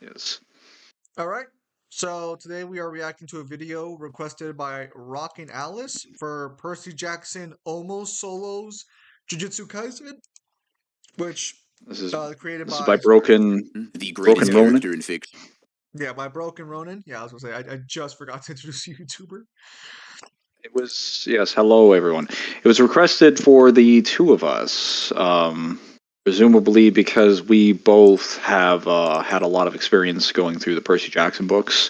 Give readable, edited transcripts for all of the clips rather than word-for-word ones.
Yes. All right. So today we are reacting to a video requested by Rockin' Alice for Percy Jackson Almost Solos Jujutsu Kaisen, which This is created this is by by sorry, The greatest Broken Ronin. character in fiction. yeah, by Broken Ronin. Yeah, I was gonna say I just forgot to introduce a YouTuber. It was, yes. Hello, everyone. It was requested for the two of us, presumably because we both have had a lot of experience going through the Percy Jackson books,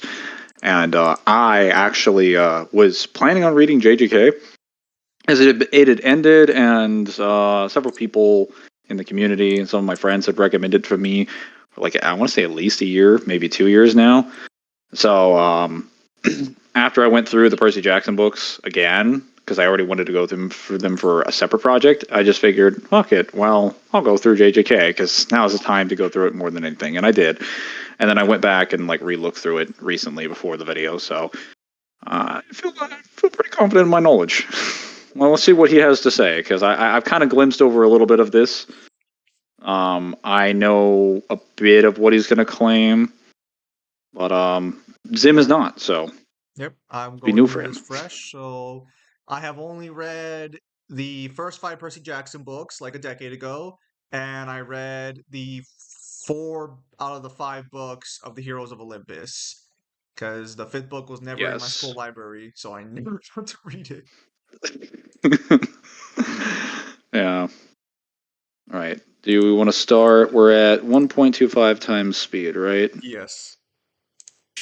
and I actually was planning on reading JJK as it had ended, and several people in the community and some of my friends had recommended for me for like I want to say at least a year, maybe 2 years now. So after I went through the Percy Jackson books again, because I already wanted to go through them for a separate project, I just figured, fuck it, well, I'll go through JJK because now is the time to go through it more than anything, and I did. And then I went back and like re-looked through it recently before the video, so I feel pretty confident in my knowledge. Well, let's see what he has to say, because I've kind of glimpsed over a little bit of this. I know a bit of what he's going to claim, but Zim is not, so Yep, I'm be going new into for this him. fresh. So I have only read the first 5 Percy Jackson books like a decade ago, and I read the 4 out of the 5 books of the Heroes of Olympus because the 5th book was never in my school Yes. library, so I never got to read it. Yeah. All right. Do we want to start? We're at 1.25 times speed, right? Yes.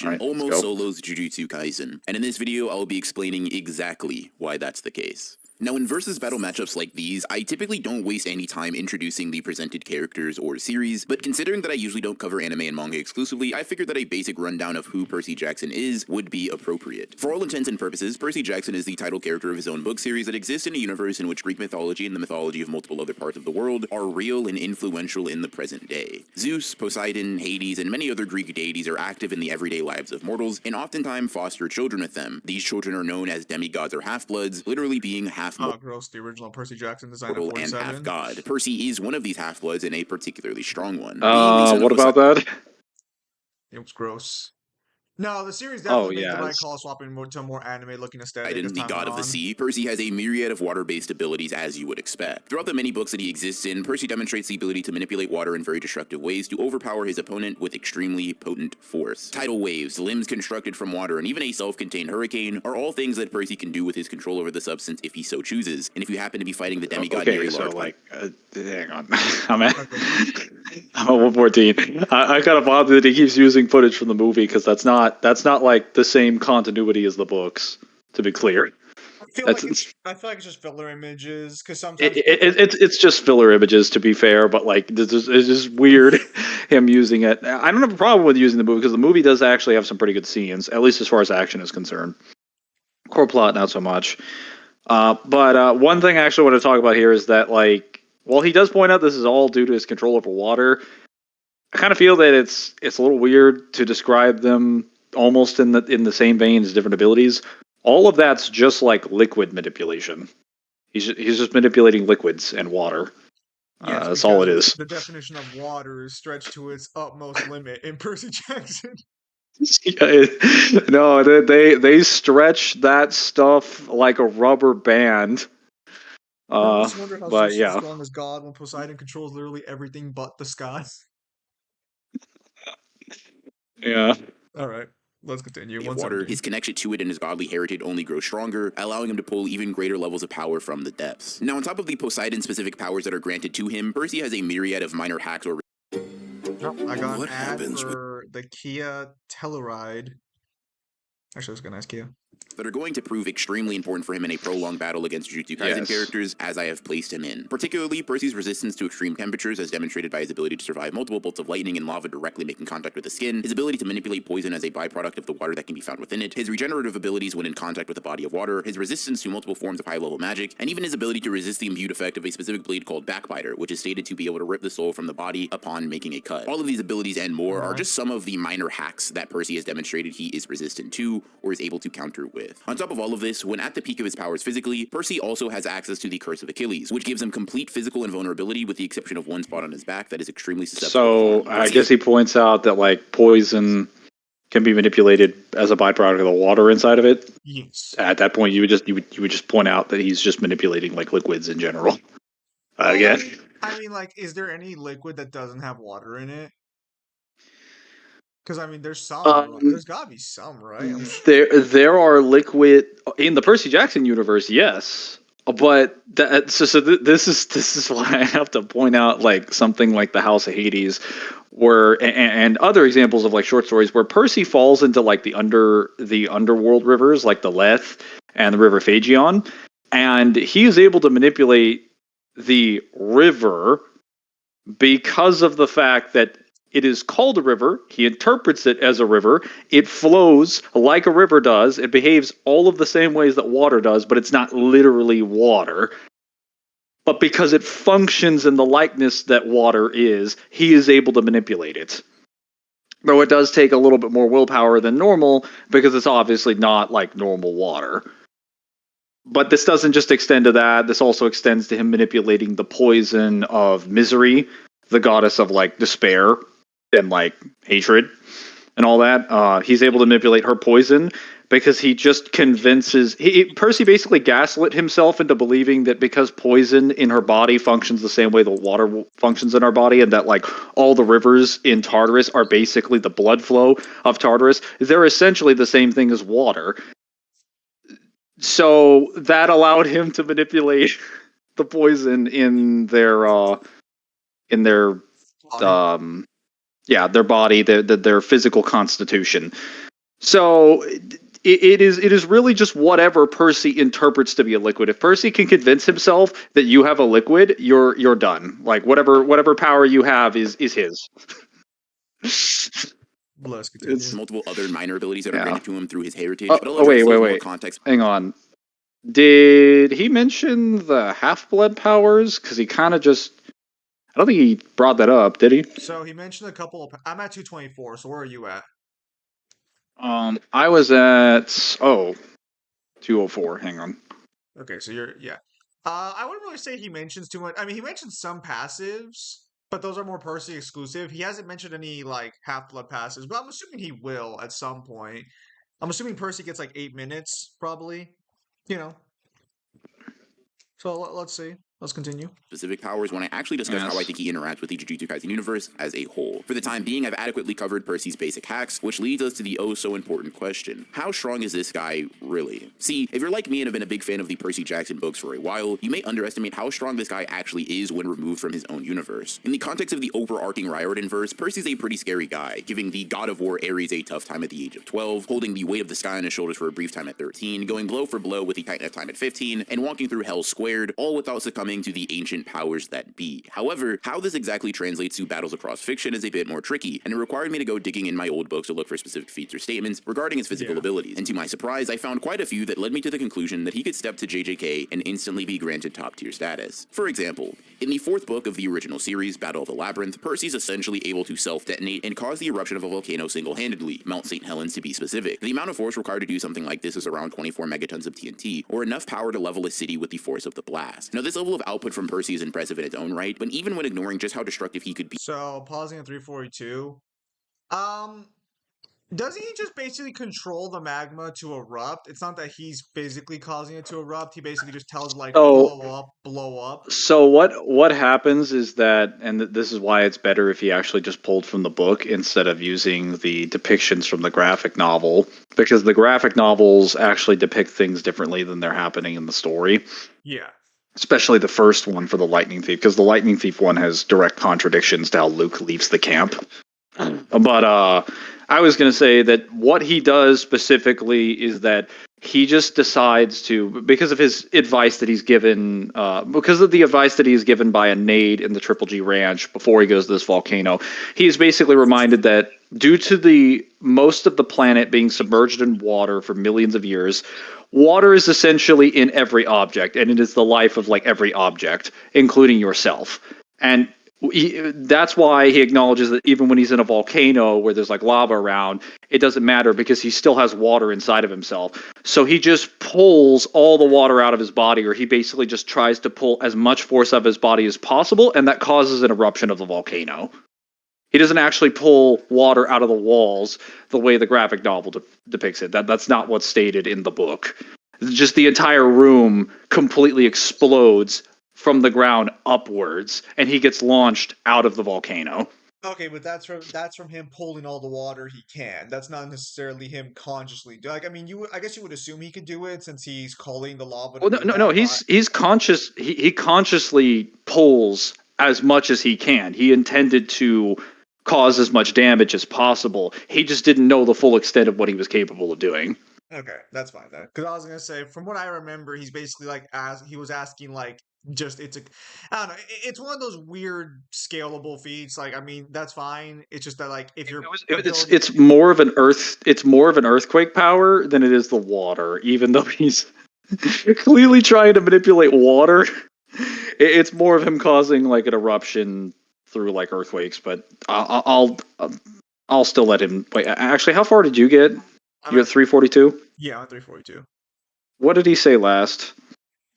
All right, let's Almost go. solos Jujutsu Kaisen, and in this video I will be explaining exactly why that's the case. Now, in versus battle matchups like these, I typically don't waste any time introducing the presented characters or series, but considering that I usually don't cover anime and manga exclusively, I figured that a basic rundown of who Percy Jackson is would be appropriate. For all intents and purposes, Percy Jackson is the title character of his own book series that exists in a universe in which Greek mythology and the mythology of multiple other parts of the world are real and influential in the present day. Zeus, Poseidon, Hades, and many other Greek deities are active in the everyday lives of mortals, and oftentimes foster children with them. These children are known as demigods or half-bloods, literally being half Oh, gross. The original Percy Jackson design of mortal and half 47. god. Percy is one of these half-bloods and a particularly strong one. Being the son of What about Poseidon, that? It was gross. No, the series Oh, definitely made the right yes. call swapping to a more anime-looking aesthetic as the time went god of the on. sea, Percy has a myriad of water-based abilities as you would expect. Throughout the many books that he exists in, Percy demonstrates the ability to manipulate water in very destructive ways to overpower his opponent with extremely potent force. Tidal waves, limbs constructed from water, and even a self-contained hurricane are all things that Percy can do with his control over the substance if he so chooses. And if you happen to be fighting the demigod near Okay, a so large like, hang on. I'm at, Okay. I'm at 114. I kind of bothered that he keeps using footage from the movie because that's not like the same continuity as the books. To be clear, that's I feel like it's just filler images because it, sometimes it, it's just filler images. To be fair, but like it's just weird him using it. I don't have a problem with using the movie because the movie does actually have some pretty good scenes, at least as far as action is concerned. Core plot, not so much. But one thing I actually want to talk about here is that, like, while he does point out this is all due to his control over water, I kind of feel that it's a little weird to describe them almost in the same vein as different abilities. All of that's just like liquid manipulation. He's just manipulating liquids and water. yes, That's all because it is. the definition of water is stretched to its utmost limit in Percy Jackson. No, they stretch that stuff like a rubber band. I just wonder how But Zeus is yeah, strong as God when Poseidon controls literally everything but the sky. yeah. All right, let's continue. of water, 117. his connection to it and his godly heritage only grows stronger, allowing him to pull even greater levels of power from the depths. Now, on top of the Poseidon-specific powers that are granted to him, Percy has a myriad of minor hacks or Oh, I got an what ad happens for the Kia Telluride. Actually, I was gonna ask Kia. that are going to prove extremely important for him in a prolonged battle against Jujutsu Kaisen Yes. characters, as I have placed him in. Particularly, Percy's resistance to extreme temperatures, as demonstrated by his ability to survive multiple bolts of lightning and lava directly making contact with the skin, his ability to manipulate poison as a byproduct of the water that can be found within it, his regenerative abilities when in contact with a body of water, his resistance to multiple forms of high-level magic, and even his ability to resist the imbued effect of a specific blade called Backbiter, which is stated to be able to rip the soul from the body upon making a cut. All of these abilities and more are just some of the minor hacks that Percy has demonstrated he is resistant to or is able to counter with. with. On top of all of this, when at the peak of his powers physically, Percy also has access to the Curse of Achilles, which gives him complete physical invulnerability with the exception of one spot on his back that is extremely susceptible. So I guess he points out that like poison can be manipulated as a byproduct of the water inside of it. Yes. At that point, you would just point out that he's just manipulating like liquids in general. Again, I mean, like, is there any liquid that doesn't have water in it? Because I mean, there's some. There's gotta be some, right? there are liquid in the Percy Jackson universe, yes, but this is why I have to point out like something like the House of Hades, where and other examples of like short stories where Percy falls into like the underworld rivers like the Leth and the River Phaegion, and he is able to manipulate the river because of the fact that it is called a river. He interprets it as a river. It flows like a river does. It behaves all of the same ways that water does, but it's not literally water. But because it functions in the likeness that water is, he is able to manipulate it. Though it does take a little bit more willpower than normal, because it's obviously not like normal water. But this doesn't just extend to that. This also extends to him manipulating the poison of Misery, the goddess of like despair and like hatred and all that. He's able to manipulate her poison because he just convinces. Percy basically gaslit himself into believing that because poison in her body functions the same way the water functions in our body, and that like all the rivers in Tartarus are basically the blood flow of Tartarus, they're essentially the same thing as water. So that allowed him to manipulate the poison in their their body, their physical constitution. So it is really just whatever Percy interprets to be a liquid. If Percy can convince himself that you have a liquid, you're done. Like whatever power you have is his. It's multiple other minor abilities that are granted to him through his heritage. Wait. Context. Hang on. Did he mention the Half-Blood powers? Because he kind of just... I don't think he brought that up, did he? So he mentioned a couple of... I'm at 224, so where are you at? I was at... 204. Hang on. Okay, so you're... Yeah. I wouldn't really say he mentions too much. I mean, he mentions some passives, but those are more Percy exclusive. He hasn't mentioned any, like, Half-Blood passives, but I'm assuming he will at some point. I'm assuming Percy gets, like, 8 minutes, probably. You know. So let's see. Let's continue. Specific powers when I actually discuss how I think he interacts with the Jujutsu Kaisen universe as a whole. For the time being, I've adequately covered Percy's basic hacks, which leads us to the oh-so-important question. How strong is this guy really? See, if you're like me and have been a big fan of the Percy Jackson books for a while, you may underestimate how strong this guy actually is when removed from his own universe. In the context of the overarching Riordan verse, Percy's a pretty scary guy, giving the god of war Ares a tough time at the age of 12, holding the weight of the sky on his shoulders for a brief time at 13, going blow for blow with the Titan of Time at 15, and walking through hell squared, all without succumbing to the ancient powers that be. However, how this exactly translates to battles across fiction is a bit more tricky, and it required me to go digging in my old books to look for specific feats or statements regarding his physical abilities. And to my surprise, I found quite a few that led me to the conclusion that he could step to JJK and instantly be granted top-tier status. For example, in the 4th book of the original series, Battle of the Labyrinth, Percy's essentially able to self-detonate and cause the eruption of a volcano single-handedly, Mount St. Helens to be specific. The amount of force required to do something like this is around 24 megatons of TNT, or enough power to level a city with the force of the blast. Now, this level of output from Percy is impressive in its own right, but even when ignoring just how destructive he could be. So, pausing at 342. Doesn't he just basically control the magma to erupt? It's not that he's physically causing it to erupt. He basically just tells it, like, blow up. So what happens is that, and this is why it's better if he actually just pulled from the book instead of using the depictions from the graphic novel, because the graphic novels actually depict things differently than they're happening in the story. Yeah. Especially the first one for the Lightning Thief, because the Lightning Thief one has direct contradictions to how Luke leaves the camp. But I was going to say that what he does specifically is that he just decides to, because of his advice that he's given, because of the advice that he's given by a Nade in the Triple G Ranch before he goes to this volcano, he is basically reminded that due to the most of the planet being submerged in water for millions of years, water is essentially in every object, and it is the life of like every object, including yourself. And That's why he acknowledges that even when he's in a volcano where there's like lava around, it doesn't matter because he still has water inside of himself. So he just pulls all the water out of his body, or he basically just tries to pull as much force out of his body as possible, and that causes an eruption of the volcano. He doesn't actually pull water out of the walls the way the graphic novel depicts it. That's not what's stated in the book. Just the entire room completely explodes from the ground upwards, and he gets launched out of the volcano. Okay, but that's from him pulling all the water he can. That's not necessarily him consciously. Like, I mean, I guess you would assume he could do it since he's calling the lava to Well, do no. that. But He's conscious. He consciously pulls as much as he can. He intended to cause as much damage as possible. He just didn't know the full extent of what he was capable of doing. okay, that's fine then. Because I was gonna say, from what I remember, he's basically like he was asking like just I don't know. It's one of those weird scalable feats. Like, I mean, that's fine. It's just that like if your ability, It's more of an earthquake power than it is the water. Even though he's clearly trying to manipulate water, it's more of him causing like an eruption through like earthquakes. But I'll still let him. Wait, actually, how far did you get? I'm You at, got 342. yeah, I'm at 342. What did he say last?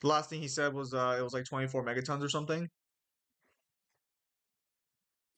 The last thing he said was it was like 24 megatons or something.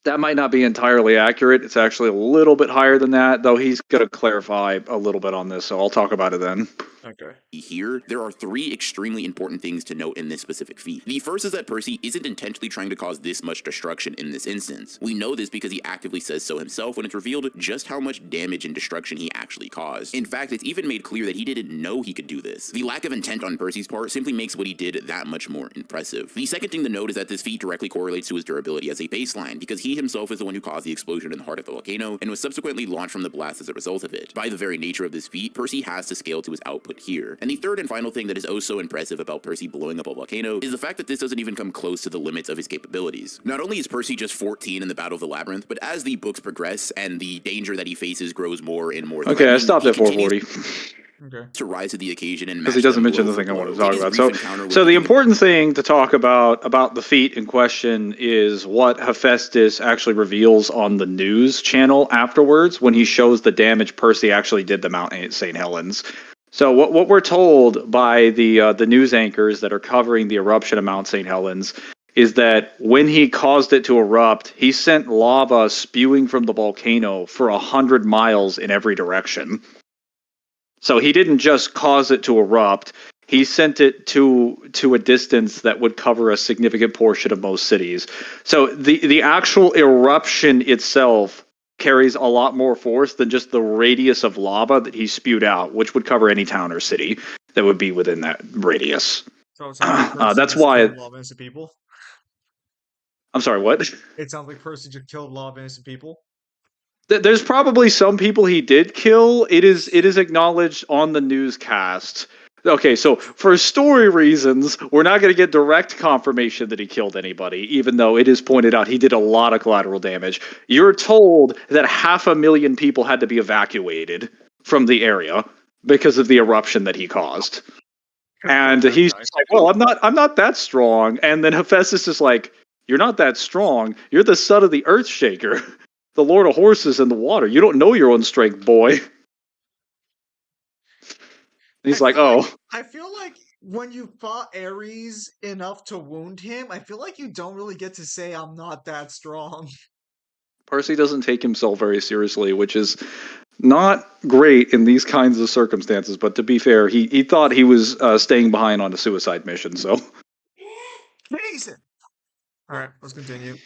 That might not be entirely accurate. It's actually a little bit higher than that, though he's going to clarify a little bit on this, so I'll talk about it then. Okay. Here, there are three extremely important things to note in this specific feat. The first is that Percy isn't intentionally trying to cause this much destruction in this instance. We know this because he actively says so himself when it's revealed just how much damage and destruction he actually caused. In fact, it's even made clear that he didn't know he could do this. The lack of intent on Percy's part simply makes what he did that much more impressive. The second thing to note is that this feat directly correlates to his durability as a baseline, because he himself is the one who caused the explosion in the heart of the volcano and was subsequently launched from the blast as a result of it. By the very nature of this feat, Percy has to scale to his output here. And the third and final thing that is oh so impressive about Percy blowing up a volcano is the fact that this doesn't even come close to the limits of his capabilities. Not only is Percy just 14 in the Battle of the Labyrinth, but as the books progress and the danger that he faces grows more and more Okay, I stopped at 440. Okay. To rise to the occasion and Because he doesn't mention the thing I want to talk about. So the the important thing to talk about the feat in question is what Hephaestus actually reveals on the news channel afterwards when he shows the damage Percy actually did to Mount St. Helens. So what we're told by the news anchors that are covering the eruption of Mount St. Helens is that when he caused it to erupt, he sent lava spewing from the volcano for 100 miles in every direction. So he didn't just cause it to erupt. He sent it to a distance that would cover a significant portion of most cities. So the actual eruption itself carries a lot more force than just the radius of lava that he spewed out, which would cover any town or city that would be within that radius. So it sounds like Percy That's just why. killed a lot of innocent people. I'm sorry. What? It sounds like Percy just killed a lot of innocent people. There's probably some people he did kill. It is acknowledged on the newscast. Okay, so for story reasons, we're not going to get direct confirmation that he killed anybody, even though it is pointed out he did a lot of collateral damage. You're told that 500,000 people had to be evacuated from the area because of the eruption that he caused. And he's like, "Well, I'm not that strong." And then Hephaestus is like, "You're not that strong. You're the son of the Earthshaker, the Lord of Horses in the water. You don't know your own strength, boy." He's like, "Oh." I feel like when you fought Ares enough to wound him, I feel like you don't really get to say I'm not that strong. Percy doesn't take himself very seriously, which is not great in these kinds of circumstances. But to be fair, he thought he was staying behind on a suicide mission. So Jason. All right, let's continue.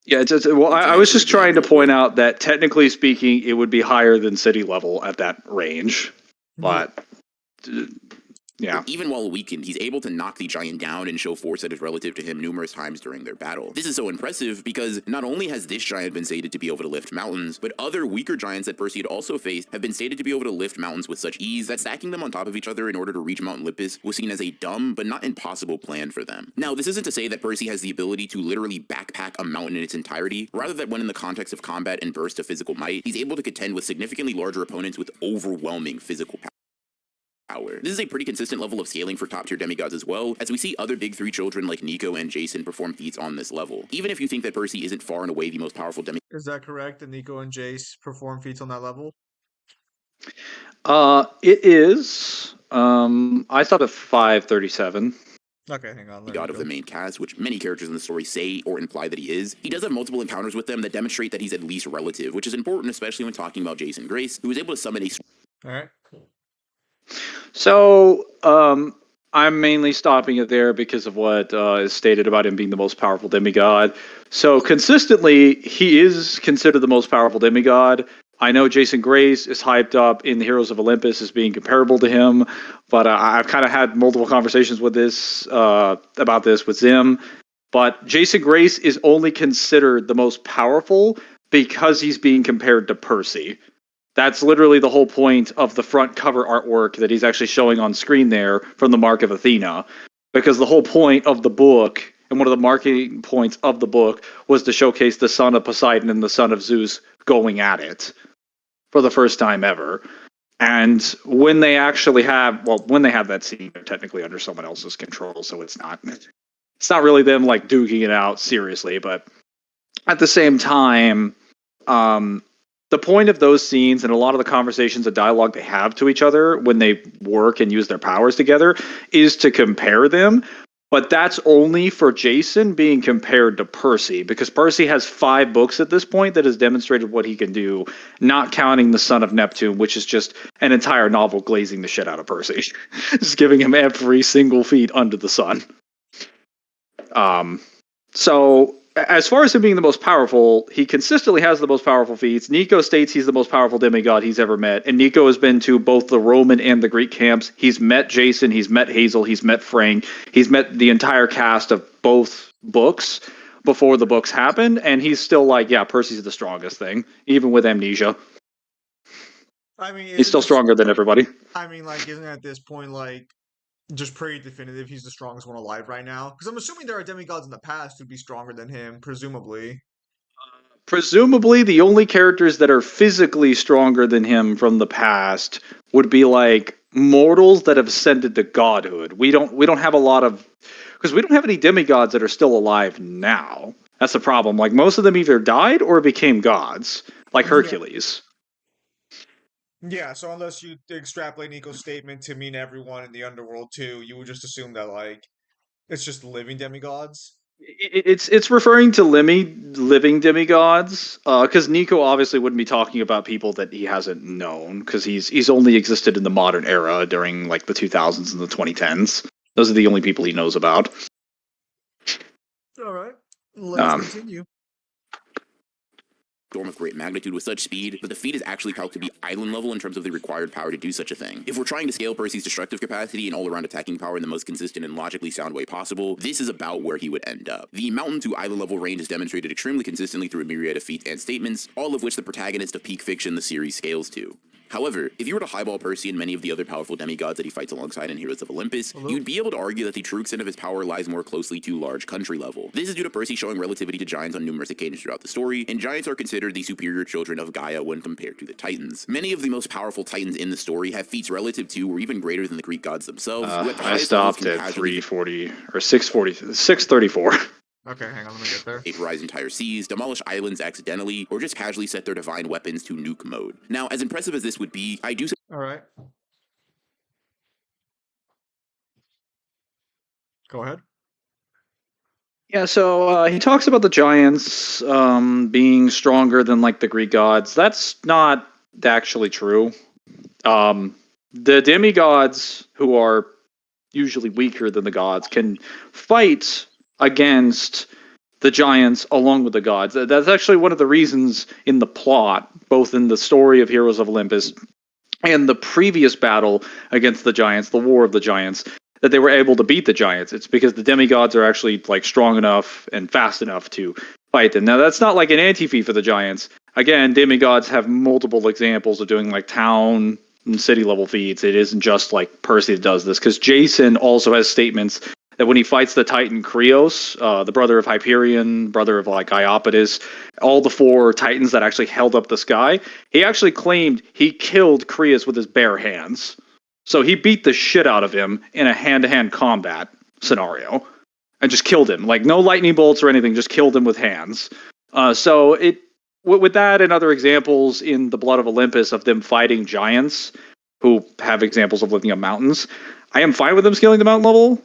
yeah, well, I was just trying to point out that technically speaking, it would be higher than city level at that range, but. Yeah. Even while weakened, he's able to knock the giant down and show force that is relative to him numerous times during their battle. This is so impressive because not only has this giant been stated to be able to lift mountains, but other weaker giants that Percy had also faced have been stated to be able to lift mountains with such ease that stacking them on top of each other in order to reach Mount Olympus was seen as a dumb but not impossible plan for them. Now, this isn't to say that Percy has the ability to literally backpack a mountain in its entirety, rather that when in the context of combat and bursts of physical might, he's able to contend with significantly larger opponents with overwhelming physical power. power. This is a pretty consistent level of scaling for top tier demigods as well, as we see other big three children like Nico and Jason perform feats on this level. Even if you think that Percy isn't far and away the most powerful demigod. Is that correct? That Nico and Jace perform feats on that level? It is. I thought of 537. Okay, hang on. God of the main cast, which many characters in the story say or imply that he is. He does have multiple encounters with them that demonstrate that he's at least relative, which is important, especially when talking about Jason Grace, who is able to summon a. All right. So, I'm mainly stopping it there because of what is stated about him being the most powerful demigod. So, consistently, he is considered the most powerful demigod. I know Jason Grace is hyped up in the Heroes of Olympus as being comparable to him, but I've kind of had multiple conversations with this about this with Zim. But Jason Grace is only considered the most powerful because he's being compared to Percy. That's literally the whole point of the front cover artwork that he's actually showing on screen there from the Mark of Athena. Because the whole point of the book, and one of the marketing points of the book, was to showcase the son of Poseidon and the son of Zeus going at it for the first time ever. And when they actually have, well, when they have that scene, they're technically under someone else's control, so it's not really them like duking it out seriously. But at the same time, the point of those scenes and a lot of the conversations and dialogue they have to each other when they work and use their powers together is to compare them. But that's only for Jason being compared to Percy, because Percy has 5 books at this point that has demonstrated what he can do, not counting the Son of Neptune, which is just an entire novel glazing the shit out of Percy. Just giving him every single feat under the sun. So, as far as him being the most powerful, he consistently has the most powerful feats. Nico states he's the most powerful demigod he's ever met, and Nico has been to both the Roman and the Greek camps. He's met Jason, he's met Hazel, he's met Frank, he's met the entire cast of both books before the books happened, and he's still like, yeah, Percy's the strongest thing, even with amnesia. I mean, He's still stronger than everybody. I mean, like, isn't at this point like just pretty definitive he's the strongest one alive right now? Because I'm assuming there are demigods in the past who'd be stronger than him, presumably. Presumably, the only characters that are physically stronger than him from the past would be like mortals that have ascended to godhood. We don't have a lot of, because we don't have any demigods that are still alive now. That's the problem. Like, most of them either died or became gods, like Hercules. Yeah, so unless you extrapolate Nico's statement to mean everyone in the underworld too, you would just assume that like it's just living demigods. It's referring to living demigods, because Nico obviously wouldn't be talking about people that he hasn't known, because he's only existed in the modern era during like the 2000s and the 2010s. Those are the only people he knows about. All right, let's continue. Storm of great magnitude with such speed, but the feat is actually calculated to be island level in terms of the required power to do such a thing. If we're trying to scale Percy's destructive capacity and all-around attacking power in the most consistent and logically sound way possible, this is about where he would end up. The mountain to island level range is demonstrated extremely consistently through a myriad of feats and statements, all of which the protagonist of peak fiction the series scales to. However, if you were to highball Percy and many of the other powerful demigods that he fights alongside in Heroes of Olympus, you'd be able to argue that the true extent of his power lies more closely to large country level. This is due to Percy showing relativity to giants on numerous occasions throughout the story, and giants are considered the superior children of Gaia when compared to the Titans. Many of the most powerful Titans in the story have feats relative to or even greater than the Greek gods themselves. I stopped at 340 or 634. Okay, hang on, let me get there. Vaporize entire seas, demolish islands accidentally, or just casually set their divine weapons to nuke mode. Now, as impressive as this would be, I do. All right. Go ahead. Yeah, so he talks about the giants being stronger than like the Greek gods. That's not actually true. The demigods, who are usually weaker than the gods, can fight against the giants along with the gods. That's actually one of the reasons in the plot, both in the story of Heroes of Olympus and the previous battle against the giants, the War of the Giants, that they were able to beat the giants. It's because the demigods are actually like strong enough and fast enough to fight them. Now, that's not like an anti-feat for the giants. Again, demigods have multiple examples of doing like town and city level feats. It isn't just like Percy that does this, because Jason also has statements that when he fights the Titan Krios, the brother of Hyperion, brother of like Iapetus, all the 4 Titans that actually held up the sky, he actually claimed he killed Krios with his bare hands. So he beat the shit out of him in a hand-to-hand combat scenario and just killed him. Like, no lightning bolts or anything, just killed him with hands. So with that and other examples in the Blood of Olympus of them fighting giants who have examples of living on mountains, I am fine with them scaling the mountain level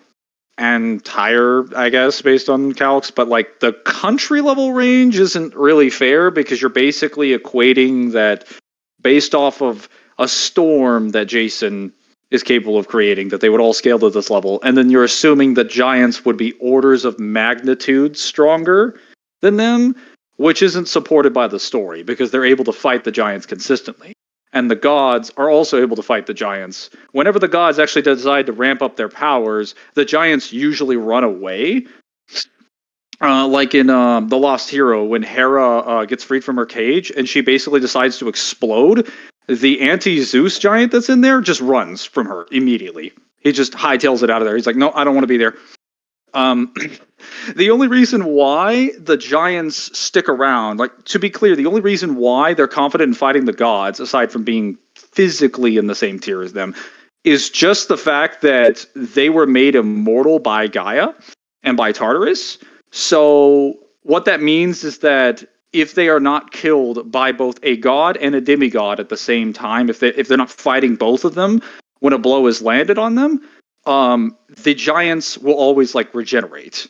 and higher, I guess, based on calcs. But like the country level range isn't really fair because you're basically equating that based off of a storm that Jason is capable of creating, that they would all scale to this level, and then you're assuming that giants would be orders of magnitude stronger than them, which isn't supported by the story because they're able to fight the giants consistently. And the gods are also able to fight the giants. Whenever the gods actually decide to ramp up their powers, the giants usually run away. Like in The Lost Hero, when Hera gets freed from her cage and she basically decides to explode, the anti-Zeus giant that's in there just runs from her immediately. He just hightails it out of there. He's like, no, I don't want to be there. The only reason why the giants stick around, like, to be clear, the only reason why they're confident in fighting the gods, aside from being physically in the same tier as them, is just the fact that they were made immortal by Gaia and by Tartarus. So what that means is that if they are not killed by both a god and a demigod at the same time, if they're not fighting both of them when a blow is landed on them, the giants will always like regenerate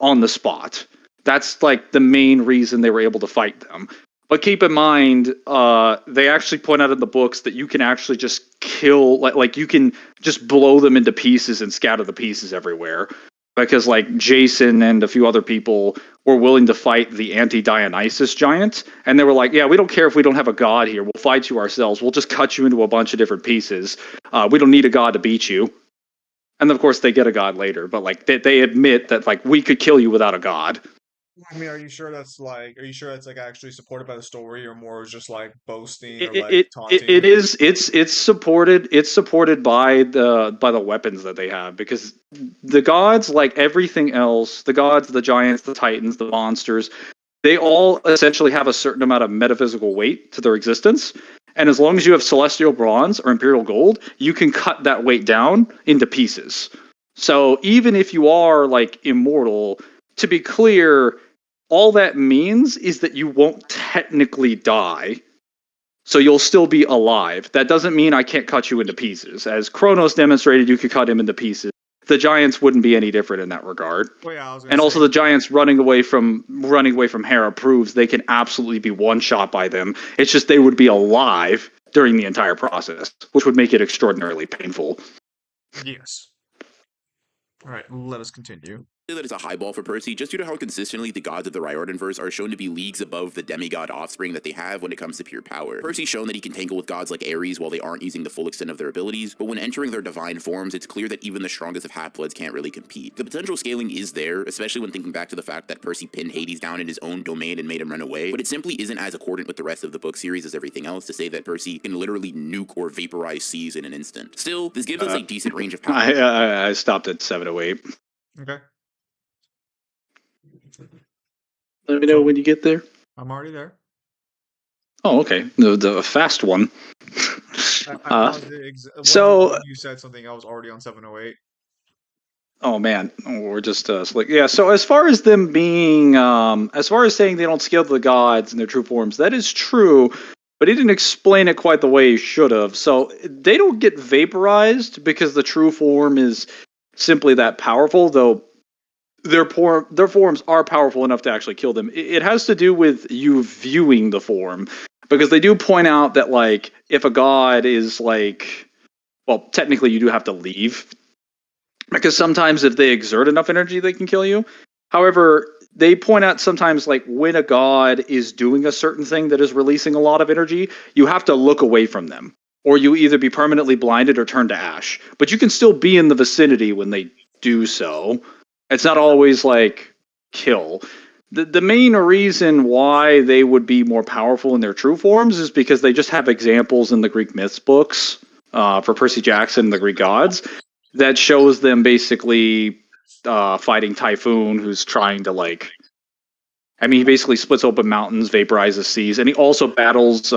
on the spot. That's like the main reason they were able to fight them. But keep in mind, they actually point out in the books that you can actually just kill, like you can just blow them into pieces and scatter the pieces everywhere. Because like Jason and a few other people were willing to fight the anti-Dionysus giant, and they were like, yeah, we don't care if we don't have a god here. We'll fight you ourselves. We'll just cut you into a bunch of different pieces. We don't need a god to beat you. And of course, they get a god later, but like they admit that like we could kill you without a god. I mean, are you sure that's like actually supported by the story, or more just like boasting or It like it, taunting? it is it's supported by the weapons that they have, because the gods, like everything else, the gods, the giants, the titans, the monsters, they all essentially have a certain amount of metaphysical weight to their existence. And as long as you have celestial bronze or imperial gold, you can cut that weight down into pieces. So even if you are like immortal, to be clear, all that means is that you won't technically die. So you'll still be alive. That doesn't mean I can't cut you into pieces. As Kronos demonstrated, you could cut him into pieces. The giants wouldn't be any different in that regard. Well, yeah, I was gonna And also, say, the giants running away from Hera proves they can absolutely be one shot by them. It's just they would be alive during the entire process, which would make it extraordinarily painful. yes. All right, let us continue. That it's a highball for Percy, just due to how consistently the gods of the Riordanverse are shown to be leagues above the demigod offspring that they have when it comes to pure power. Percy's shown that he can tangle with gods like Ares while they aren't using the full extent of their abilities, but when entering their divine forms, it's clear that even the strongest of half-bloods can't really compete. The potential scaling is there, especially when thinking back to the fact that Percy pinned Hades down in his own domain and made him run away, but it simply isn't as accordant with the rest of the book series as everything else to say that Percy can literally nuke or vaporize seas in an instant. Still, this gives us a decent range of power. I stopped at 708. Okay, Let me know when you get there. I'm already there. Oh, okay. The fast one. I paused it so- when you said something, I was already on 708. Oh man, we're just slick. Yeah. So as far as them being, as far as saying they don't scale to the gods in their true forms, that is true. But he didn't explain it quite the way he should have. So they don't get vaporized because the true form is simply that powerful, though their forms are powerful enough to actually kill them. It has to do with you viewing the form, because they do point out that like if a god is like, well, technically you do have to leave, because sometimes if they exert enough energy they can kill you. However, they point out sometimes like when a god is doing a certain thing that is releasing a lot of energy, you have to look away from them, or you either be permanently blinded or turn to ash. But you can still be in the vicinity when they do so. It's not always like kill. The main reason why they would be more powerful in their true forms is because they just have examples in the Greek myths books for Percy Jackson and the Greek gods that shows them basically fighting Typhoon, who's trying to like, I mean, he basically splits open mountains, vaporizes seas, and he also battles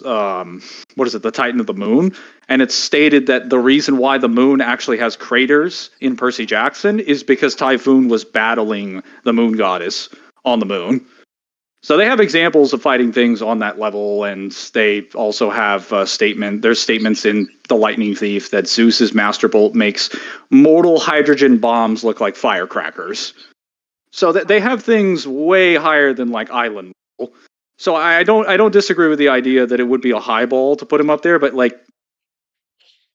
what is it, the Titan of the Moon, and it's stated that the reason why the moon actually has craters in Percy Jackson is because Typhoon was battling the moon goddess on the moon. So they have examples of fighting things on that level, and they also have there's statements in The Lightning Thief that Zeus's Master Bolt makes mortal hydrogen bombs look like firecrackers. So they have things way higher than like island level. So I don't disagree with the idea that it would be a high ball to put him up there, but like,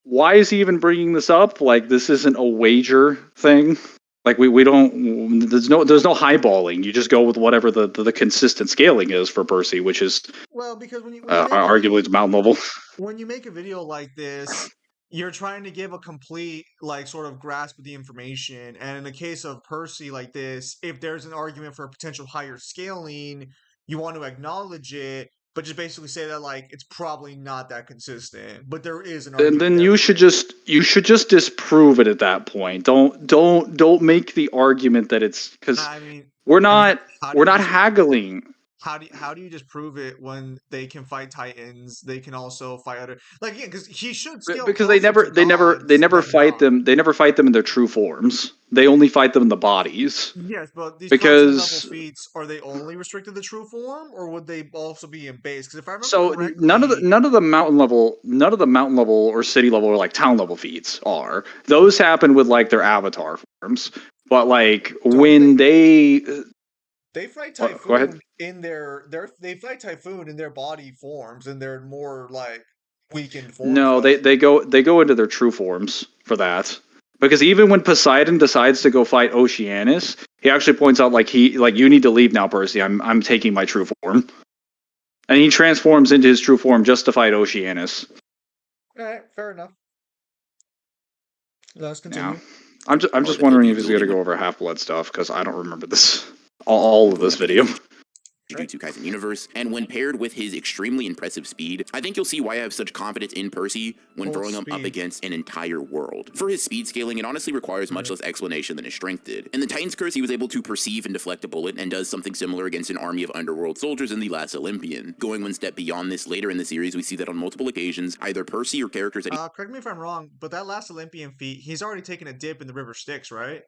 why is he even bringing this up? Like, this isn't a wager thing. Like we don't. There's no highballing. You just go with whatever the consistent scaling is for Percy, which is Well, because when you make arguably it's mountain level. when you make a video like this, you're trying to give a complete like sort of grasp of the information. And in the case of Percy like this, if there's an argument for a potential higher scaling, you want to acknowledge it, but just basically say that like it's probably not that consistent. But there is an And argument. then there you for should just disprove it at that point. Don't make the argument that it's because I mean, we're I mean, not how do we're you not dis- haggling. how do you disprove it when they can fight titans? They can also fight other like yeah, because he should scale Because they closer to gods never than fight not. them. They never fight them in their true forms. They only fight them in the bodies. Yes, but these content level Because feats, are they only restricted to true form, or would they also be in base? Because if I remember so correctly, none of the mountain level or city level or like town level feats are. Those happen with like their avatar forms. But like don't when they they fight go ahead. Typhoon in they fight Typhoon in their body forms, and they're more like weakened forms, No, right? they go into their true forms for that. Because even when Poseidon decides to go fight Oceanus, he actually points out like you need to leave now, Percy. I'm taking my true form. And he transforms into his true form just to fight Oceanus. All right, fair enough. Let's continue. Yeah. I'm just that wondering he'll if be he's going to building go over Half-Blood stuff because I don't remember this all of this video. Jujutsu Kaisen universe, and when paired with his extremely impressive speed, I think you'll see why I have such confidence in Percy when What throwing him up speed? against an entire world. For his speed scaling, it honestly requires much less explanation than his strength did. In the Titan's Curse, he was able to perceive and deflect a bullet and does something similar against an army of underworld soldiers in the Last Olympian. Going one step beyond this later in the series, we see that on multiple occasions, either Percy or characters that Correct me if I'm wrong, but that last Olympian feat, he's already taken a dip in the river Styx, right?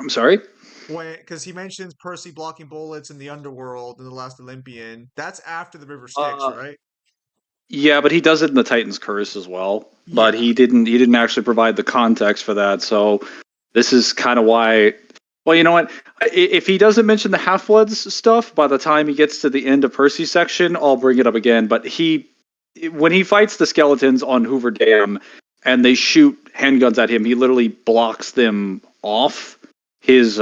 I'm sorry? Because he mentions Percy blocking bullets in the underworld in the last Olympian. That's after the river Styx, right? Yeah, but he does it in the Titan's Curse as well. But Yeah. he didn't actually provide the context for that. So this is kind of why. Well, you know what? If he doesn't mention the Half-Bloods stuff by the time he gets to the end of Percy's section, I'll bring it up again. But when he fights the skeletons on Hoover Dam and they shoot handguns at him, he literally blocks them off his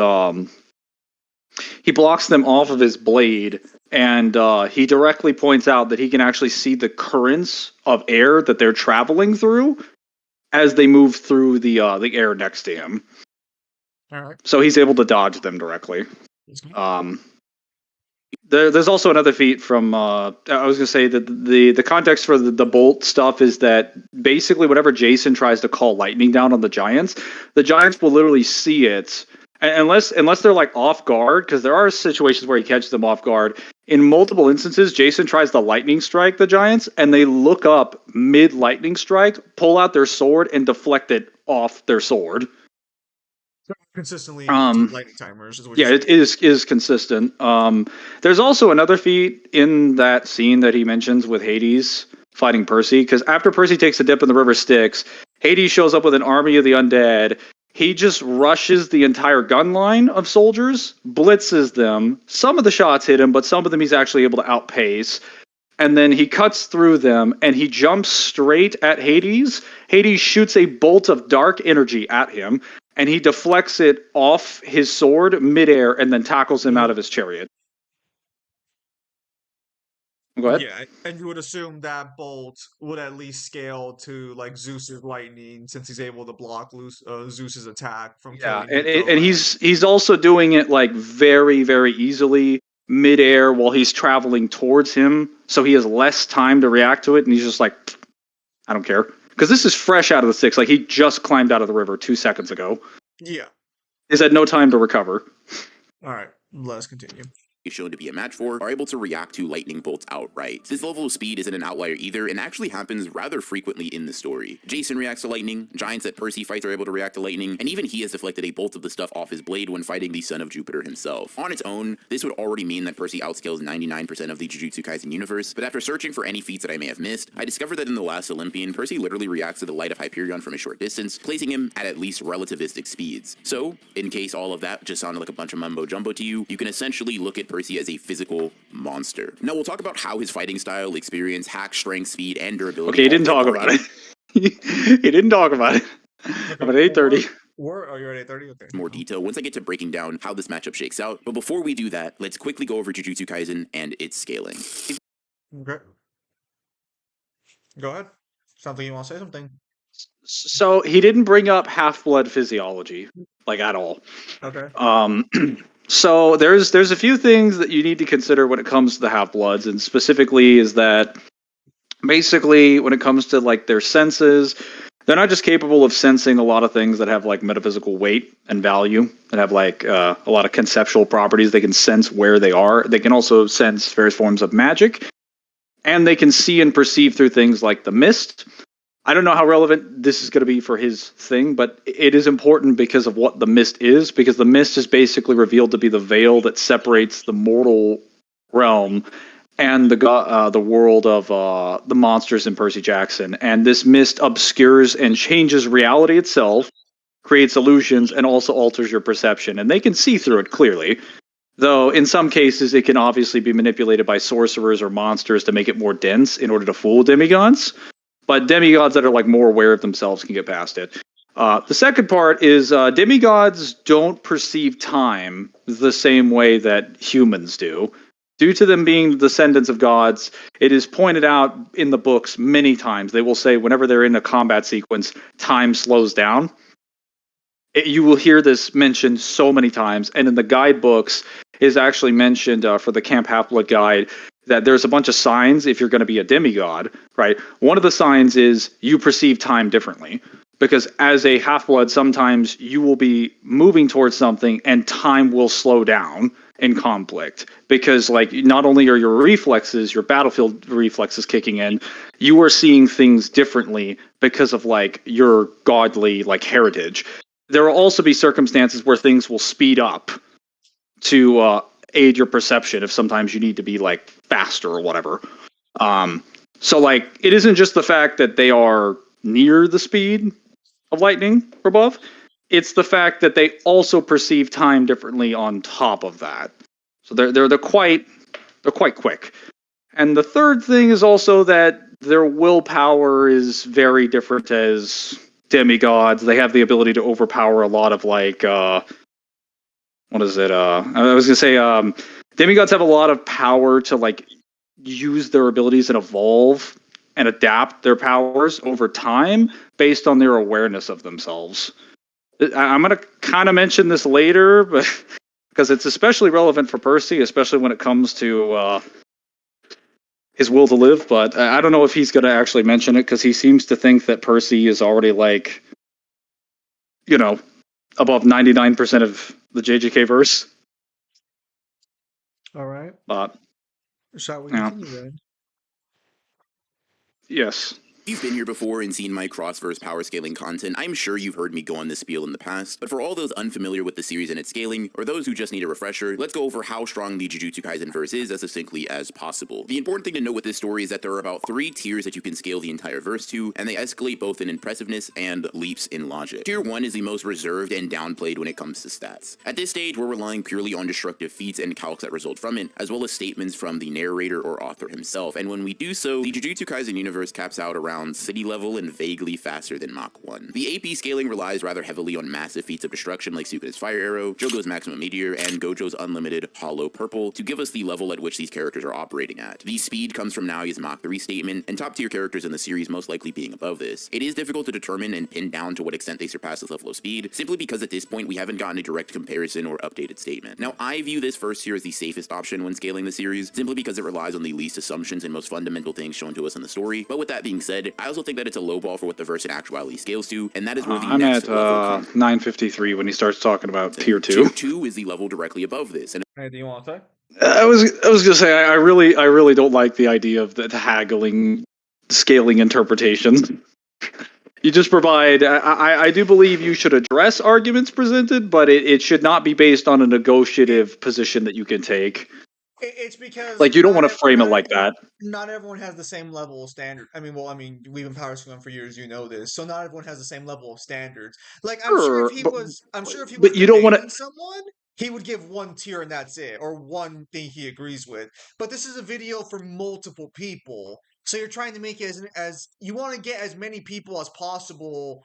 he blocks them off of his blade, and he directly points out that he can actually see the currents of air that they're traveling through as they move through the air next to him. All right. So he's able to dodge them directly. There's also another feat from I was gonna say that the context for the bolt stuff is that basically whenever Jason tries to call lightning down on the giants will literally see it. Unless they're like off guard, because there are situations where he catches them off guard. In multiple instances, Jason tries to lightning strike the giants, and they look up mid lightning strike, pull out their sword, and deflect it off their sword. Consistently lightning timers is what Yeah, you're it is consistent. There's also another feat in that scene that he mentions with Hades fighting Percy, because after Percy takes a dip in the river Styx, Hades shows up with an army of the undead. He just rushes the entire gun line of soldiers, blitzes them. Some of the shots hit him, but some of them he's actually able to outpace. And then he cuts through them, and he jumps straight at Hades. Hades shoots a bolt of dark energy at him, and he deflects it off his sword midair and then tackles him out of his chariot. Go ahead. Yeah, and you would assume that bolt would at least scale to like Zeus's lightning, since he's able to block Zeus's attack from Yeah, killing. and he's also doing it like very, very easily midair while he's traveling towards him, so he has less time to react to it, and he's just like, I don't care. Because this is fresh out of the Styx. Like, he just climbed out of the river 2 seconds ago. Yeah. He's had no time to recover. All right, let's continue. shown to be a match for are able to react to lightning bolts outright. This level of speed isn't an outlier either, and actually happens rather frequently in the story. Jason reacts to lightning, giants that Percy fights are able to react to lightning, and even he has deflected a bolt of the stuff off his blade when fighting the son of Jupiter himself. On its own, this would already mean that Percy outscales 99% of the Jujutsu Kaisen universe, but after searching for any feats that I may have missed, I discovered that in the last Olympian, Percy literally reacts to the light of Hyperion from a short distance, placing him at least relativistic speeds. So, in case all of that just sounded like a bunch of mumbo jumbo to you, you can essentially look at Percy as a physical monster. Now we'll talk about how his fighting style, experience, hack, strength, speed, and durability. Okay, he didn't talk about it. He didn't talk about it. I'm at 8:30. You're at 8:30? Okay. More detail once I get to breaking down how this matchup shakes out. But before we do that, let's quickly go over Jujutsu Kaisen and its scaling. Okay. Go ahead. Something you want to say? Something? So he didn't bring up half-blood physiology, like at all. Okay. So there's a few things that you need to consider when it comes to the half-bloods, and specifically is that basically when it comes to like their senses, they're not just capable of sensing a lot of things that have like metaphysical weight and value, that have like a lot of conceptual properties. They can sense where they are. They can also sense various forms of magic, and they can see and perceive through things like the mist. I don't know how relevant this is going to be for his thing, but it is important because of what the mist is, because the mist is basically revealed to be the veil that separates the mortal realm and the world of the monsters in Percy Jackson. And this mist obscures and changes reality itself, creates illusions, and also alters your perception. And they can see through it clearly, though in some cases it can obviously be manipulated by sorcerers or monsters to make it more dense in order to fool demigods. But demigods that are like more aware of themselves can get past it. The second part is demigods don't perceive time the same way that humans do. Due to them being descendants of gods, it is pointed out in the books many times. They will say whenever they're in a combat sequence, time slows down. You will hear this mentioned so many times, and in the guidebooks is actually mentioned for the Camp Half-Blood guide that there's a bunch of signs if you're going to be a demigod, right? One of the signs is you perceive time differently, because as a half-blood, sometimes you will be moving towards something and time will slow down in conflict, because like not only are your reflexes, your battlefield reflexes kicking in, you are seeing things differently because of like your godly like heritage. There will also be circumstances where things will speed up to aid your perception if sometimes you need to be like faster or whatever. So like it isn't just the fact that they are near the speed of lightning or above, it's the fact that they also perceive time differently on top of that. So they're quite quick. And the third thing is also that their willpower is very different as demigods. They have the ability to overpower a lot of like what is it? I was gonna say demigods have a lot of power to like use their abilities and evolve and adapt their powers over time based on their awareness of themselves. I'm gonna kind of mention this later, but because it's especially relevant for Percy, especially when it comes to his will to live. But I don't know if he's gonna actually mention it because he seems to think that Percy is already like, you know, above 99% of the JJK verse. All right. But Shall we yeah. continue then? Yes. If you've been here before and seen my cross-verse power scaling content, I'm sure you've heard me go on this spiel in the past, but for all those unfamiliar with the series and its scaling, or those who just need a refresher, let's go over how strong the Jujutsu Kaisen verse is as succinctly as possible. The important thing to note with this story is that there are about 3 tiers that you can scale the entire verse to, and they escalate both in impressiveness and leaps in logic. Tier 1 is the most reserved and downplayed when it comes to stats. At this stage, we're relying purely on destructive feats and calcs that result from it, as well as statements from the narrator or author himself, and when we do so, the Jujutsu Kaisen universe caps out around city level and vaguely faster than Mach 1. The AP scaling relies rather heavily on massive feats of destruction like Sukuta's Fire Arrow, Jogo's Maximum Meteor, and Gojo's Unlimited Hollow Purple to give us the level at which these characters are operating at. The speed comes from Naoya's Mach 3 statement, and top tier characters in the series most likely being above this. It is difficult to determine and pin down to what extent they surpass this level of speed, simply because at this point we haven't gotten a direct comparison or updated statement. Now, I view this first tier as the safest option when scaling the series, simply because it relies on the least assumptions and most fundamental things shown to us in the story. But with that being said, I also think that it's a low ball for what the verse in actuality scales to, and that is where the I'm next at level comes. 953 when he starts talking about tier 2. Tier 2 is the level directly above this, and Anything you want to say? I was gonna say I really don't like the idea of the haggling, scaling interpretation. You just provide. I do believe you should address arguments presented, but it should not be based on a It, negotiative position that you can take. it's because Like you don't want to frame it like that. not everyone has the same level of standard. We've been power scaling for years, you know this. So not everyone has the same level of standards. Like Sure, I'm sure if he was but you don't want to. debating someone, he would give one tier and that's it, or one thing he agrees with. But this is a video for multiple people, so you're trying to make it as you want to get as many people as possible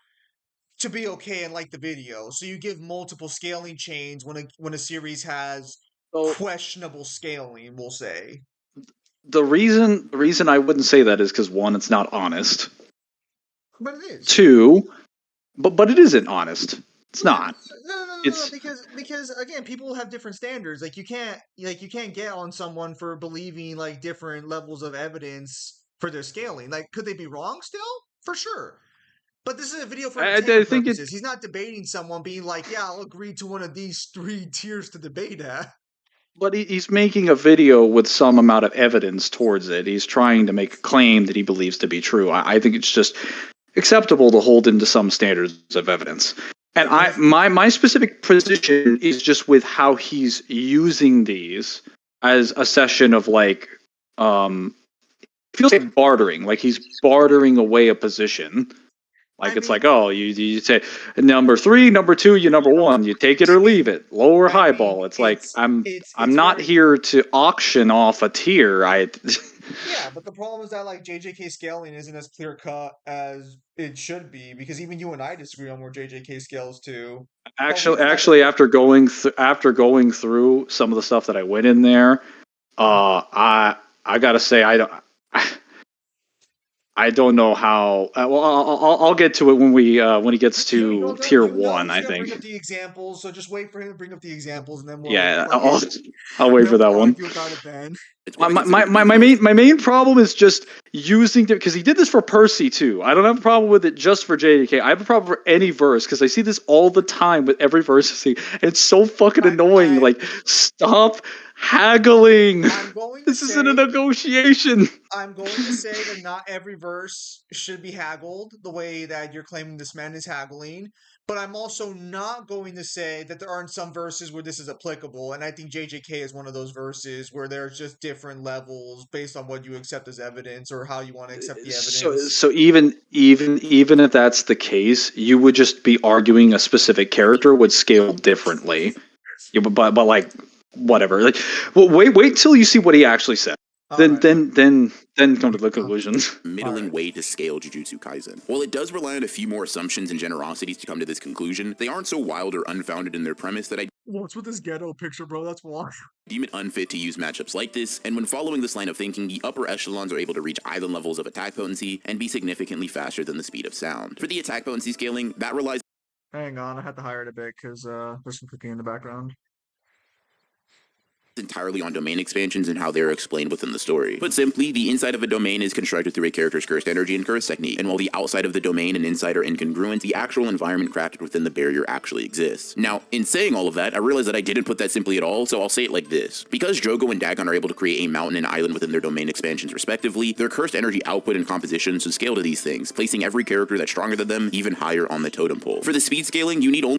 to be okay and like the video. So you give multiple scaling chains when a series has So questionable scaling, we'll say. the reason I wouldn't say that is because one, it's not honest. But it is. Two, but it isn't honest. It's not. No, It's because again, people have different standards. Like you can't get on someone for believing like different levels of evidence for their scaling. Like, could they be wrong still? For sure. But this is a video for I entertainment think it. purposes. He's not debating someone being like, yeah, I'll agree to one of these three tiers to debate at. But he's making a video with some amount of evidence towards it. He's trying to make a claim that he believes to be true. I think it's just acceptable to hold him to some standards of evidence. And my specific position is just with how he's using these as a session of like it feels like bartering, like he's bartering away a position. Like I it's mean, like, oh, you say number three, number two, you number one, you take it or leave it, low or high ball. It's like I'm it's not very here to auction off a tier. yeah, but the problem is that like JJK scaling isn't as clear cut as it should be because even you and I disagree on where JJK scales to. But we can have a actually after going through some of the stuff that I went in there, I gotta say I don't know how. Well, I'll get to it when he gets to tier you know one. he's I gonna bring think. up the examples, so just wait for him to bring up the examples, and then we'll Yeah, fucking I'll wait then for that we'll one. argue about it then. It's My what I my, consider my, to be my the my most main my main problem is just using because he did this for Percy too. I don't have a problem with it just for JJK. I have a problem for any verse because I see this all the time with every verse I see. It's so fucking annoying. I Like, stop haggling. I'm going to This isn't a say negotiation. I'm going to say that not every verse should be haggled the way that you're claiming this man is haggling, but I'm also not going to say that there aren't some verses where this is applicable, and I think JJK is one of those verses where there's just different levels based on what you accept as evidence or how you want to accept the So evidence. so even if that's the case, you would just be arguing a specific character would scale differently. Yeah, but like whatever. Like, well, wait till you see what he actually said. All Then right. then then then come to the conclusions. middling way to scale Jujutsu Kaisen. While it does rely on a few more assumptions and generosities to come to this conclusion, they aren't so wild or unfounded in their premise that I What's with this ghetto picture, bro? That's why. deem it unfit to use matchups like this, and when following this line of thinking, the upper echelons are able to reach island levels of attack potency and be significantly faster than the speed of sound. For the attack potency scaling, that relies Hang on, I had to hire it a bit because there's some cooking in the background. entirely on domain expansions and how they are explained within the story. Put simply, the inside of a domain is constructed through a character's cursed energy and cursed technique, and while the outside of the domain and inside are incongruent, the actual environment crafted within the barrier actually exists. Now, in saying all of that, I realize that I didn't put that simply at all, so I'll say it like this. Because Jogo and Dagon are able to create a mountain and island within their domain expansions respectively, their cursed energy output and composition should scale to these things, placing every character that's stronger than them even higher on the totem pole. For the speed scaling, you need only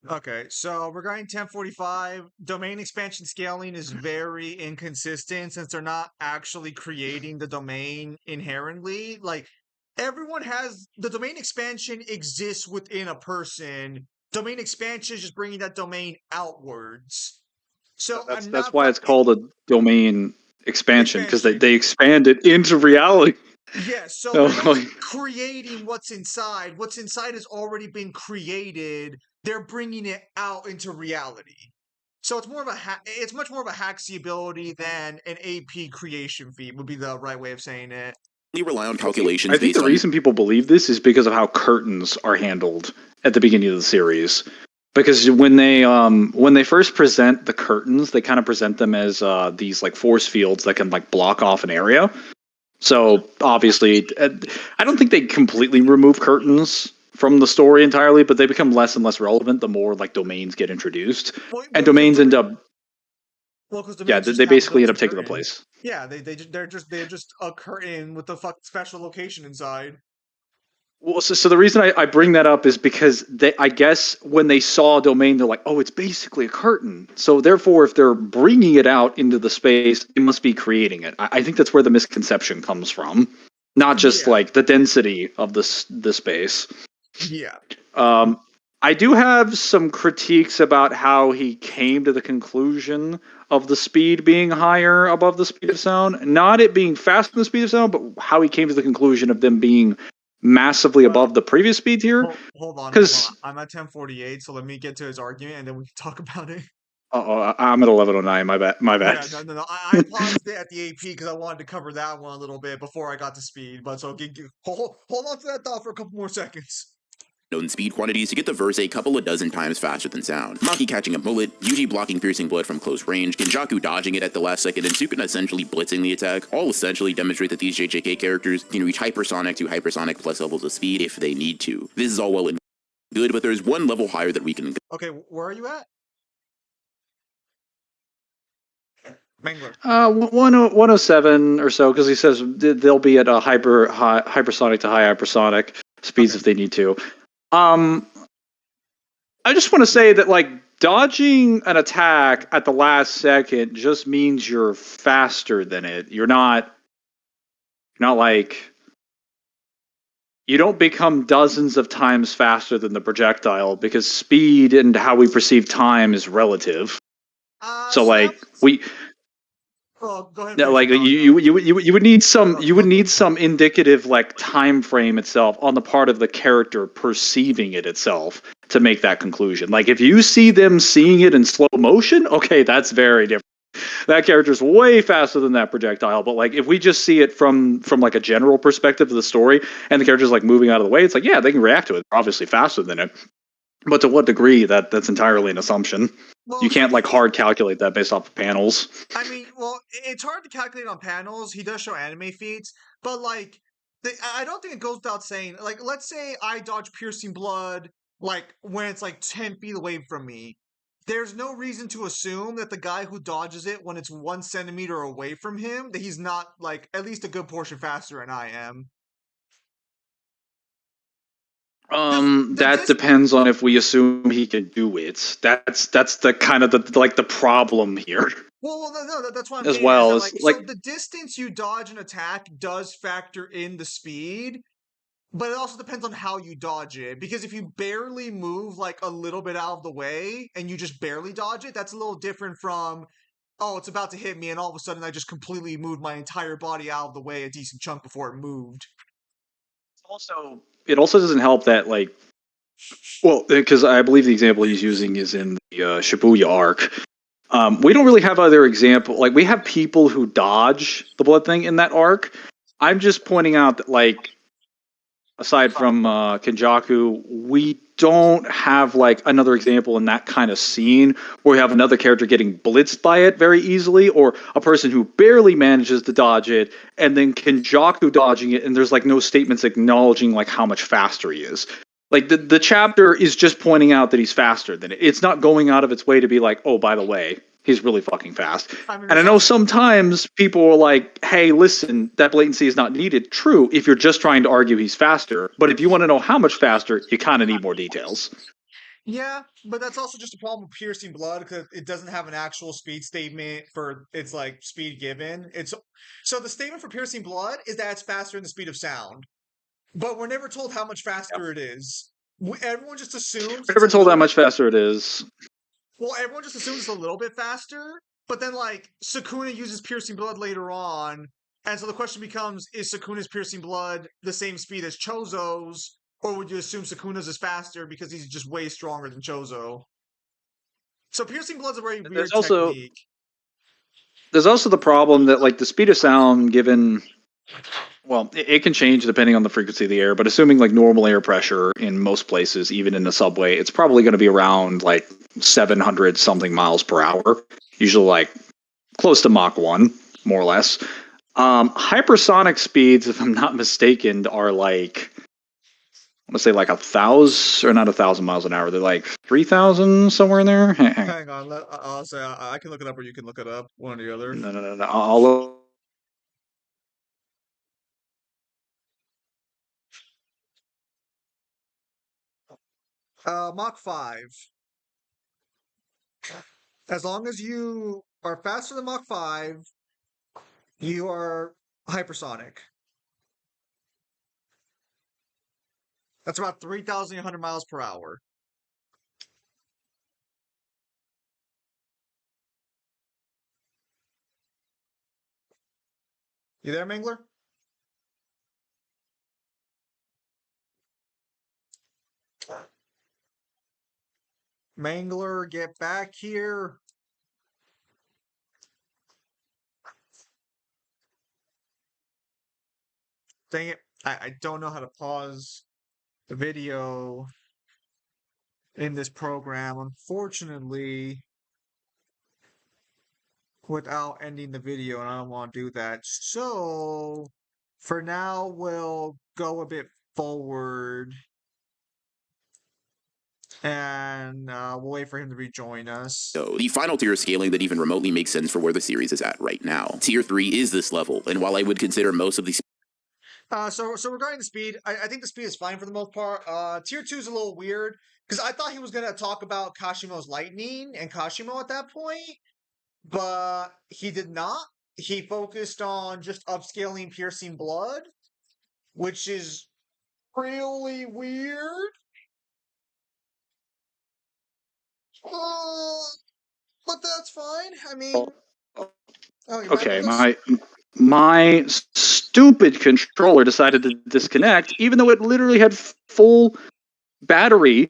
Okay, so regarding 1045, domain expansion scaling is very inconsistent since they're not actually creating the domain inherently. Like, everyone has the domain expansion exists within a person. Domain expansion is just bringing that domain outwards. So That's I'm that's not why it's called a domain expansion because expansion. they expand it into reality. Yeah, so So, they're not creating what's inside. What's inside has already been created. They're bringing it out into reality. So it's more of a it's much more of a hacksy ability than an AP creation feat would be the right way of saying it. rely on I calculations think based the on reason people believe this is because of how curtains are handled at the beginning of the series. Because when they first present the curtains, they kind of present them as these like force fields that can like block off an area. So obviously, I don't think they completely remove curtains from the story entirely, but they become less and less relevant the more like domains get introducced, and Well, domains end up Well, because Yeah, they basically end up taking the place. Yeah, they're just a curtain with a special location inside. Well, so the reason I bring that up is because I guess when they saw Domain, they're like, oh, it's basically a curtain. So therefore, if they're bringing it out into the space, they must be creating it. I think that's where the misconception comes from, not just like the density of the space. Yeah. I do have some critiques about how he came to the conclusion of the speed being higher above the speed of sound. Not it being faster than the speed of sound, but how he came to the conclusion of them being massively above the previous speed tier. Hold on. I'm at 10:48, so let me get to his argument, and then we can talk about it. I'm at 11:09. My bad. Yeah, no. I paused it at the AP because I wanted to cover that one a little bit before I got to speed. But so hold on to that thought for a couple more seconds. Known speed quantities to get the verse a couple of dozen times faster than sound. Maki catching a bullet, Yuji blocking piercing blood from close range, Kenjaku dodging it at the last second, and Sukuna essentially blitzing the attack, all essentially demonstrate that these JJK characters can reach hypersonic to hypersonic plus levels of speed if they need to. This is all well and good, but there's one level higher that we can go. Okay, where are you at? Mangler. 107 or so, because he says they'll be at a hypersonic to high hypersonic speeds if they need to. I just want to say that, like, dodging an attack at the last second just means you're faster than it. You're not like, you don't become dozens of times faster than the projectile, because speed and how we perceive time is relative. So like we. Oh, go ahead. Yeah, like you would need some indicative like time frame itself on the part of the character perceiving it itself to make that conclusion. Like if you see them seeing it in slow motion, okay, that's very different. That character's way faster than that projectile. But like if we just see it from like a general perspective of the story, and the character's like moving out of the way, it's like, yeah, they can react to it. They're obviously faster than it. But to what degree? That's entirely an assumption. Well, you can't like hard calculate that based off of panels. I mean, well, it's hard to calculate on panels. He does show anime feats, but like, I don't think it goes without saying. Like, let's say I dodge piercing blood, like when it's like 10 feet away from me. There's no reason to assume that the guy who dodges it when it's 1 centimeter away from him, that he's not like at least a good portion faster than I am. That depends on if we assume he can do it. That's the kind of the problem here. Well, no, that's why I'm as getting well as as like, so the distance you dodge an attack does factor in the speed, but it also depends on how you dodge it. Because if you barely move like a little bit out of the way and you just barely dodge it, that's a little different from, oh, it's about to hit me, and all of a sudden I just completely moved my entire body out of the way a decent chunk before it moved. It also doesn't help that, like, well, because I believe the example he's using is in the Shibuya arc. We don't really have other example. Like, we have people who dodge the blood thing in that arc. I'm just pointing out that, like, aside from Kenjaku, we don't have like another example in that kind of scene where we have another character getting blitzed by it very easily, or a person who barely manages to dodge it, and then Kenjaku dodging it, and there's like no statements acknowledging like how much faster he is. Like the chapter is just pointing out that he's faster than it. It's not going out of its way to be like, oh, by the way, he's really fucking fast. And I know sometimes people are like, hey, listen, that latency is not needed. True, if you're just trying to argue he's faster. But if you want to know how much faster, you kind of need more details. Yeah, but that's also just a problem with piercing blood because it doesn't have an actual speed statement for its like speed given. So the statement for piercing blood is that it's faster than the speed of sound. But we're never told how much faster it is. Everyone just assumes. We're never told how much faster it is. Well, everyone just assumes it's a little bit faster, but then, like, Sukuna uses piercing blood later on, and so the question becomes, is Sukuna's piercing blood the same speed as Chozo's, or would you assume Sukuna's is faster because he's just way stronger than Chozo? So piercing blood's a very weird technique. There's also the problem that, like, the speed of sound given... Well, it can change depending on the frequency of the air, but assuming like normal air pressure in most places, even in the subway, it's probably going to be around like 700 something miles per hour, usually like close to Mach 1, more or less. Hypersonic speeds, if I'm not mistaken, are like want to say like 1,000 or not 1,000 miles an hour. They're like 3,000 somewhere in there. Hang on, I'll say I can look it up, or you can look it up, one or the other. No. I'll Mach 5. As long as you are faster than Mach 5, you are hypersonic. That's about 3,800 miles per hour. You there, Mangler? Mangler, get back here. Dang it. I don't know how to pause the video in this program, unfortunately, without ending the video, and I don't want to do that. So, for now, we'll go a bit forward, and we'll wait for him to rejoin us. So, the final tier of scaling that even remotely makes sense for where the series is at right now. Tier 3 is this level, and while I would consider most of the So regarding the speed, I think the speed is fine for the most part. Tier 2 is a little weird, because I thought he was going to talk about Kashimo's lightning and Kashimo at that point, but he did not. He focused on just upscaling piercing blood, which is really weird. But that's fine. I mean, you're back okay, with us? my stupid controller decided to disconnect, even though it literally had full battery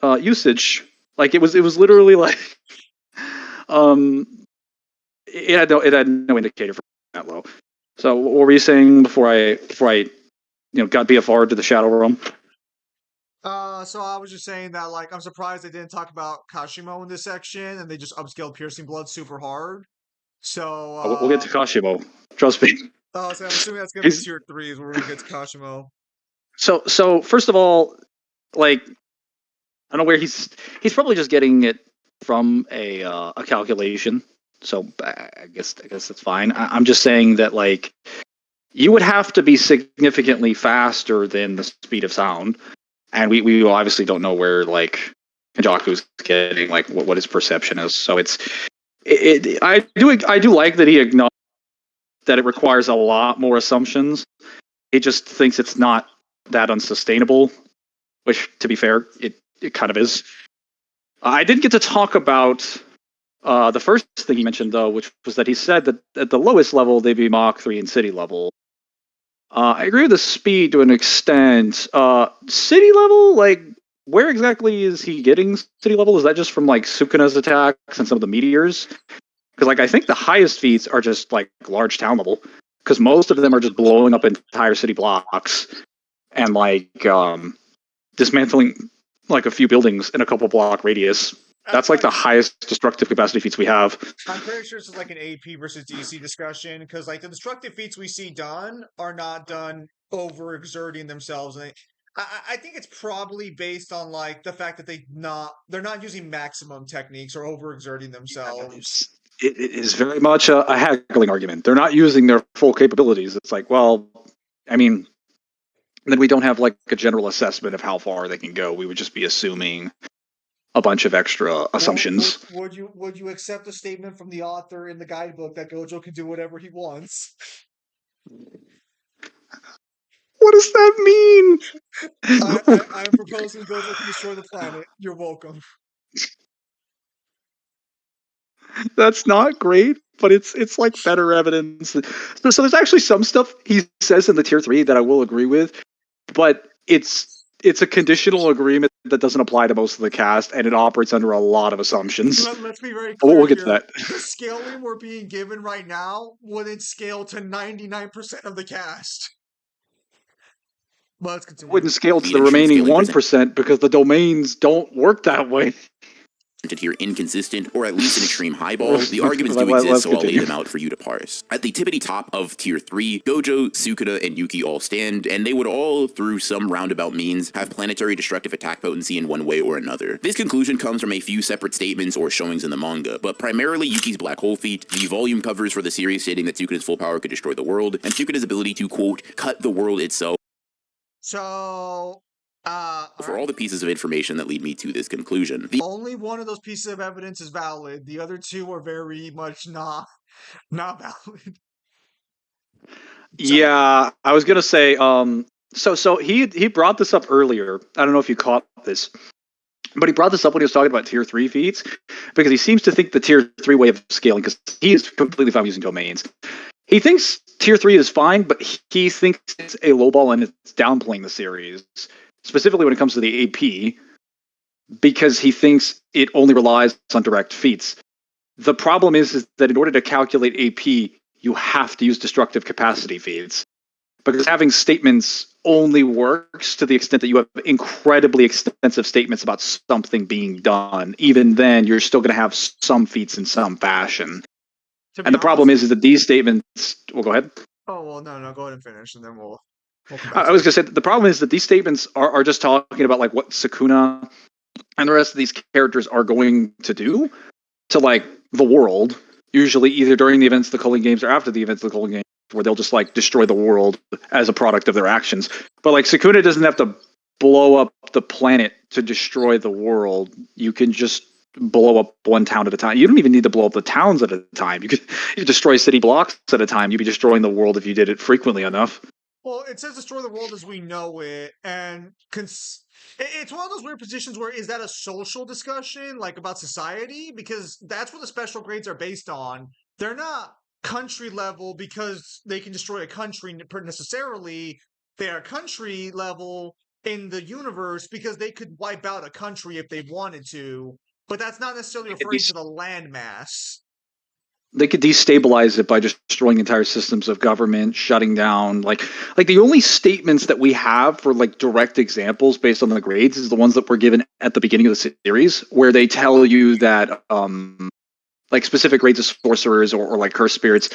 usage. Like it was literally like it had no indicator for that low. So what were you saying before I got BFR to the Shadow Realm? So I was just saying that, like, I'm surprised they didn't talk about Kashimo in this section, and they just upscaled piercing blood super hard. So, We'll get to Kashimo. Trust me. so I'm assuming that's gonna be tier 3 is where we're gonna get to Kashimo. So first of all, like, I don't know where he's probably just getting it from a calculation. So I guess that's fine. I'm just saying that, like, you would have to be significantly faster than the speed of sound, and we obviously don't know where, like, Kajaku's getting, like, what his perception is. So I do like that he acknowledged that it requires a lot more assumptions. He just thinks it's not that unsustainable, which, to be fair, it kind of is. I didn't get to talk about the first thing he mentioned, though, which was that he said that at the lowest level they'd be Mach 3 and city level. I agree with the speed to an extent. City level, like, where exactly is he getting city level? Is that just from, like, Sukuna's attacks and some of the meteors? Because, like, I think the highest feats are just, like, large town level, because most of them are just blowing up entire city blocks and, like, dismantling, like, a few buildings in a couple block radius. That's like the highest destructive capacity feats we have. I'm pretty sure this is like an AP versus DC discussion, because, like, the destructive feats we see done are not done overexerting themselves, and I think it's probably based on, like, the fact that they're not using maximum techniques or overexerting themselves. It is very much a haggling argument. They're not using their full capabilities. It's like, well, I mean, then we don't have, like, a general assessment of how far they can go. We would just be assuming a bunch of extra assumptions. Would you accept a statement from the author in the guidebook that Gojo can do whatever he wants? What does that mean? I'm proposing Gojo can destroy the planet. You're welcome. That's not great, but it's like better evidence. So there's actually some stuff he says in the tier 3 that I will agree with, but it's a conditional agreement that doesn't apply to most of the cast, and it operates under a lot of assumptions. Let's be very clear. We'll get to that. The scaling we're being given right now wouldn't scale to 99% of the cast. But let's continue. Wouldn't scale to the remaining 1% because the domains don't work that way. here inconsistent, or at least an extreme highball, the arguments do exist, so I'll lay them out for you to parse. At the tippity top of tier 3, Gojo, Sukuna, and Yuki all stand, and they would all, through some roundabout means, have planetary destructive attack potency in one way or another. This conclusion comes from a few separate statements or showings in the manga, but primarily Yuki's black hole feat, the volume covers for the series stating that Sukuna's full power could destroy the world, and Sukuna's ability to, quote, cut the world itself. So, For all the pieces of information that lead me to this conclusion. Only one of those pieces of evidence is valid. The other two are very much not valid. Yeah, I was gonna say, so he brought this up earlier. I don't know if you caught this, but he brought this up when he was talking about tier 3 feats, because he seems to think the tier 3 way of scaling, because he is completely fine using domains. He thinks tier 3 is fine, but he thinks it's a lowball and it's downplaying the series, specifically when it comes to the AP, because he thinks it only relies on direct feats. The problem is that in order to calculate AP, you have to use destructive capacity feats, because having statements only works to the extent that you have incredibly extensive statements about something being done. Even then, you're still going to have some feats in some fashion. And the problem is that these statements... Well, go ahead. Oh, well, no, go ahead and finish, and then we'll come back I was going to say, the problem is that these statements are just talking about like what Sukuna and the rest of these characters are going to do to like the world, usually either during the events of the Culling Games or after the events of the Culling Games, where they'll just like destroy the world as a product of their actions. But like Sukuna doesn't have to blow up the planet to destroy the world. You can just blow up one town at a time. You don't even need to blow up the towns at a time. You could destroy city blocks at a time. You'd be destroying the world if you did it frequently enough. Well, it says destroy the world as we know it, and it's one of those weird positions where, is that a social discussion, like about society? Because that's what the special grades are based on. They're not country level because they can destroy a country necessarily. They are country level in the universe because they could wipe out a country if they wanted to, but that's not necessarily referring to the landmass. They could destabilize it by just destroying entire systems of government, shutting down. Like the only statements that we have for like direct examples based on the grades is the ones that were given at the beginning of the series, where they tell you that like specific grades of sorcerers or like cursed spirits,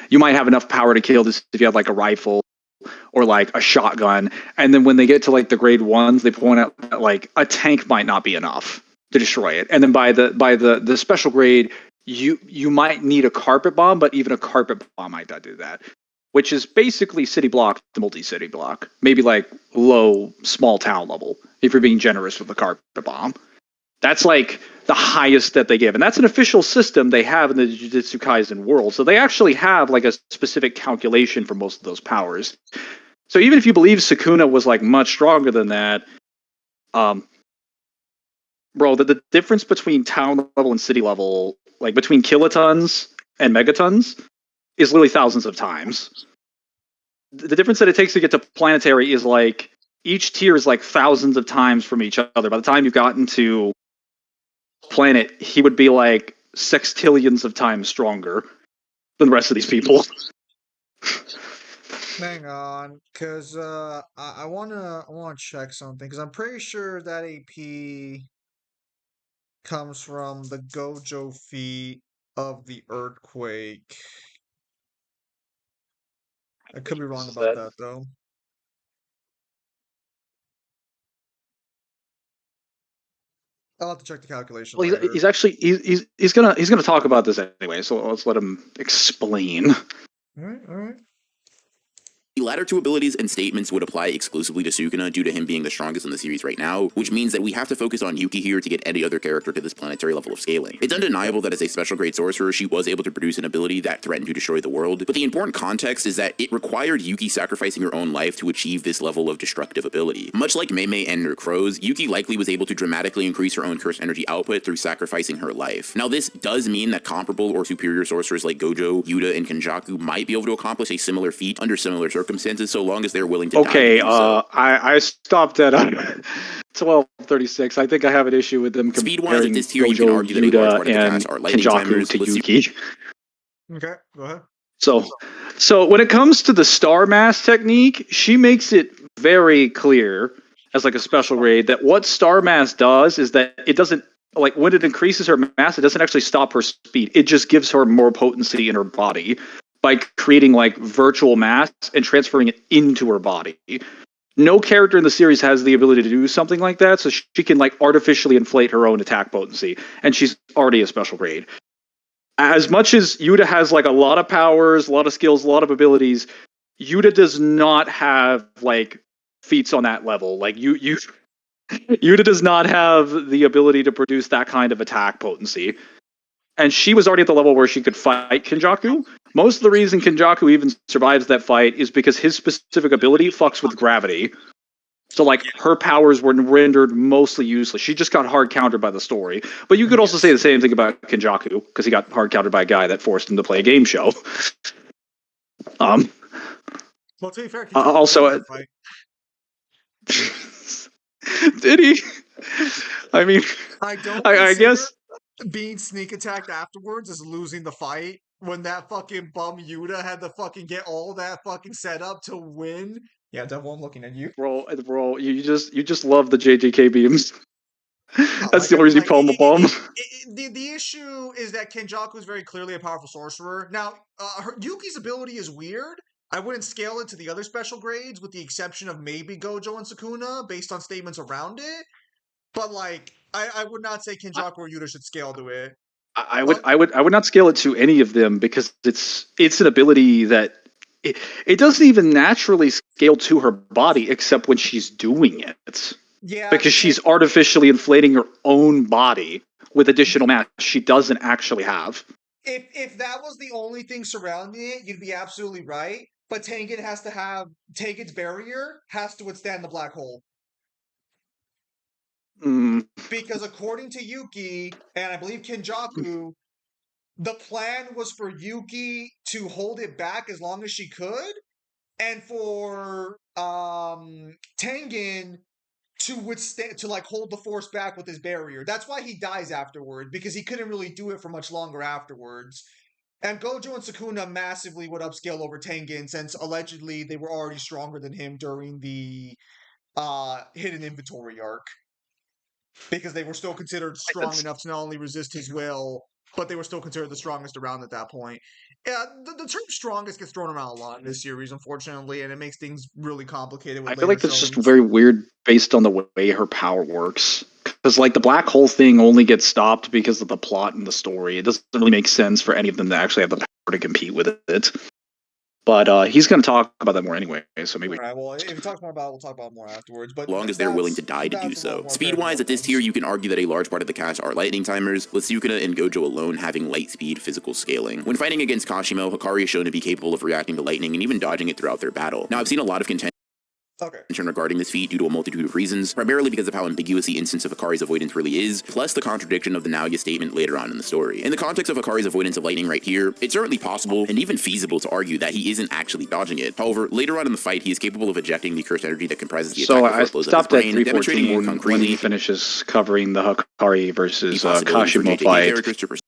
you might have enough power to kill this if you have like a rifle or like a shotgun. And then when they get to like the grade 1s, they point out that like a tank might not be enough to destroy it. And then by the special grade, you might need a carpet bomb, but even a carpet bomb might not do that, which is basically city block to multi-city block, maybe like low, small town level, if you're being generous with the carpet bomb. That's like the highest that they give. And that's an official system they have in the Jujutsu Kaisen world. So they actually have like a specific calculation for most of those powers. So even if you believe Sukuna was like much stronger than that, bro, the difference between town level and city level, like between kilotons and megatons, is literally thousands of times. The difference that it takes to get to planetary is like each tier is like thousands of times from each other. By the time you've gotten to planet, he would be like sextillions of times stronger than the rest of these people. Hang on, because I wanna check something, because I'm pretty sure that AP comes from the Gojo feat of the earthquake. I could be wrong about that though. I'll have to check the calculation Well, later. he's gonna talk about this anyway, so let's let him explain. All right. The latter two abilities and statements would apply exclusively to Sukuna due to him being the strongest in the series right now, which means that we have to focus on Yuki here to get any other character to this planetary level of scaling. It's undeniable that as a special grade sorcerer, she was able to produce an ability that threatened to destroy the world, but the important context is that it required Yuki sacrificing her own life to achieve this level of destructive ability. Much like Mei and her crows, Yuki likely was able to dramatically increase her own cursed energy output through sacrificing her life. Now this does mean that comparable or superior sorcerers like Gojo, Yuta, and Kenjaku might be able to accomplish a similar feat under similar circumstances, so long as they're willing to okay, die to do so. I stopped at 1236. I think I have an issue with them Speed-wise, comparing at this tier, you Gojo, can argue that a large part Yuta, of the and cast are lightning Kenjaku timers. to Let's see- Yuki. Okay, go ahead. So when it comes to the star mass technique, she makes it very clear as like a special grade that what star mass does is that it doesn't like when it increases her mass, it doesn't actually stop her speed. It just gives her more potency in her body by creating like virtual mass and transferring it into her body. No character in the series has the ability to do something like that, so she can like artificially inflate her own attack potency, and she's already a special grade. As much as Yuta has like a lot of powers, a lot of skills, a lot of abilities, Yuta does not have like feats on that level. Like you Yuta does not have the ability to produce that kind of attack potency. And she was already at the level where she could fight Kenjaku. Most of the reason Kenjaku even survives that fight is because his specific ability fucks with gravity. So, like, her powers were rendered mostly useless. She just got hard countered by the story. But you could also say the same thing about Kenjaku, because he got hard countered by a guy that forced him to play a game show. Well, to be fair, also, fight. did he? I mean, I guess being sneak attacked afterwards is losing the fight. When that fucking bum Yuta had to fucking get all that fucking set up to win. Yeah, Devil, I'm looking at you. Bro, you just love the JJK beams. That's Like, the only reason you call him a bum. The issue is that Kenjaku is very clearly a powerful sorcerer. Now, Yuki's ability is weird. I wouldn't scale it to the other special grades, with the exception of maybe Gojo and Sukuna, based on statements around it. But like, I would not say Kenjaku or Yuta should scale to it. I would not scale it to any of them because it's an ability that it doesn't even naturally scale to her body except when she's doing it. Yeah, because she's artificially inflating her own body with additional mass she doesn't actually have. If that was the only thing surrounding it, you'd be absolutely right. But Tengen's barrier has to withstand the black hole. Because according to Yuki, and I believe Kenjaku, the plan was for Yuki to hold it back as long as she could, and for Tengen to withstand, to like hold the force back with his barrier. That's why he dies afterward, because he couldn't really do it for much longer afterwards. And Gojo and Sukuna massively would upscale over Tengen, since allegedly they were already stronger than him during the hidden inventory arc. Because they were still considered strong enough to not only resist his will, but they were still considered the strongest around at that point. Yeah, the term strongest gets thrown around a lot in this series, unfortunately, and it makes things really complicated. With I feel like that's just very weird based on the way her power works. Because, like, the black hole thing only gets stopped because of the plot and the story. It doesn't really make sense for any of them to actually have the power to compete with it. But he's going to talk about that more anyway, so maybe. Alright, well, if he talks more about it, we'll talk about it more afterwards. But as long as they're willing to die to do so. Speed-wise, at this tier, you can argue that a large part of the cast are lightning timers, with Sukuna and Gojo alone having light speed physical scaling. When fighting against Kashimo, Hikari is shown to be capable of reacting to lightning and even dodging it throughout their battle. Now, I've seen a lot of contention regarding this feat due to a multitude of reasons, primarily because of how ambiguous the instance of Hikari's avoidance really is, plus the contradiction of the Naoya statement later on in the story. In the context of Hikari's avoidance of lightning right here, it's certainly possible and even feasible to argue that he isn't actually dodging it. However, later on in the fight, he is capable of ejecting the cursed energy that comprises the attack before it blows up his brain, demonstrating more concretely when he finishes covering the Hikari versus Kashimo fight.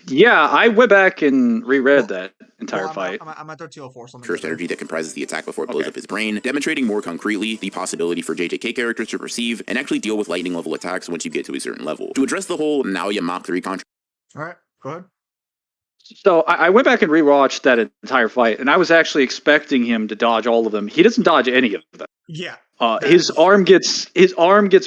Yeah, I went back and reread that entire fight. I'm at 1304. Cursed energy that comprises the attack before it blows up his brain, demonstrating more concretely the possibility for JJK characters to perceive and actually deal with lightning level attacks once you get to a certain level. To address the whole Naoya Mach 3 contract. Alright, go ahead. So I went back and rewatched that entire fight, and I was actually expecting him to dodge all of them. He doesn't dodge any of them. Yeah. His arm gets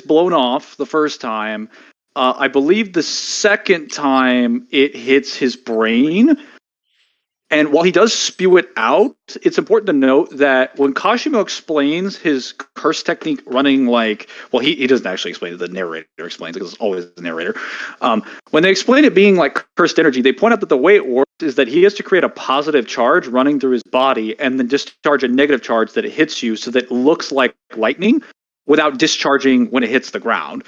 blown off the first time. I believe the second time it hits his brain. And while he does spew it out, it's important to note that when Kashimo explains his curse technique running like, well, he doesn't actually explain it, the narrator explains it because it's always the narrator. When they explain it being like cursed energy, they point out that the way it works is that he has to create a positive charge running through his body and then discharge a negative charge that it hits you so that it looks like lightning without discharging when it hits the ground.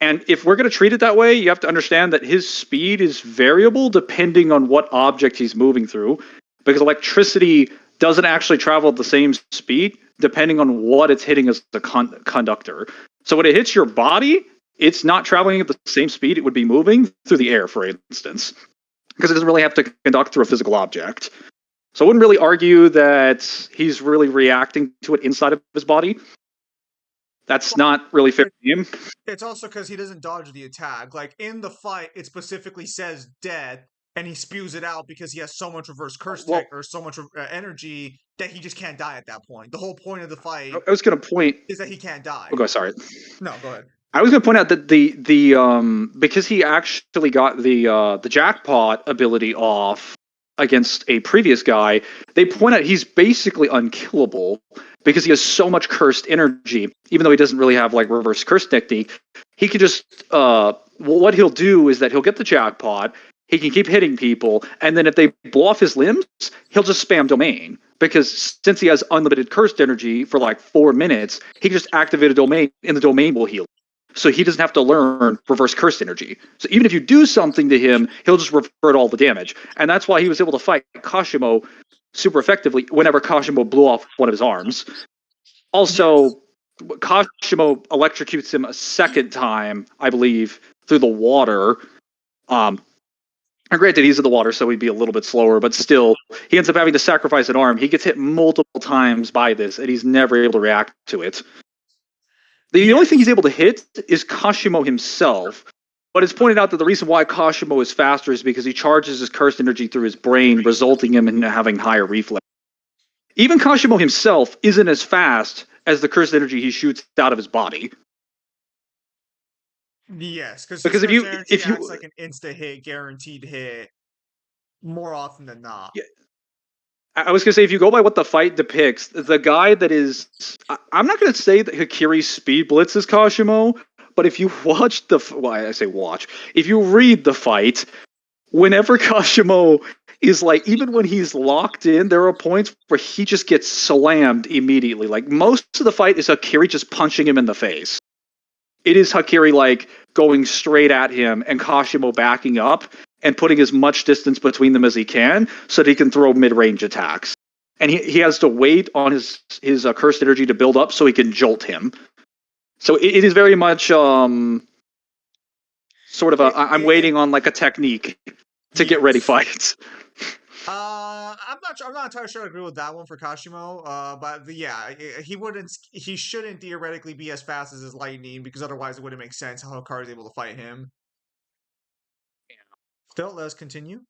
And if we're going to treat it that way, you have to understand that his speed is variable depending on what object he's moving through, because electricity doesn't actually travel at the same speed depending on what it's hitting as the conductor. So when it hits your body, it's not traveling at the same speed it would be moving through the air, for instance, because it doesn't really have to conduct through a physical object. So I wouldn't really argue that he's really reacting to it inside of his body. That's not really fair to him. It's also because he doesn't dodge the attack. Like in the fight, it specifically says death, and he spews it out because he has so much reverse curse Well, tech or so much energy that he just can't die at that point. The whole point of the fight I was going to point. is that he can't die. Oh, go. Sorry. No, go ahead. I was going to point out that the because he actually got the jackpot ability off against a previous guy, they point out he's basically unkillable because he has so much cursed energy. Even though he doesn't really have like reverse curse technique, he can just what he'll do is that he'll get the jackpot. He can keep hitting people, and then if they blow off his limbs, he'll just spam domain. Because since he has unlimited cursed energy for like 4 minutes, he can just activate a domain, and the domain will heal. So he doesn't have to learn reverse curse energy. So even if you do something to him, he'll just revert all the damage. And that's why he was able to fight Kashimo super effectively whenever Kashimo blew off one of his arms. Also, Kashimo electrocutes him a second time, I believe, through the water. And granted, he's in the water, so he'd be a little bit slower, but still, he ends up having to sacrifice an arm. He gets hit multiple times by this, and he's never able to react to it. The only thing he's able to hit is Kashimo himself. But it's pointed out that the reason why Kashimo is faster is because he charges his cursed energy through his brain, resulting him in having higher reflex. Even Kashimo himself isn't as fast as the cursed energy he shoots out of his body. Yes, because if you acts like an insta hit, guaranteed hit, more often than not. Yeah. I was going to say, if you go by what the fight depicts, the guy that is... I'm not going to say that Hakiri's speed blitzes Kashimo, but if you watch the... Well, I say watch. If you read the fight, whenever Kashimo is like... Even when he's locked in, there are points where he just gets slammed immediately. Like, most of the fight is Hakiri just punching him in the face. It is Hakiri, like, going straight at him and Kashimo backing up and putting as much distance between them as he can so that he can throw mid-range attacks. And he has to wait on his cursed energy to build up so he can jolt him. So it is very much sort of I'm waiting on like a technique to get ready fights. I'm not entirely sure I agree with that one for Kashimo. But he shouldn't theoretically be as fast as his lightning because otherwise it wouldn't make sense how Hikaru is able to fight him. Still, let's continue.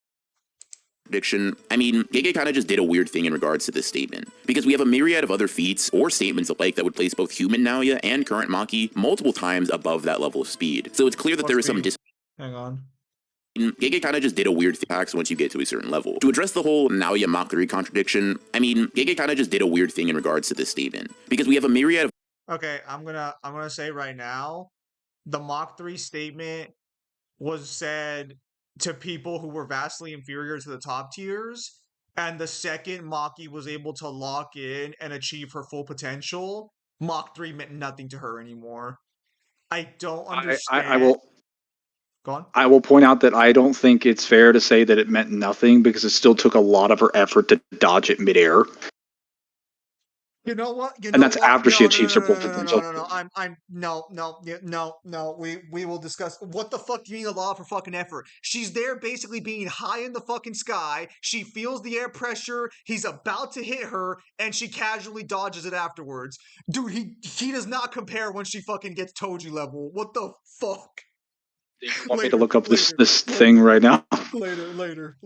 Prediction. I mean, JJK kind of just did a weird thing in regards to this statement, because we have a myriad of other feats or statements alike that would place both human Naoya and current Maki multiple times above that level of speed. So it's clear that there is some Hang on. JJK kind of just did a weird thing once you get to a certain level. To address the whole Naoya Mach 3 contradiction, I mean, JJK kind of just did a weird thing in regards to this statement, because we have a myriad of... Okay, I'm gonna say right now, the Mach 3 statement was said to people who were vastly inferior to the top tiers, and the second Maki was able to lock in and achieve her full potential, Mach 3 meant nothing to her anymore. I don't understand. I will... Go on. I will point out that I don't think it's fair to say that it meant nothing because it still took a lot of her effort to dodge it midair. You know what? And that's after she achieves her full potential. No. We will discuss. What the fuck do you mean a lot of her fucking effort? She's there basically being high in the fucking sky. She feels the air pressure. He's about to hit her, and she casually dodges it afterwards. Dude, he does not compare when she fucking gets Toji level. What the fuck? You want me to look up this thing right now? Later.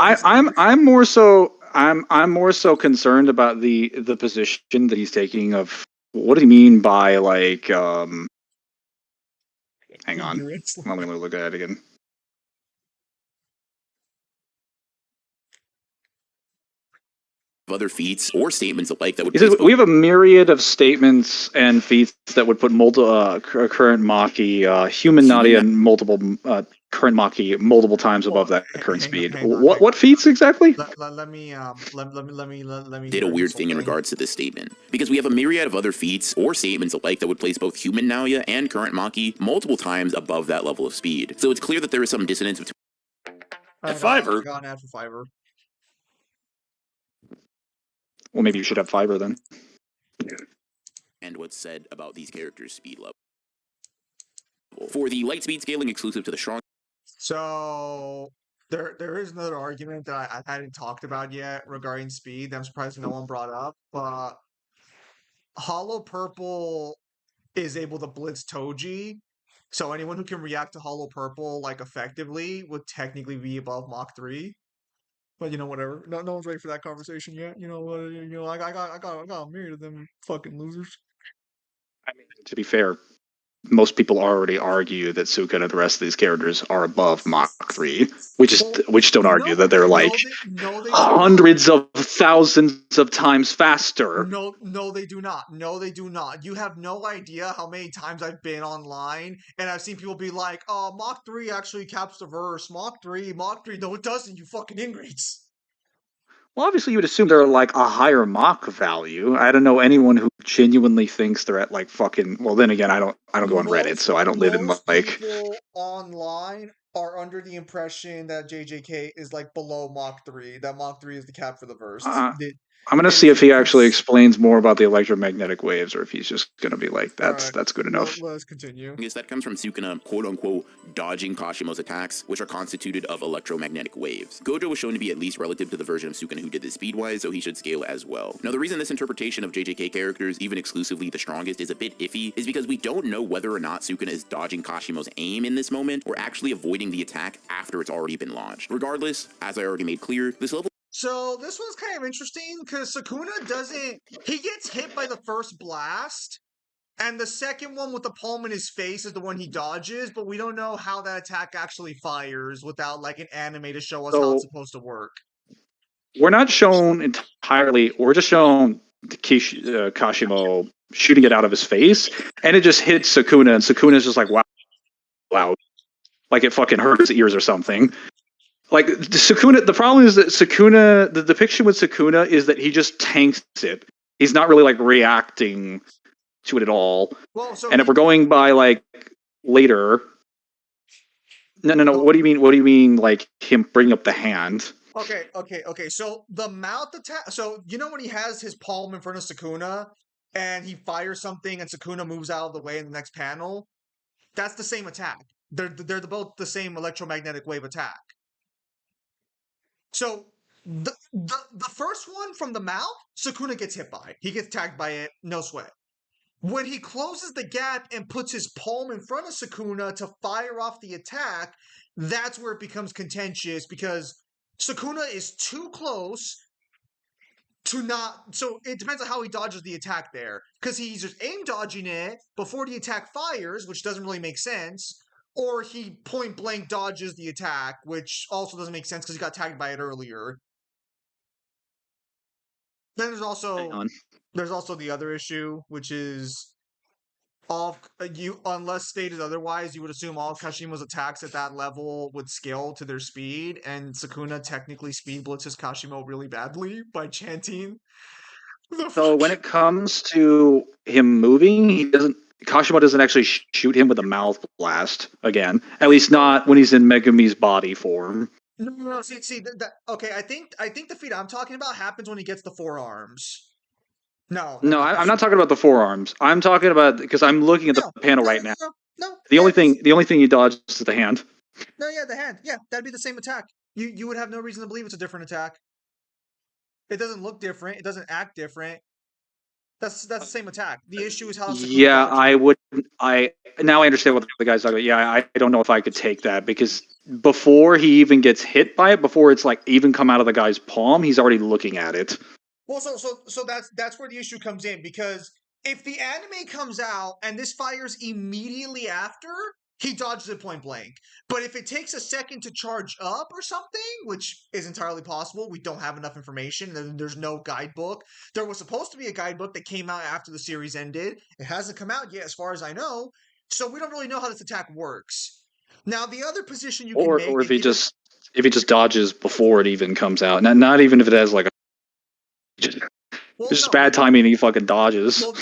I'm more so concerned about the position that he's taking of what do you mean by like hang on. Let me look at it again. Other feats or statements alike that would... We have a myriad of statements and feats that would put current Maki, human Nadia, and multiple current Maki multiple times above that current speed. What feats exactly? Let me did a weird thing in regards to this statement, because we have a myriad of other feats or statements alike that would place both human Naoya and current Maki multiple times above that level of speed. So it's clear that there is some dissonance between... Fiverr. Gone after Fiverr. Well, maybe you should have Fiverr then. And what's said about these characters' speed level. For the light speed scaling exclusive to the strong... So there is another argument that I hadn't talked about yet regarding speed that I'm surprised no one brought up, but Hollow Purple is able to blitz Toji, so anyone who can react to Hollow Purple like effectively would technically be above Mach 3. But whatever. No one's ready for that conversation yet. I got married to them fucking losers. I mean, to be fair, most people already argue that Sukuna and the rest of these characters are above Mach 3. We just don't argue that they're like they hundreds of thousands of times faster. No, they do not. No, they do not. You have no idea how many times I've been online and I've seen people be like, "Oh, Mach 3 actually caps the verse. Mach 3. No, it doesn't. You fucking ingrates." Well, obviously, you would assume they're like a higher Mach value. I don't know anyone who genuinely thinks they're at like fucking. Well, then again, I don't go on Reddit, so I don't live in Most like. people online are under the impression that JJK is like below Mach 3. That Mach 3 is the cap for the verse. I'm gonna see if he actually explains more about the electromagnetic waves, or if he's just gonna be like, "That's good enough." Let's continue. Yes, that comes from Sukuna, quote-unquote, dodging Kashimo's attacks, which are constituted of electromagnetic waves. Gojo was shown to be at least relative to the version of Sukuna who did this speed-wise, so he should scale as well. Now, the reason this interpretation of JJK characters, even exclusively the strongest, is a bit iffy is because we don't know whether or not Sukuna is dodging Kashimo's aim in this moment, or actually avoiding the attack after it's already been launched. Regardless, as I already made clear, this level. So this one's kind of interesting because Sukuna doesn't. He gets hit by the first blast, and the second one with the palm in his face is the one he dodges, but we don't know how that attack actually fires without like an anime to show us how it's supposed to work. We're not shown entirely. We're just shown Kashimo shooting it out of his face, and it just hits Sukuna, and Sukuna's just like, wow, like it fucking hurt his ears or something. Like Sukuna, the problem is that Sukuna, the depiction with Sukuna is that he just tanks it. He's not really like reacting to it at all. Well, and if we're going by like later, no. What do you mean? What do you mean? Like him bringing up the hand? Okay. So the mouth attack. So when he has his palm in front of Sukuna, and he fires something, and Sukuna moves out of the way in the next panel. That's the same attack. They're both the same electromagnetic wave attack. So the first one from the mouth, Sukuna gets hit by. He gets tagged by it, no sweat. When he closes the gap and puts his palm in front of Sukuna to fire off the attack, that's where it becomes contentious because Sukuna is too close to not. So it depends on how he dodges the attack there, because he's just aim dodging it before the attack fires, which doesn't really make sense. Or he point blank dodges the attack, which also doesn't make sense because he got tagged by it earlier. Then there's also the other issue, which is unless stated otherwise, you would assume all Kashima's attacks at that level would scale to their speed, and Sukuna technically speed blitzes Kashimo really badly by chanting. So when it comes to him moving, Kashimo doesn't actually shoot him with a mouth blast again. At least not when he's in Megumi's body form. No. See. Okay, I think the feat I'm talking about happens when he gets the forearms. No, I'm not talking about the forearms. I'm talking about because I'm looking at the panel right now. No. The only thing he dodges is the hand. No, yeah, the hand. Yeah, that'd be the same attack. You would have no reason to believe it's a different attack. It doesn't look different. It doesn't act different. That's the same attack. The issue is how. Yeah, I would. Now I understand what the guy's talking about. Yeah, I don't know if I could take that because before he even gets hit by it, before it's like even come out of the guy's palm, he's already looking at it. Well, so that's where the issue comes in, because if the anime comes out and this fires immediately after, he dodges it point blank. But if it takes a second to charge up or something, which is entirely possible, we don't have enough information. There's no guidebook. There was supposed to be a guidebook that came out after the series ended. It hasn't come out yet, as far as I know. So we don't really know how this attack works. Now, the other position you can make, or if he just dodges before it even comes out, not even if it has like a. It's just bad timing. He fucking dodges. Well,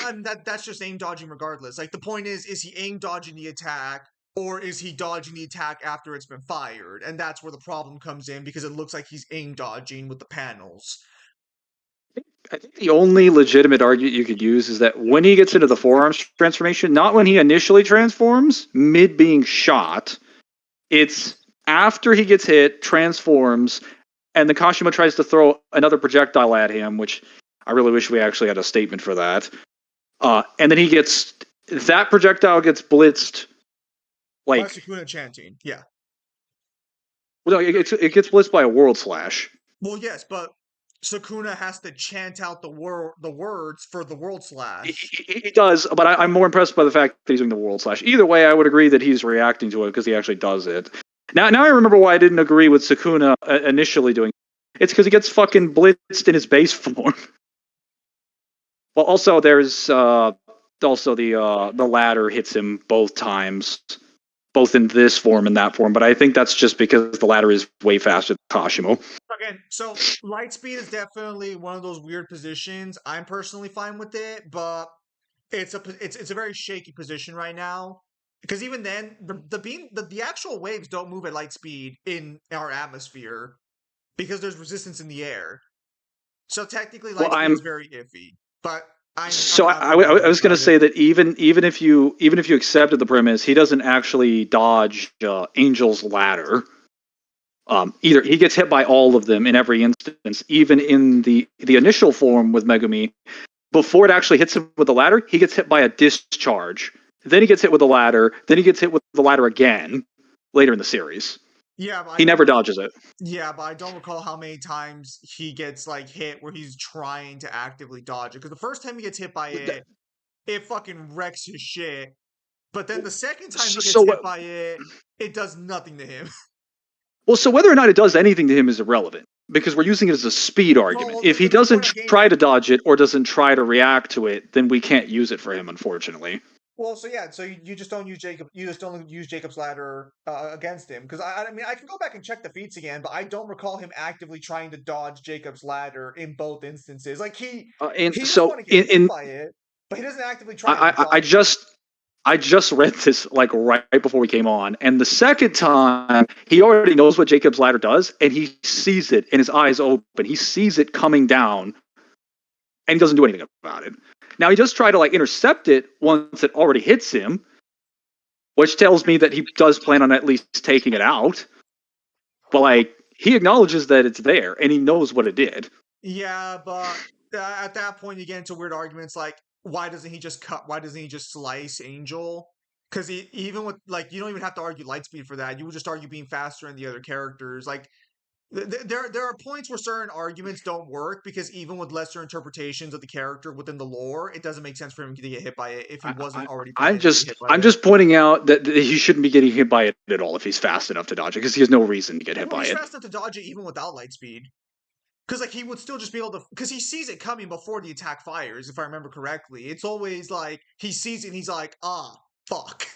that's just aim dodging, regardless. Like the point is he aim dodging the attack, or is he dodging the attack after it's been fired? And that's where the problem comes in, because it looks like he's aim dodging with the panels. I think the only legitimate argument you could use is that when he gets into the forearms transformation, not when he initially transforms, mid being shot, it's after he gets hit, transforms, and the Kashima tries to throw another projectile at him, which I really wish we actually had a statement for that. And then that projectile gets blitzed. By Like, Sukuna chanting, yeah. well, no, it gets blitzed by a world slash. Well, yes, but Sukuna has to chant out the words for the world slash. He does, but I'm more impressed by the fact that he's doing the world slash. Either way, I would agree that he's reacting to it because he actually does it. Now I remember why I didn't agree with Sukuna initially doing it. It's because he gets fucking blitzed in his base form. Well, also there's also the ladder hits him both times, both in this form and that form. But I think that's just because the ladder is way faster than Kashimo. Again, so light speed is definitely one of those weird positions. I'm personally fine with it, but it's a very shaky position right now. Because even then, the actual waves don't move at light speed in our atmosphere because there's resistance in the air. So technically, light speed is very iffy. But I was going to say that even if you accepted the premise, he doesn't actually dodge Angel's ladder. Either he gets hit by all of them in every instance, even in the initial form with Megumi. Before it actually hits him with the ladder, he gets hit by a discharge. Then he gets hit with the ladder. Then he gets hit with the ladder again later in the series. Yeah, but he never dodges it. Yeah, but I don't recall how many times he gets like hit where he's trying to actively dodge it. Because the first time he gets hit by it, it fucking wrecks his shit. But then the second time he gets hit by it, it does nothing to him. Well, so whether or not it does anything to him is irrelevant because we're using it as a speed argument. Well, if he doesn't try to dodge it or doesn't try to react to it, then we can't use it for him, unfortunately. Well, so yeah, so you just don't use Jacob. You just don't use Jacob's ladder against him because I mean I can go back and check the feats again, but I don't recall him actively trying to dodge Jacob's ladder in both instances. Like he doesn't want to get hit by it, but he doesn't actively try. I just read this like right before we came on, and the second time he already knows what Jacob's ladder does, and he sees it, and his eyes open. He sees it coming down, and he doesn't do anything about it. Now he does try to like intercept it once it already hits him, which tells me that he does plan on at least taking it out. But like he acknowledges that it's there, and he knows what it did. Yeah, but at that point you get into weird arguments like why doesn't he just cut? Why doesn't he just slice Angel? Because even with like you don't even have to argue light speed for that. You would just argue being faster than the other characters. Like there are points where certain arguments don't work because even with lesser interpretations of the character within the lore, it doesn't make sense for him to get hit by it if he wasn't already. I'm just pointing out that he shouldn't be getting hit by it at all if he's fast enough to dodge it because he has no reason to get hit by it. He's fast enough to dodge it even without light speed. Because like he would still just be able to, because he sees it coming before the attack fires. If I remember correctly, it's always like he sees it and he's like, fuck.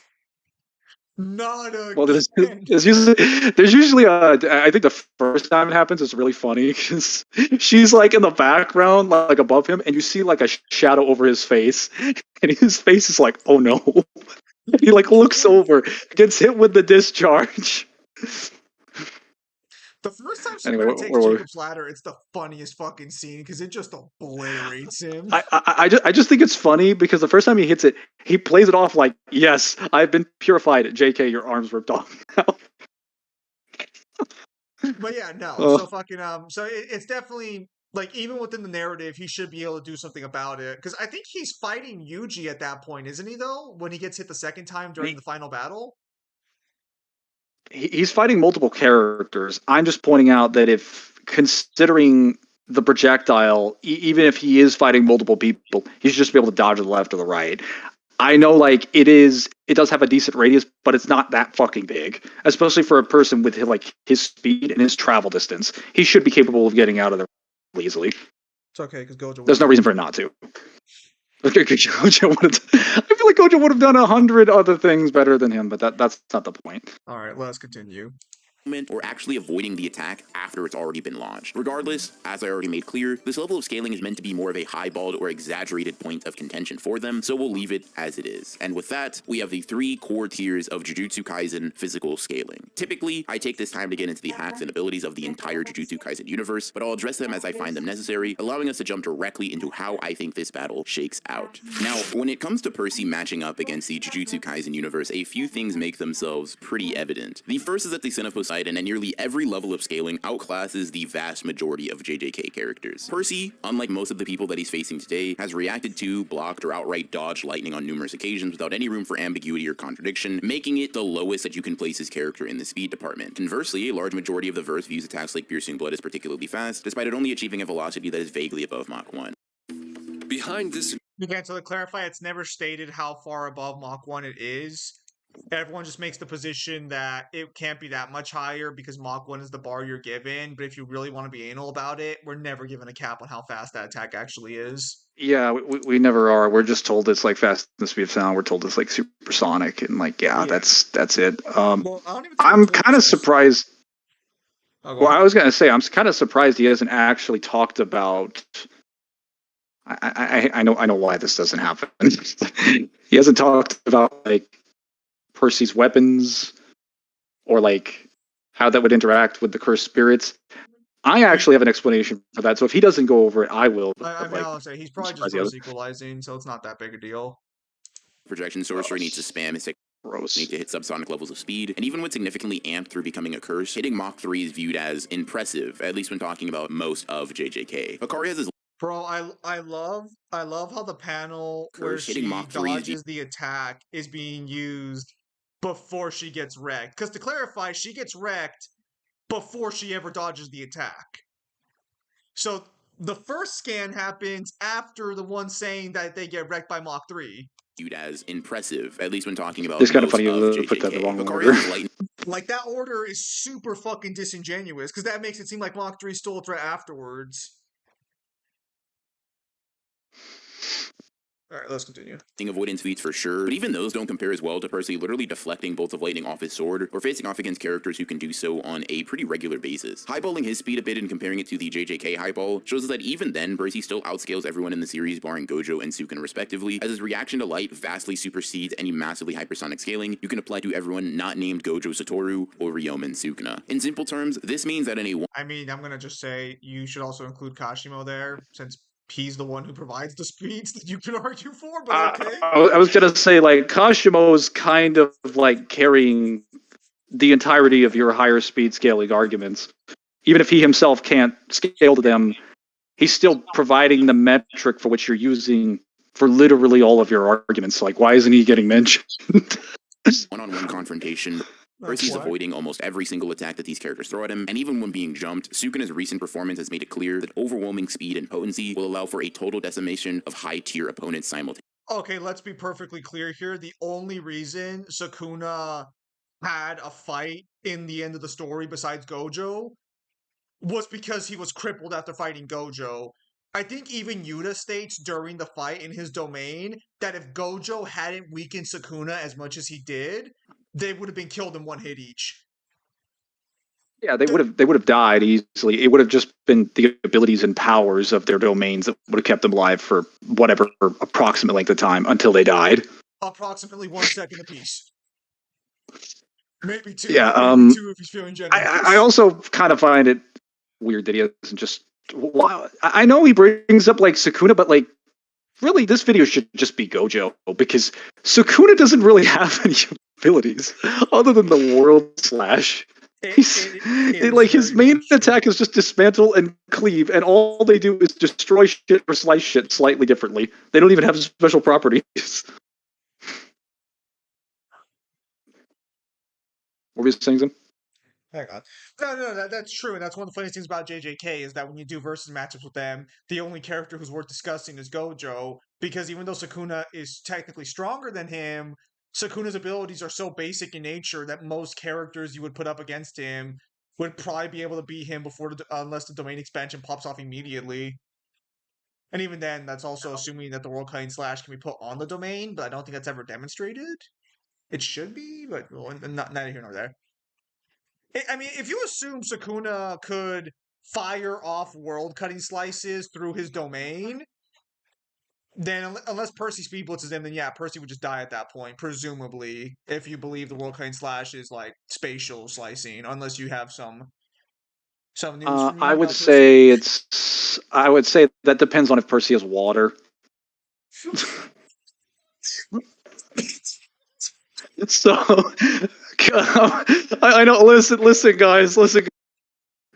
Not again. Well, there's usually I think the first time it happens is really funny because she's like in the background, like above him, and you see like a shadow over his face, and his face is like, oh no. He like looks over, gets hit with the discharge. The first time Sukuna takes Jacob's ladder, it's the funniest fucking scene because it just obliterates him. I just think it's funny because the first time he hits it, he plays it off like, yes, I've been purified. JK, your arm's ripped off now. But yeah, no. So fucking so it's definitely like even within the narrative, he should be able to do something about it. Because I think he's fighting Yuji at that point, isn't he though? When he gets hit the second time during the final battle? He's fighting multiple characters. I'm just pointing out that if considering the projectile, even if he is fighting multiple people, he should just be able to dodge to the left or the right. I know, like it does have a decent radius, but it's not that fucking big, especially for a person with like his speed and his travel distance. He should be capable of getting out of there easily. It's okay because Gojo. There's no reason for him not to. Gojo would have, I feel like Gojo would have done 100 other things better than him, but that's not the point. All right, let's continue. Or actually avoiding the attack after it's already been launched. Regardless, as I already made clear, this level of scaling is meant to be more of a highballed or exaggerated point of contention for them, so we'll leave it as it is. And with that, we have the 3 core tiers of Jujutsu Kaisen physical scaling. Typically, I take this time to get into the hacks and abilities of the entire Jujutsu Kaisen universe, but I'll address them as I find them necessary, allowing us to jump directly into how I think this battle shakes out. Now, when it comes to Percy matching up against the Jujutsu Kaisen universe, a few things make themselves pretty evident. The first is that the Son of Poseidon side, and at nearly every level of scaling outclasses the vast majority of JJK characters. Percy, unlike most of the people that he's facing today, has reacted to, blocked, or outright dodged lightning on numerous occasions without any room for ambiguity or contradiction, making it the lowest that you can place his character in the speed department. Conversely, a large majority of the verse views attacks like Piercing Blood as particularly fast, despite it only achieving a velocity that is vaguely above Mach 1. Behind this Okay, so to clarify, it's never stated how far above Mach 1 it is. Everyone just makes the position that it can't be that much higher because Mach 1 is the bar you're given. But if you really want to be anal about it, we're never given a cap on how fast that attack actually is. Yeah, we never are. We're just told it's like fast in the speed of sound. We're told it's like supersonic, and like yeah. that's it. Well, I don't even think I'm we're told kind of this. surprised. Oh, go Well, on. I was gonna say I'm kind of surprised he hasn't actually talked about. I know why this doesn't happen. He hasn't talked about like Percy's weapons or like how that would interact with the cursed spirits. I actually have an explanation for that. So if he doesn't go over it, I will. But, I mean, like, I'll say he's probably just surprised he verse hasn't. equalizing, so it's not that big a deal. Projection sorcery needs to spam his Gross. need to hit subsonic levels of speed, and even when significantly amped through becoming a curse, hitting Mach 3 is viewed as impressive, at least when talking about most of JJK. Hikari has his Bro, I love how the panel where curse, hitting she Mach 3 is dodges the attack is being used before she gets wrecked. Because to clarify, she gets wrecked before she ever dodges the attack. So the first scan happens after the one saying that they get wrecked by Mach 3. viewed as impressive, at least when talking about It's kind of most funny of to put that in the JJK. wrong Hikari order. has lightning Like, that order is super fucking disingenuous, because that makes it seem like Mach 3 stole a threat afterwards. Alright, let's continue. avoidance feats for sure, but even those don't compare as well to Percy literally deflecting bolts of lightning off his sword, or facing off against characters who can do so on a pretty regular basis. Highballing his speed a bit and comparing it to the JJK highball shows us that even then, Percy still outscales everyone in the series barring Gojo and Sukuna respectively, as his reaction to light vastly supersedes any massively hypersonic scaling you can apply to everyone not named Gojo Satoru or Ryomen Sukuna. In simple terms, this means that in a I mean, I'm gonna just say you should also include Kashimo there, since he's the one who provides the speeds that you can argue for, but okay. I was gonna say like Kashimo is kind of like carrying the entirety of your higher speed scaling arguments. Even if he himself can't scale to them, he's still providing the metric for which you're using for literally all of your arguments. Like, why isn't he getting mentioned? one-on-one confrontation, Percy's avoiding almost every single attack that these characters throw at him, and even when being jumped, Sukuna's recent performance has made it clear that overwhelming speed and potency will allow for a total decimation of high-tier opponents simultaneously. Okay, let's be perfectly clear here. The only reason Sukuna had a fight in the end of the story besides Gojo was because he was crippled after fighting Gojo. I think even Yuta states during the fight in his domain that if Gojo hadn't weakened Sukuna as much as he did, they would have been killed in one hit each. Yeah, they would have died easily. It would have just been the abilities and powers of their domains that would have kept them alive for whatever approximate length of time until they died. Approximately 1 second apiece. Maybe two. Yeah, Maybe two if he's feeling generous. I also kind of find it weird that he doesn't just. Wow, I know he brings up like Sukuna, but like really, this video should just be Gojo because Sukuna doesn't really have any abilities other than the world slash. Like his main attack is just dismantle and cleave, and all they do is destroy shit or slice shit slightly differently. They don't even have special properties. What were you saying, Zim? Hang on. No, that's true, and that's one of the funniest things about JJK is that when you do versus matchups with them, the only character who's worth discussing is Gojo, because even though Sukuna is technically stronger than him, Sukuna's abilities are so basic in nature that most characters you would put up against him would probably be able to beat him before, unless the domain expansion pops off immediately. And even then, that's also assuming that the World Cutting Slash can be put on the domain, but I don't think that's ever demonstrated. It should be, but well, neither here nor there. I mean, if you assume Sukuna could fire off world cutting slices through his domain, then unless Percy speed blitzes him, then yeah, Percy would just die at that point, presumably, if you believe the world cutting slash is like spatial slicing, unless you have some news for me I would about say it's. I would say that depends on if Percy has water. So, I know. Listen, guys. Listen.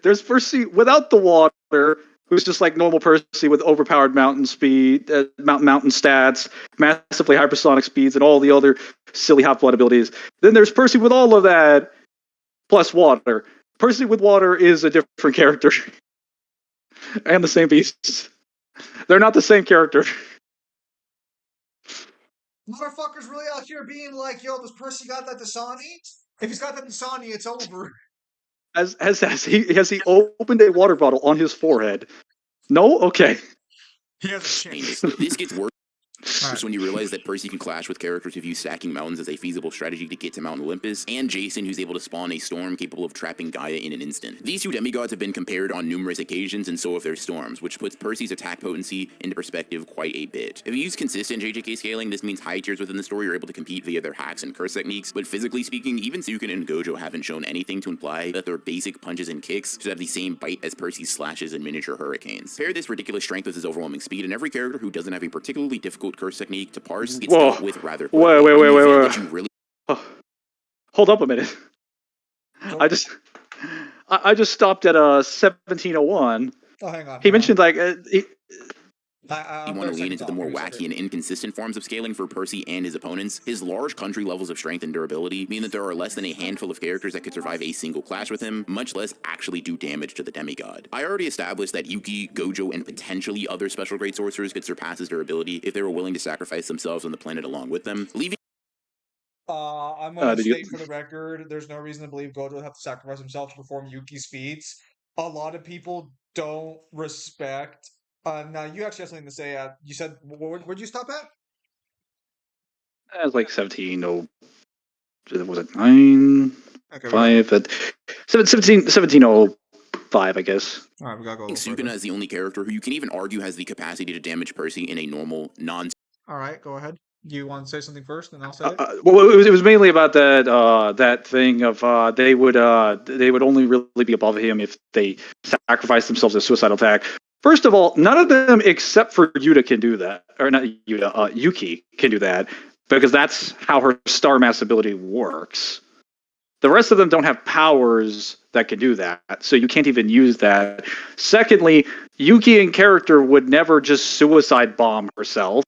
There's Percy without the water, who's just like normal Percy with overpowered mountain speed, mountain stats, massively hypersonic speeds, and all the other silly half-blood abilities. Then there's Percy with all of that plus water. Percy with water is a different character, and the same beast. They're not the same character. Motherfuckers really out here being like, yo, does Percy got that Dasani? If he's got that Dasani, it's over. Has he opened a water bottle on his forehead? No? Okay. He has a chance. This gets worse Alright. when you realize that Percy can clash with characters who view stacking mountains as a feasible strategy to get to Mount Olympus, and Jason, who's able to spawn a storm capable of trapping Gaia in an instant. These two demigods have been compared on numerous occasions, and so have their storms, which puts Percy's attack potency into perspective quite a bit. If you use consistent JJK scaling, this means high tiers within the story are able to compete via their hacks and curse techniques, but physically speaking, even Sukuna and Gojo haven't shown anything to imply that their basic punches and kicks should have the same bite as Percy's slashes and miniature hurricanes. Pair this ridiculous strength with his overwhelming speed, and every character who doesn't have a particularly difficult curse technique to parse gets dealt with rather quickly. Wait. Hold up a minute. I just stopped at 1701. Oh, hang on. He mentioned like You want to lean into the more wacky and inconsistent forms of scaling for Percy and his opponents. His large country levels of strength and durability mean that there are less than a handful of characters that could survive a single clash with him, much less actually do damage to the demigod. I already established that Yuki, Gojo, and potentially other special grade sorcerers could surpass his durability if they were willing to sacrifice themselves on the planet along with them, leaving I'm going to state for the record, there's no reason to believe Gojo would have to sacrifice himself to perform Yuki's feats. A lot of people don't respect. Now, you actually have something to say. You said, where'd you stop at? it was like 17. Was it 9? Okay, 5? 1705, I guess. All right, we gotta go. Sukuna is the only character who you can even argue has the capacity to damage Percy in a normal, non All right, go ahead. Do you want to say something first, and I'll say it? Well, it was mainly about that thing of they would only really be above him if they sacrificed themselves in a suicidal attack. First of all, none of them except for Yuta can do that, or not Yuta, Yuki can do that because that's how her star mass ability works. The rest of them don't have powers that can do that, so you can't even use that. Secondly, Yuki in character would never just suicide bomb herself,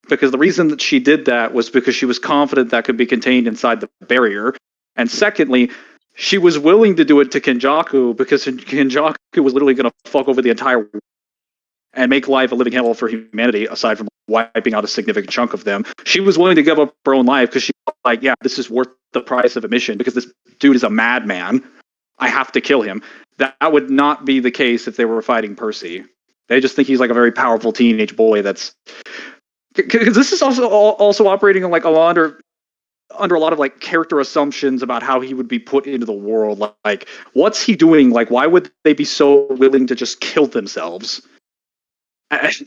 because the reason that she did that was because she was confident that could be contained inside the barrier. And secondly, she was willing to do it to Kenjaku because Kenjaku was literally going to fuck over the entire world and make life a living hell for humanity, aside from wiping out a significant chunk of them. She was willing to give up her own life because she was like, yeah, this is worth the price of admission because this dude is a madman. I have to kill him. That would not be the case if they were fighting Percy. They just think he's like a very powerful teenage boy that's... Because this is also operating on like under a lot of like character assumptions about how he would be put into the world. Like, what's he doing? Like, why would they be so willing to just kill themselves at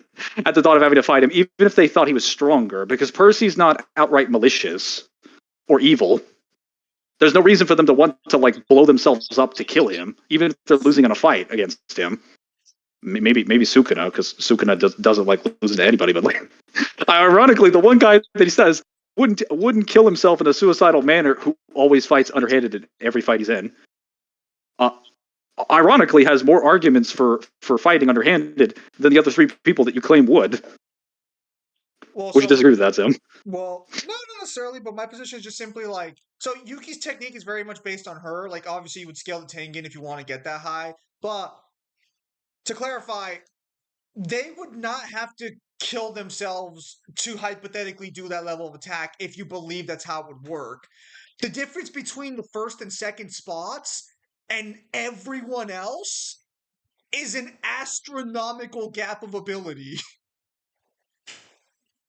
the thought of having to fight him, even if they thought he was stronger? Because Percy's not outright malicious or evil. There's no reason for them to want to like blow themselves up to kill him, even if they're losing in a fight against him. Maybe Sukuna, because Sukuna doesn't like losing to anybody. But like, ironically, the one guy that he says wouldn't kill himself in a suicidal manner, who always fights underhanded in every fight he's in, ironically has more arguments for fighting underhanded than the other three people that you claim would. Well, Would you disagree with that, Sam? Well, no, not necessarily, but my position is just simply like, so Yuki's technique is very much based on her. Like, obviously, you would scale the Tengen if you want to get that high, but to clarify, they would not have to kill themselves to hypothetically do that level of attack if you believe that's how it would work. The difference between the first and second spots and everyone else is an astronomical gap of ability.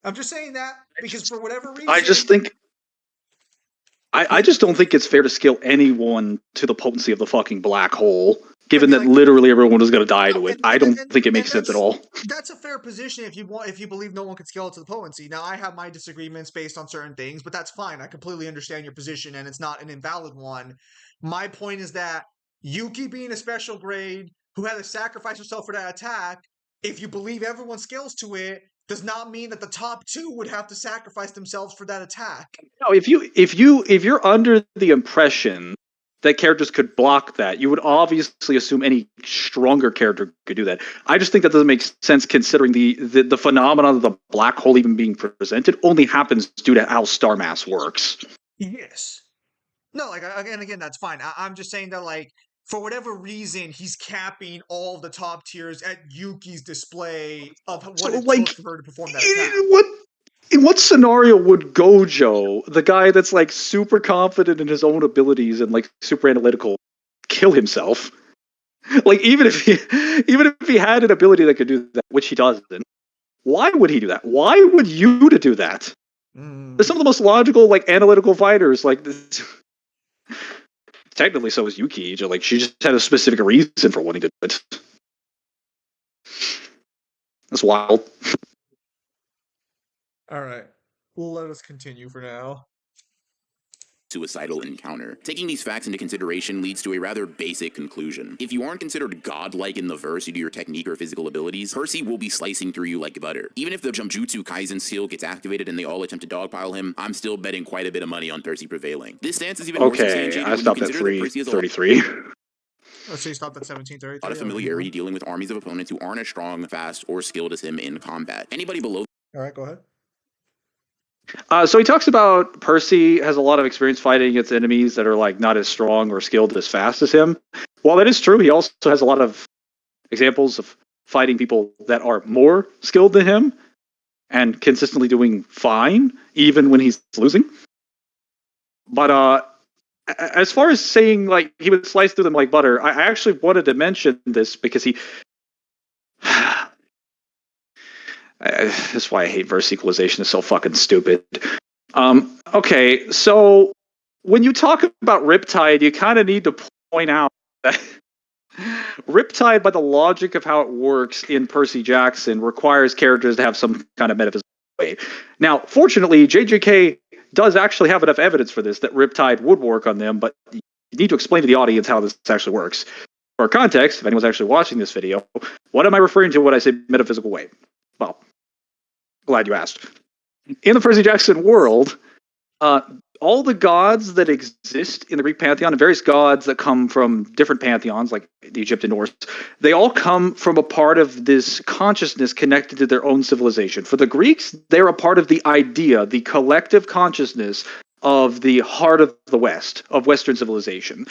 I'm just saying that because for whatever reason... I just think... I just don't think it's fair to scale anyone to the potency of the fucking black hole, given that literally everyone is going to die to it. I don't think it makes sense at all. That's a fair position if you believe no one can scale it to the potency. Now, I have my disagreements based on certain things, but that's fine. I completely understand your position, and it's not an invalid one. My point is that Yuki being a special grade who had to sacrifice herself for that attack if you believe everyone scales to it, does not mean that the top two would have to sacrifice themselves for that attack. No, if you're under the impression that characters could block that, you would obviously assume any stronger character could do that. I just think that doesn't make sense considering the phenomenon of the black hole even being presented only happens due to how star mass works. Yes. No, like again, that's fine. I'm just saying that, like, for whatever reason, he's capping all the top tiers at Yuki's display of what So, it like, took for her to perform that attack. In what scenario would Gojo, the guy that's like super confident in his own abilities and like super analytical, kill himself? Like even if he had an ability that could do that, which he doesn't, why would he do that? Why would you to do that? They're some of the most logical, like analytical fighters. Like this. Technically, so is Yuki. Like she just had a specific reason for wanting to do it. That's wild. All right. Let us continue for now. Suicidal encounter. Taking these facts into consideration leads to a rather basic conclusion. If you aren't considered godlike in the verse due to your technique or physical abilities, Percy will be slicing through you like butter. Even if the Jumjutsu Kaisen skill gets activated and they all attempt to dogpile him, I'm still betting quite a bit of money on Percy prevailing. This stance is even more substantiated I when you stopped at consider that Percy has a 333. Let's say stop at 1733. lot of familiarity dealing with armies of opponents who aren't as strong, fast, or skilled as him in combat. Anybody below All right, go ahead. So he talks about Percy has a lot of experience fighting against enemies that are like not as strong or skilled as fast as him. While that is true, he also has a lot of examples of fighting people that are more skilled than him and consistently doing fine, even when he's losing. But as far as saying like he would slice through them like butter, I actually wanted to mention this because he. That's why I hate verse equalization. It's so fucking stupid. Okay, so when you talk about Riptide, you kind of need to point out that Riptide, by the logic of how it works in Percy Jackson, requires characters to have some kind of metaphysical weight. Now, fortunately, JJK does actually have enough evidence for this that Riptide would work on them, but you need to explain to the audience how this actually works. For context, if anyone's actually watching this video, what am I referring to when I say metaphysical weight? Well, glad you asked. In the Percy Jackson world, all the gods that exist in the Greek pantheon and various gods that come from different pantheons, like the Egyptian Norse, they all come from a part of this consciousness connected to their own civilization. For the Greeks, they're a part of the idea, the collective consciousness of the heart of the West, of Western civilization.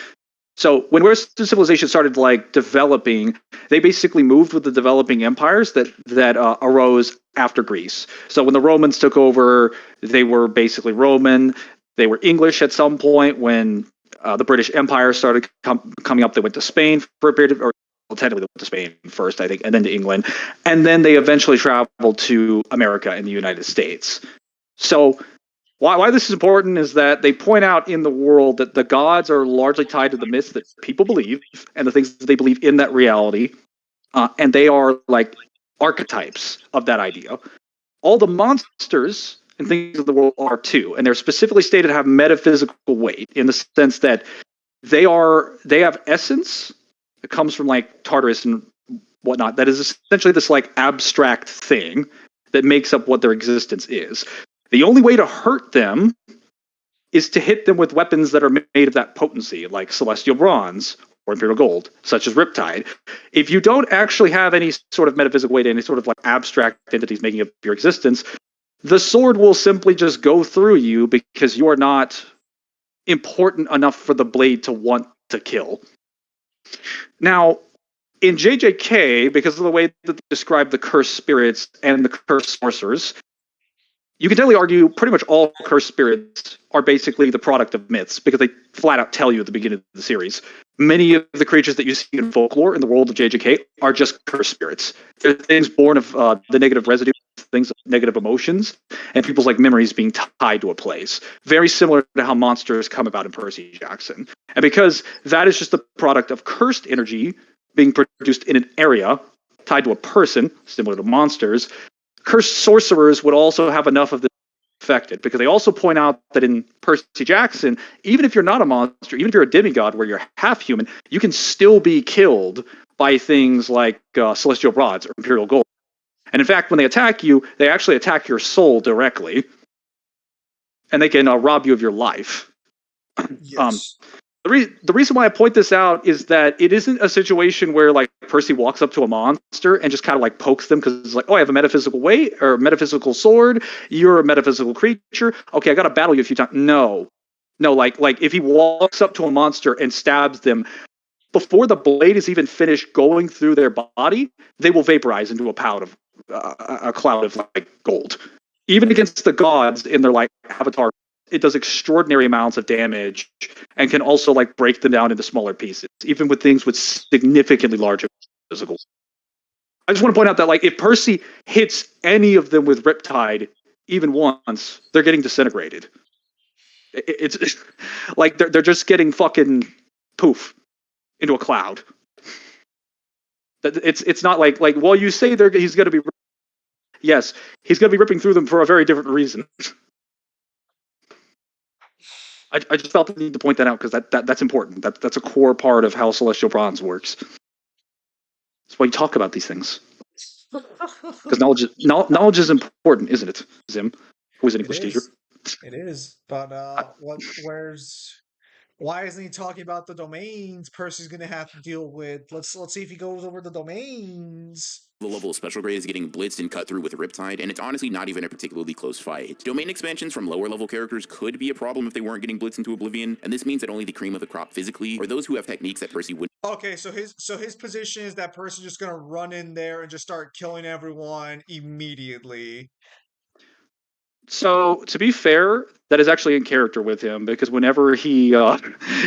So when Western civilization started like developing, they basically moved with the developing empires that arose after Greece. So when the Romans took over, they were basically Roman. They were English at some point. When the British Empire started coming up, they went to Spain for a period of, or well, technically they went to Spain first, I think, and then to England, and then they eventually traveled to America and the United States. So why this is important is that they point out in the world that the gods are largely tied to the myths that people believe and the things that they believe in that reality, and they are like archetypes of that idea. All the monsters and things of the world are too, and they're specifically stated to have metaphysical weight in the sense that they have essence that comes from like Tartarus and whatnot. That is essentially this like abstract thing that makes up what their existence is. The only way to hurt them is to hit them with weapons that are made of that potency, like celestial bronze or imperial gold, such as Riptide. If you don't actually have any sort of metaphysical weight, any sort of like abstract entities making up your existence, the sword will simply just go through you because you are not important enough for the blade to want to kill. Now, in JJK, because of the way that they describe the cursed spirits and the cursed sorcerers, you can definitely argue pretty much all cursed spirits are basically the product of myths because they flat out tell you at the beginning of the series. Many of the creatures that you see in folklore in the world of JJK are just cursed spirits. They're things born of the negative residue, things of negative emotions, and people's like memories being tied to a place. Very similar to how monsters come about in Percy Jackson. And because that is just the product of cursed energy being produced in an area tied to a person, similar to monsters, cursed sorcerers would also have enough of this affected because they also point out that in Percy Jackson, even if you're not a monster, even if you're a demigod where you're half human, you can still be killed by things like celestial rods or imperial gold. And in fact, when they attack you, they actually attack your soul directly, and they can rob you of your life. Yes. The reason why I point this out is that it isn't a situation where like Percy walks up to a monster and just kind of like pokes them because it's like, oh, I have a metaphysical weight or metaphysical sword. You're a metaphysical creature. Okay, I got to battle you a few times. No, like if he walks up to a monster and stabs them before the blade is even finished going through their body, they will vaporize into a cloud of like gold. Even against the gods in their like avatar, it does extraordinary amounts of damage and can also like break them down into smaller pieces, even with things with significantly larger physical. I just want to point out that like if Percy hits any of them with Riptide even once, they're getting disintegrated. It's like they're just getting fucking poof into a cloud. It's not like while you say he's going to be, yes, he's going to be ripping through them for a very different reason. I just felt the need to point that out because that's important. That's a core part of how Celestial Bronze works. That's why you talk about these things. Because knowledge is important, isn't it, Zim? Who is an English teacher? It is. But why isn't he talking about the domains Percy's gonna have to deal with? Let's see if he goes over the domains. The level of special grade is getting blitzed and cut through with Riptide, and it's honestly not even a particularly close fight. Domain expansions from lower level characters could be a problem if they weren't getting blitzed into oblivion, and this means that only the cream of the crop physically, or those who have techniques that Percy wouldn't. Okay, so his position is that Percy's just gonna run in there and just start killing everyone immediately. So to be fair, that is actually in character with him because whenever he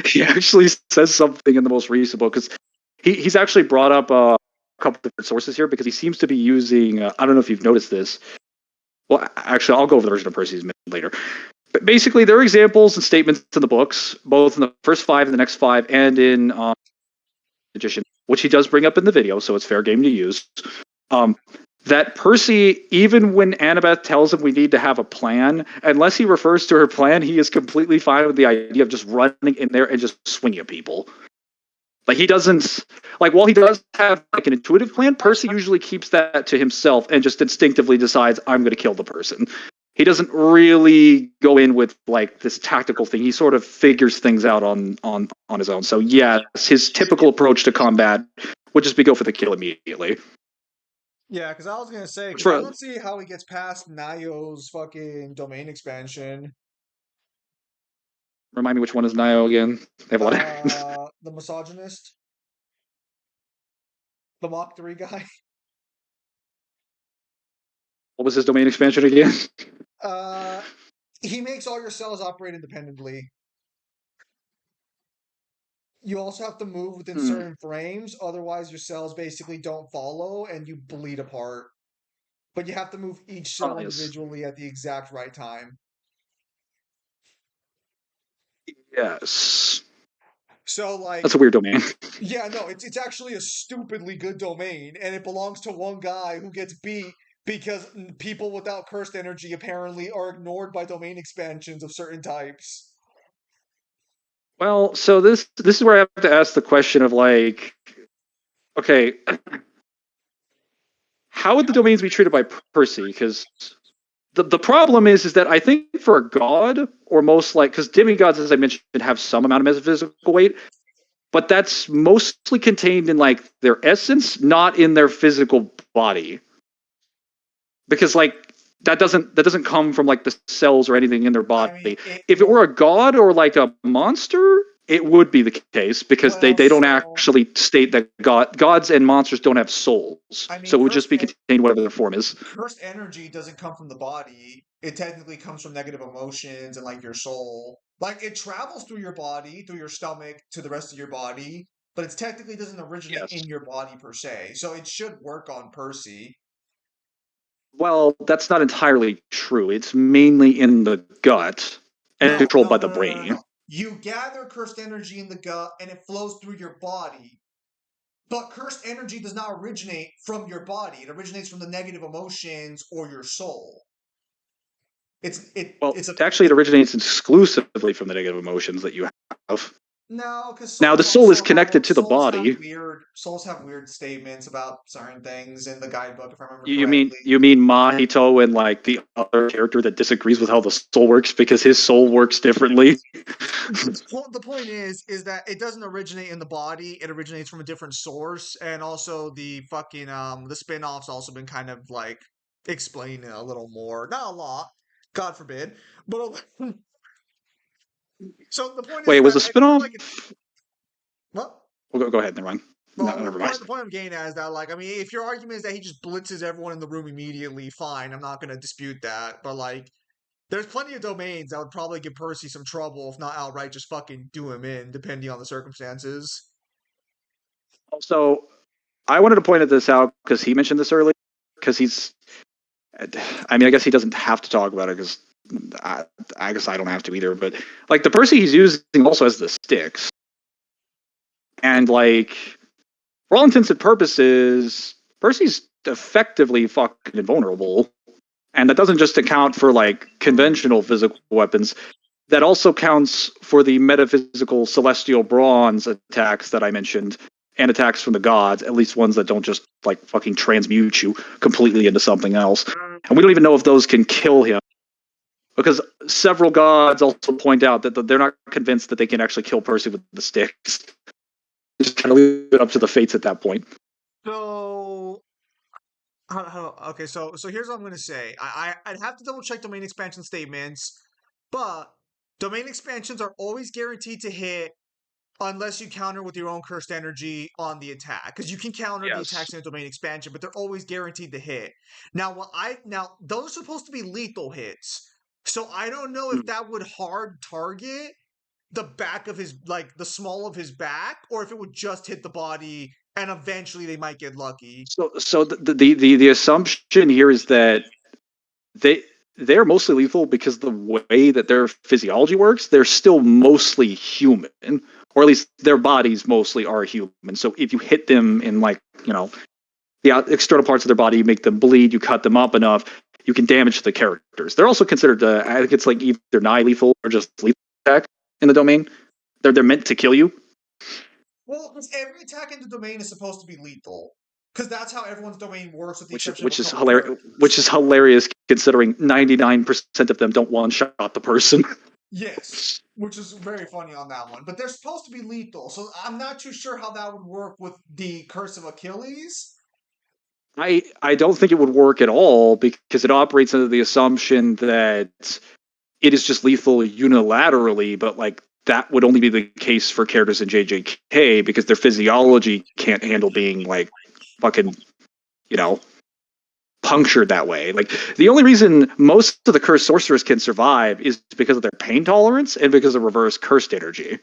he actually says something in the most recent book, because he's actually brought up a couple different sources here because he seems to be using. I don't know if you've noticed this. Well, actually, I'll go over the version of Percy's later. But basically, there are examples and statements in the books, both in the first 5 and the next 5, and in Magician, which he does bring up in the video, so it's fair game to use. That Percy, even when Annabeth tells him we need to have a plan, unless he refers to her plan, he is completely fine with the idea of just running in there and just swinging at people. Like he doesn't while he does have like an intuitive plan, Percy usually keeps that to himself and just instinctively decides I'm going to kill the person. He doesn't really go in with like this tactical thing. He sort of figures things out on his own. So yes, his typical approach to combat would just be go for the kill immediately. Yeah, because I was gonna say, because I don't see how he gets past Nayo's fucking domain expansion. Remind me which one is Nio again? They have a lot of The misogynist, the Mach 3 guy. What was his domain expansion again? He makes all your cells operate independently. You also have to move within certain frames, otherwise your cells basically don't follow and you bleed apart. But you have to move each cell individually at the exact right time. Yes. So like that's a weird domain. Yeah, no, it's actually a stupidly good domain, and it belongs to one guy who gets beat because people without cursed energy apparently are ignored by domain expansions of certain types. Well, so this is where I have to ask the question of like, okay, how would the domains be treated by Percy? Because the problem is that I think for a god, or most like, because demigods, as I mentioned, have some amount of metaphysical weight, but that's mostly contained in like their essence, not in their physical body. Because like that doesn't come from like the cells or anything in their body. If it were a god or like a monster, it would be the case because they don't actually state that gods and monsters don't have souls. So it would just be contained whatever their form is. Cursed energy doesn't come from the body. It technically comes from negative emotions and like your soul. Like it travels through your body, through your stomach to the rest of your body, but it technically doesn't originate in your body per se. So it should work on Percy. Well, that's not entirely true. It's mainly in the gut and controlled by the brain. No. You gather cursed energy in the gut and it flows through your body. But cursed energy does not originate from your body. It originates from the negative emotions or your soul. It originates exclusively from the negative emotions that you have. No, because Now the soul is connected to the body. souls have weird statements about certain things in the guidebook, if I remember You correctly. mean Mahito and like the other character that disagrees with how the soul works because his soul works differently? The point is that it doesn't originate in the body; it originates from a different source, and also the fucking the spin-offs also been kind of like explaining it a little more, not a lot, God forbid, but so the point is Wait, was that a I feel spinoff? like it's what. Well, go ahead. Never mind. No, Well, never mind. the point I'm getting at is that, like, I mean, if your argument is that he just blitzes everyone in the room immediately, fine, I'm not going to dispute that. But, like, there's plenty of domains that would probably give Percy some trouble, if not outright just fucking do him in, depending on the circumstances. Also, I wanted to point this out because he mentioned this earlier. Because he's, I mean, I guess he doesn't have to talk about it because I guess I don't have to either. But like the Percy he's using also has the sticks, and like for all intents and purposes, Percy's effectively fucking invulnerable. And that doesn't just account for like conventional physical weapons. That also counts for the metaphysical celestial bronze attacks that I mentioned, and attacks from the gods, at least ones that don't just like fucking transmute you completely into something else. And we don't even know if those can kill him. Because several gods also point out that they're not convinced that they can actually kill Percy with the sticks. Just kind of leave it up to the fates at that point. So, okay, so here's what I'm going to say. I'd have to double check domain expansion statements, but domain expansions are always guaranteed to hit unless you counter with your own cursed energy on the attack, because you can counter the Yes. attacks in a domain expansion, but they're always guaranteed to hit. Now, those are supposed to be lethal hits, so I don't know if that would hard target the back of his, like the small of his back, or if it would just hit the body, and eventually they might get lucky. So the assumption here is that they're mostly lethal because the way that their physiology works, they're still mostly human, or at least their bodies mostly are human. So if you hit them in like the external parts of their body, you make them bleed, you cut them up enough, you can damage the characters. They're also considered, I think it's like either nigh lethal or just lethal attack in the domain. They're meant to kill you. Well, because every attack in the domain is supposed to be lethal, because that's how everyone's domain works, with the exception of a Which is couple hilarious. characters. Which is hilarious considering 99% of them don't one shot the person. Yes, which is very funny on that one. But they're supposed to be lethal, so I'm not too sure how that would work with the Curse of Achilles. I don't think it would work at all because it operates under the assumption that it is just lethal unilaterally, but like that would only be the case for characters in JJK because their physiology can't handle being like fucking, you know, punctured that way. Like the only reason most of the cursed sorcerers can survive is because of their pain tolerance and because of reverse cursed energy.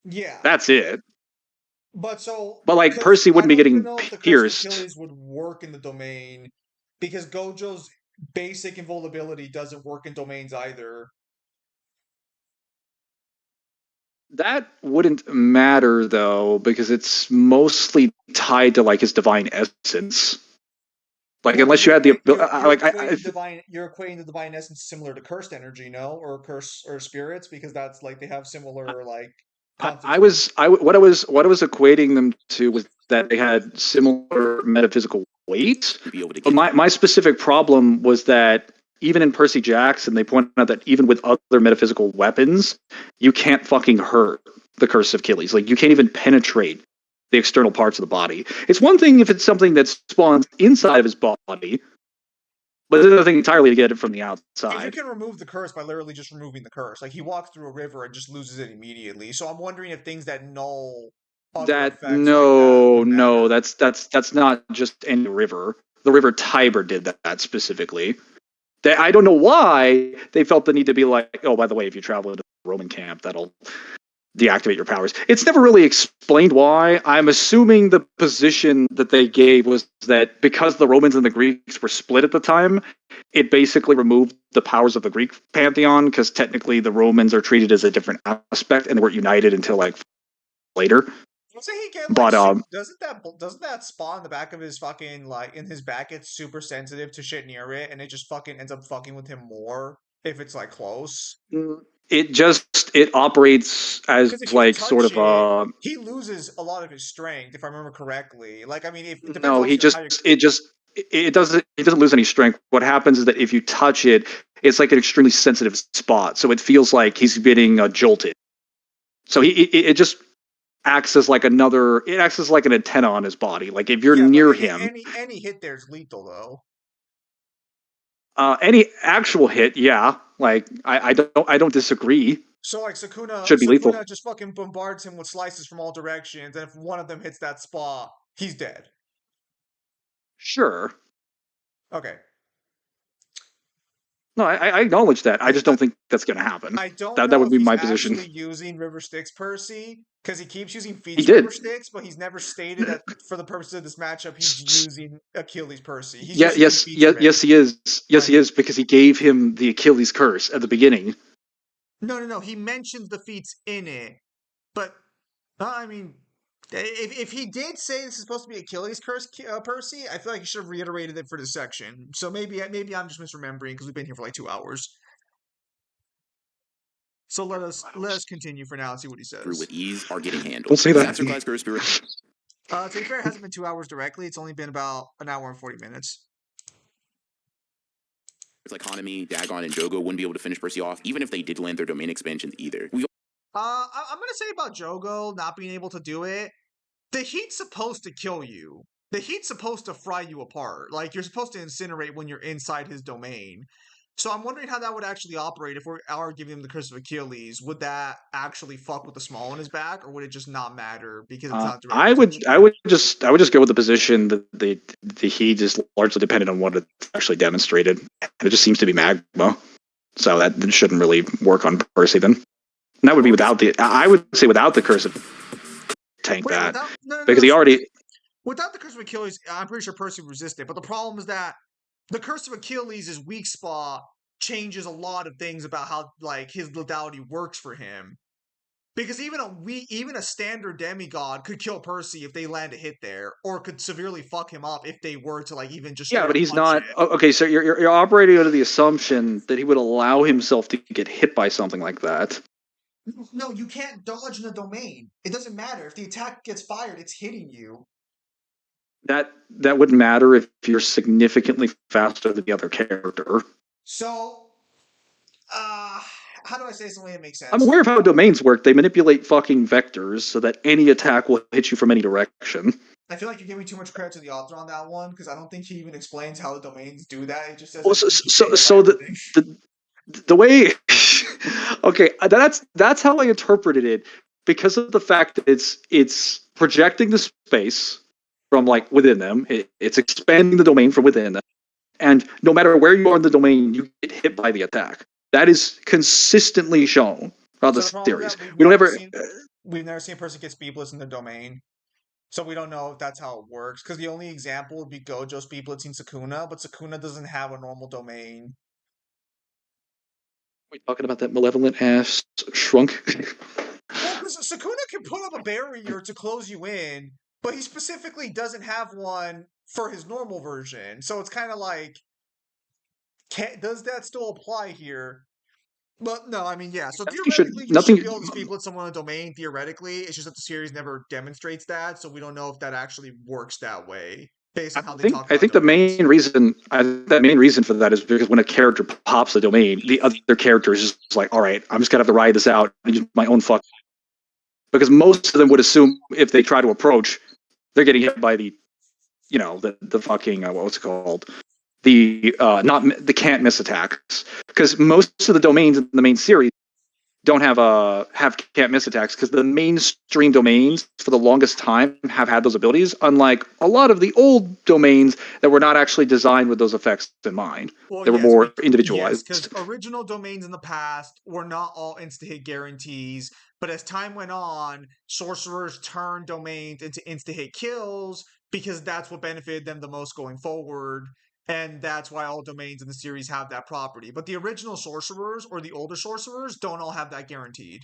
Yeah, That's it. but so But like because Percy I wouldn't be don't even getting know if the Curse of pierced. Achilles would work in the domain, because Gojo's basic invulnerability doesn't work in domains either. That wouldn't matter though, because it's mostly tied to like his divine essence. Like Well, but unless you had the you're equating the divine essence similar to cursed energy, no, or curse or spirits, because that's like they have similar like concepts. what I was equating them to was that they had similar metaphysical weight. To be able to But get my specific problem was that even in Percy Jackson, they point out that even with other metaphysical weapons, you can't fucking hurt the Curse of Achilles. Like you can't even penetrate the external parts of the body. It's one thing if it's something that spawns inside of his body, but it's another thing entirely to get it from the Because you outside. can remove the curse by literally just removing the curse. Like he walks through a river and just loses it immediately. So I'm wondering if things that null other That effects like that would no, matter. that's not just any river. The river Tiber did that specifically. I don't know why they felt the need to be like, oh, by the way, if you travel into the Roman camp, that'll deactivate your powers. It's never really explained why. I'm assuming the position that they gave was that because the Romans and the Greeks were split at the time, it basically removed the powers of the Greek pantheon because technically the Romans are treated as a different aspect and they weren't united until like later. Doesn't he get like But doesn't that spot in the back of his fucking like in his back, it's super sensitive to shit near it, and it just fucking ends up fucking with him more if it's like close. It operates as Because if you like sort touch of it, he loses a lot of his strength, if I remember correctly. Like, I mean, if it depends no, also he on how you. it doesn't lose any strength. What happens is that if you touch it, it's like an extremely sensitive spot, so it feels like he's getting jolted. So it just acts as like it acts as like an antenna on his body. Like if you're Yeah, but near him, any hit there is lethal though. any actual hit, yeah, like I don't disagree. So like Should be lethal. Sukuna just fucking bombards him with slices from all directions, and if one of them hits that spot, he's dead. Sure. Okay. No, I acknowledge that. I just don't think that's going to happen. I don't That know would if be he's my position. actually using River Styx Percy, because he keeps using He Feats River did. Styx, but he's never stated that for the purposes of this matchup he's using Achilles Percy. He's Yeah, just using Feats from yes, he is. Yes, he is because he gave him the Achilles curse at the beginning. No. He mentions the feats in it, but I mean, if he did say this is supposed to be Achilles curse, Percy, I feel like he should have reiterated it for this section. So maybe I'm just misremembering because we've been here for like 2 hours. So let us continue for now and see what he through says. with ease are getting handled. Don't say that. Master Class Curse Spirit. To be fair, it hasn't been 2 hours directly. It's only been about an hour and 40 minutes. Like Hanami, Dagon, and Jogo wouldn't be able to finish Percy off, even if they did land their domain expansions either. I'm gonna say about Jogo not being able to do it. The heat's supposed to kill you. The heat's supposed to fry you apart. Like you're supposed to incinerate when you're inside his domain. So I'm wondering how that would actually operate if we are giving him the Curse of Achilles. Would that actually fuck with the small on his back, or would it just not matter because it's not direct protection? I would just go with the position that the heat is largely dependent on what it's actually demonstrated. It just seems to be magma, so that shouldn't really work on Percy then. And that would be without the. I would say without the curse of tank that because he already. Without the Curse of Achilles, I'm pretty sure Percy would resist it. But the problem is that the Curse of Achilles' weak spot changes a lot of things about how like his lethality works for him. Because even a standard demigod could kill Percy if they land a hit there, or could severely fuck him up if they were to like even just Yeah, but he's touch not. it. Okay, so you're operating under the assumption that he would allow himself to get hit by something like that. No, you can't dodge in a domain. It doesn't matter if the attack gets fired; it's hitting you. That wouldn't matter if you're significantly faster than the other character. So, how do I say something that makes sense? I'm aware of how domains work. They manipulate fucking vectors so that any attack will hit you from any direction. I feel like you're giving too much credit to the author on that one because I don't think he even explains how the domains do that. He just says Well, so the way okay, that's how I interpreted it because of the fact that it's projecting the space from like within them. It's expanding the domain from within them, and no matter where you are in the domain, you get hit by the attack. That is consistently shown throughout the series. We've never seen a person get speedblitz in the domain. So we don't know if that's how it works. Because the only example would be Gojo speedblitzing Sukuna, but Sukuna doesn't have a normal domain. Are we talking about that malevolent ass shrunk? Well, because Sukuna can put up a barrier to close you in, but he specifically doesn't have one for his normal version. So it's kind of like, does that still apply here? But no, I mean, yeah. So theoretically, you should be able to speedblitz someone on a domain. Theoretically, it's just that the series never demonstrates that, so we don't know if that actually works that way based on how they talk about I think domains. the main reason for that is because when a character pops a domain, the other character is just like, all right, I'm just gonna have to ride this out and use my own fuck. Because most of them would assume if they try to approach, they're getting hit by the fucking what's it called, the not the can't miss attacks, because most of the domains in the main series don't have can't miss attacks, because the mainstream domains for the longest time have had those abilities, unlike a lot of the old domains that were not actually designed with those effects in mind. Well, they were more individualized. Yes, because original domains in the past were not all insta-hit guarantees, but as time went on, sorcerers turned domains into insta-hit kills because that's what benefited them the most going forward, and that's why all domains in the series have that property. But the original sorcerers or the older sorcerers don't all have that guaranteed.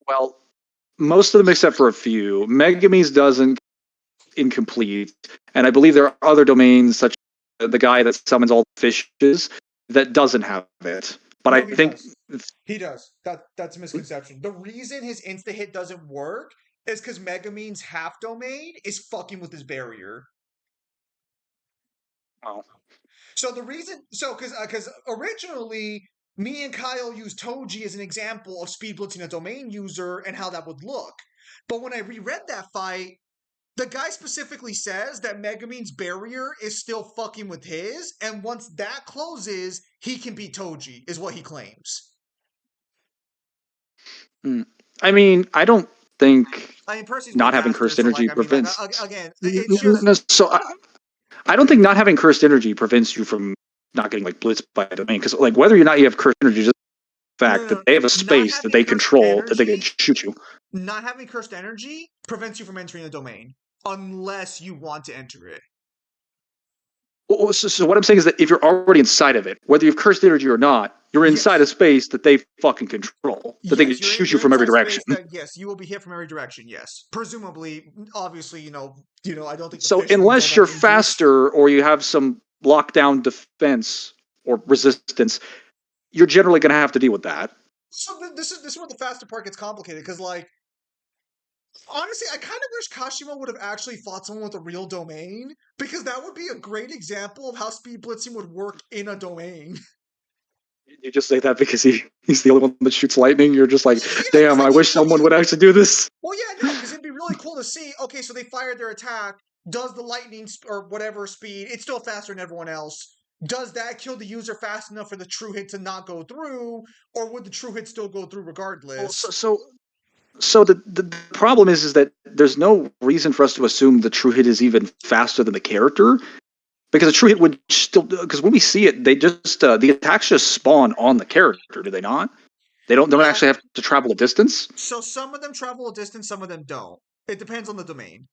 Well, most of them except for a few. Megames doesn't, incomplete, and I believe there are other domains such as the guy that summons all the fishes that doesn't have it. But No, I he think does. He does. That's a misconception. The reason his insta hit doesn't work is because Megumin's half domain is fucking with his barrier. well, So the reason, because originally me and Kyle used Toji as an example of speed blitzing a domain user and how that would look. But when I reread that fight, the guy specifically says that Megumin's barrier is still fucking with his, and once that closes, he can beat Toji, is what he claims. I mean, I don't think I mean, Percy's way not having faster, cursed so like, energy I mean, like, prevents. again, it's just No, so I don't think not having cursed energy prevents you from not getting like blitzed by a domain, because like whether or not you have cursed energy, just the fact no, that they have a not space that having they cursed control that they energy. can shoot you. Not having cursed energy prevents you from entering the domain unless you want to enter it. Well, so what I'm saying is that if you're already inside of it, whether you have cursed energy or not, you're inside a Yes. space that they fucking control, that they can Yes, shoot you you're from every inside direction. space that yes, you will be hit from every direction. Yes, presumably, obviously, I don't think the So fish would be all unless that you're dangerous. faster or you have some lockdown defense or resistance, you're generally going to have to deal with that. So this is where the faster part gets complicated because like honestly, I kind of wish Kashima would have actually fought someone with a real domain because that would be a great example of how speed blitzing would work in a domain. You just say that because he's the only one that shoots lightning. You're just like, Yeah, because damn, like I wish someone would actually do this. well, yeah, no, because it'd be really cool to see. Okay, so they fired their attack. Does the lightning or whatever speed? It's still faster than everyone else. Does that kill the user fast enough for the true hit to not go through, or would the true hit still go through Well, regardless? so the problem is that there's no reason for us to assume the true hit is even faster than the character, because a true hit would still, because when we see it, they just the attacks just spawn on the character, do they not? They don't Uh, actually have to travel a distance. so some of them travel a distance, some of them don't. It depends on the domain,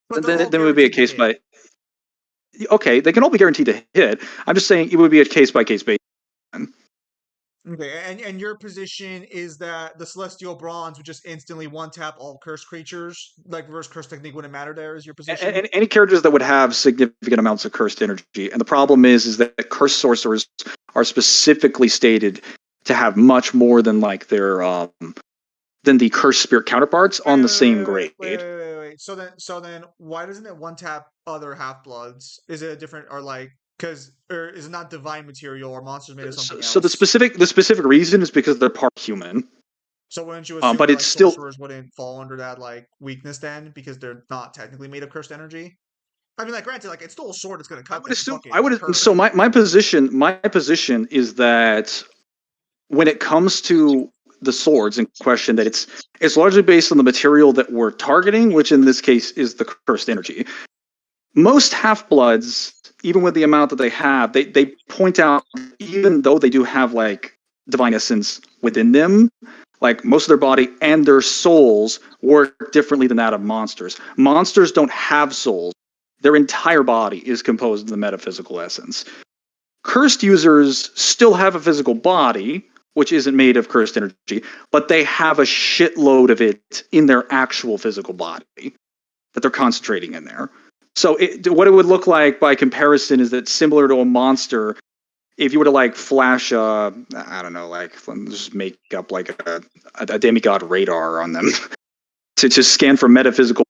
but Then they're all then it would be a guaranteed to case hit. by, okay, they can all be guaranteed to hit. I'm just saying it would be a case by case basis. Okay, and your position is that the Celestial Bronze would just instantly one tap all cursed creatures, like reverse curse technique wouldn't matter. There is your position. And any characters that would have significant amounts of cursed energy. And the problem is that cursed sorcerers are specifically stated to have much more than like their than the cursed spirit counterparts on the same grade. Wait. So then, why doesn't it one tap other half bloods? Is it a different or like or is it not divine material or monsters made of something So else? the specific reason is because they're part human. So wouldn't you assume But that it's like still, sorcerers wouldn't fall under that like weakness then because they're not technically made of cursed energy? I mean, like granted, like it's still a sword; it's gonna I cut would things. assume Fucking I like would hurt. so my position is that when it comes to the swords in question, that it's largely based on the material that we're targeting, which in this case is the cursed energy. Most half bloods, even with the amount that they have, they point out, even though they do have like divine essence within them, like most of their body and their souls work differently than that of monsters. Monsters don't have souls. Their entire body is composed of the metaphysical essence. Cursed users still have a physical body, which isn't made of cursed energy, but they have a shitload of it in their actual physical body that they're concentrating in there. So what it would look like by comparison is that similar to a monster, if you were to like flash I don't know, like just make up like a demigod radar on them to scan for metaphysical,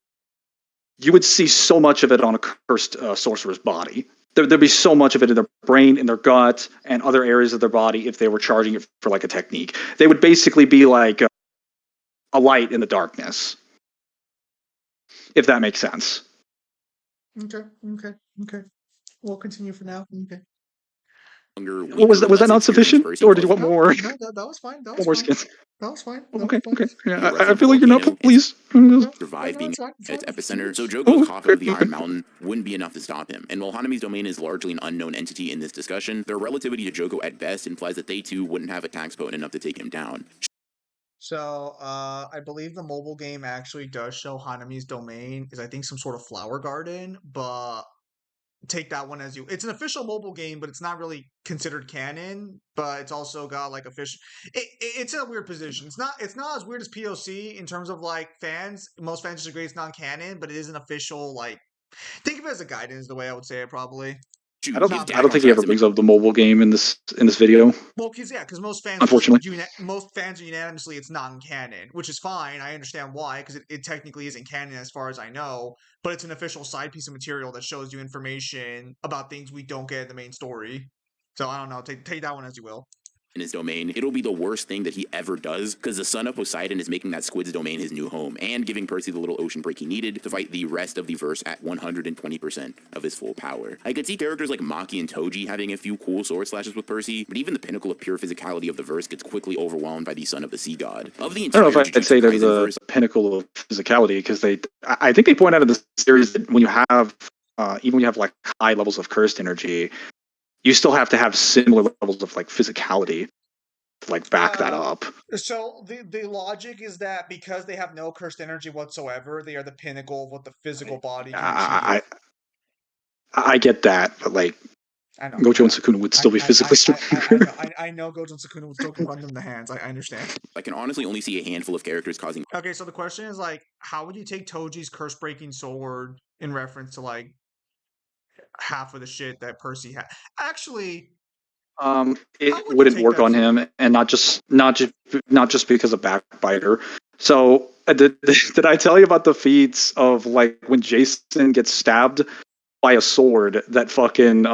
you would see so much of it on a cursed sorcerer's body. There'd be so much of it in their brain, in their gut, and other areas of their body if they were charging it for like a technique. They would basically be like a light in the darkness, if that makes sense. Okay. We'll continue for now. Okay. Was that not sufficient, or did you want No, more? that was fine. That More was fine. skins. That was fine. Okay. Yeah, I Erupted feel like you're not volcano please. No, survive being it's fine. at its epicenter, so Oh, Jogo's cough of the okay. Iron Mountain wouldn't be enough to stop him. And while Hanami's domain is largely an unknown entity in this discussion, their relativity to Jogo at best implies that they too wouldn't have attacks potent enough to take him down. So, I believe the mobile game actually does show Hanami's domain is I think some sort of flower garden, but take that one as you. It's an official mobile game, but it's not really considered canon. But it's also got like official. It's in a weird position. It's not as weird as POC in terms of like fans. Most fans disagree it's non-canon, but it is an official like. Think of it as a guidance, the way I would say it probably. I don't. Not I don't think he ever brings up the mobile game in this video. Well, because most fans, Unfortunately. most fans are unanimously it's not in canon, which is fine. I understand why, because it technically isn't canon as far as I know, but it's an official side piece of material that shows you information about things we don't get in the main story. So I don't know. Take that one as you will. in his domain, it'll be the worst thing that he ever does, because the son of Poseidon is making that squid's domain his new home, and giving Percy the little ocean break he needed to fight the rest of the verse at 120% of his full power. I could see characters like Maki and Toji having a few cool sword slashes with Percy, but even the pinnacle of pure physicality of the verse gets quickly overwhelmed by the son of the sea god. Of the I don't know entire if I'd say they're Jujutsu the Kaisen verse, pinnacle of physicality, because I think they point out in the series that when you have, even when you have like high levels of cursed energy, you still have to have similar levels of like physicality to like back that up. So the logic is that because they have no cursed energy whatsoever, they are the pinnacle of what the physical body can achieve. I get that, but like I know. Gojo and Sukuna would still be physically stronger. I know Gojo and Sukuna would still confront them in the hands. I understand. I can honestly only see a handful of characters causing. Okay, so the question is like, how would you take Toji's curse-breaking sword in reference to like half of the shit that Percy had? Actually, It how would you wouldn't take work that on shit? him, and not just because of Backbiter. So did I tell you about the feats of like when Jason gets stabbed by a sword that fucking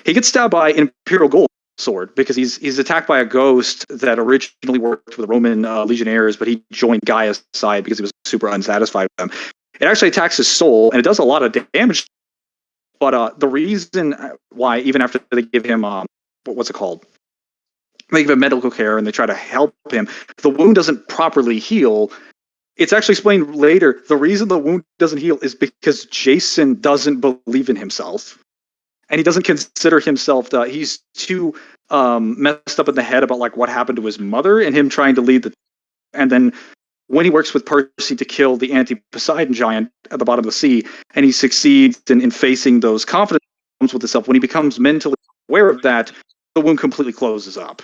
he gets stabbed by an Imperial Gold sword because he's attacked by a ghost that originally worked for the Roman legionnaires, but he joined Gaia's side because he was super unsatisfied with them. It actually attacks his soul, and it does a lot of damage. But the reason why, even after they give him what's it called? They give him medical care and they try to help him. The wound doesn't properly heal. It's actually explained later. The reason the wound doesn't heal is because Jason doesn't believe in himself, and he doesn't consider himself. He's too messed up in the head about like what happened to his mother and him trying to lead the. And then when he works with Percy to kill the anti-Poseidon giant at the bottom of the sea, and he succeeds in facing those confidence problems with himself, when he becomes mentally aware of that, the wound completely closes up.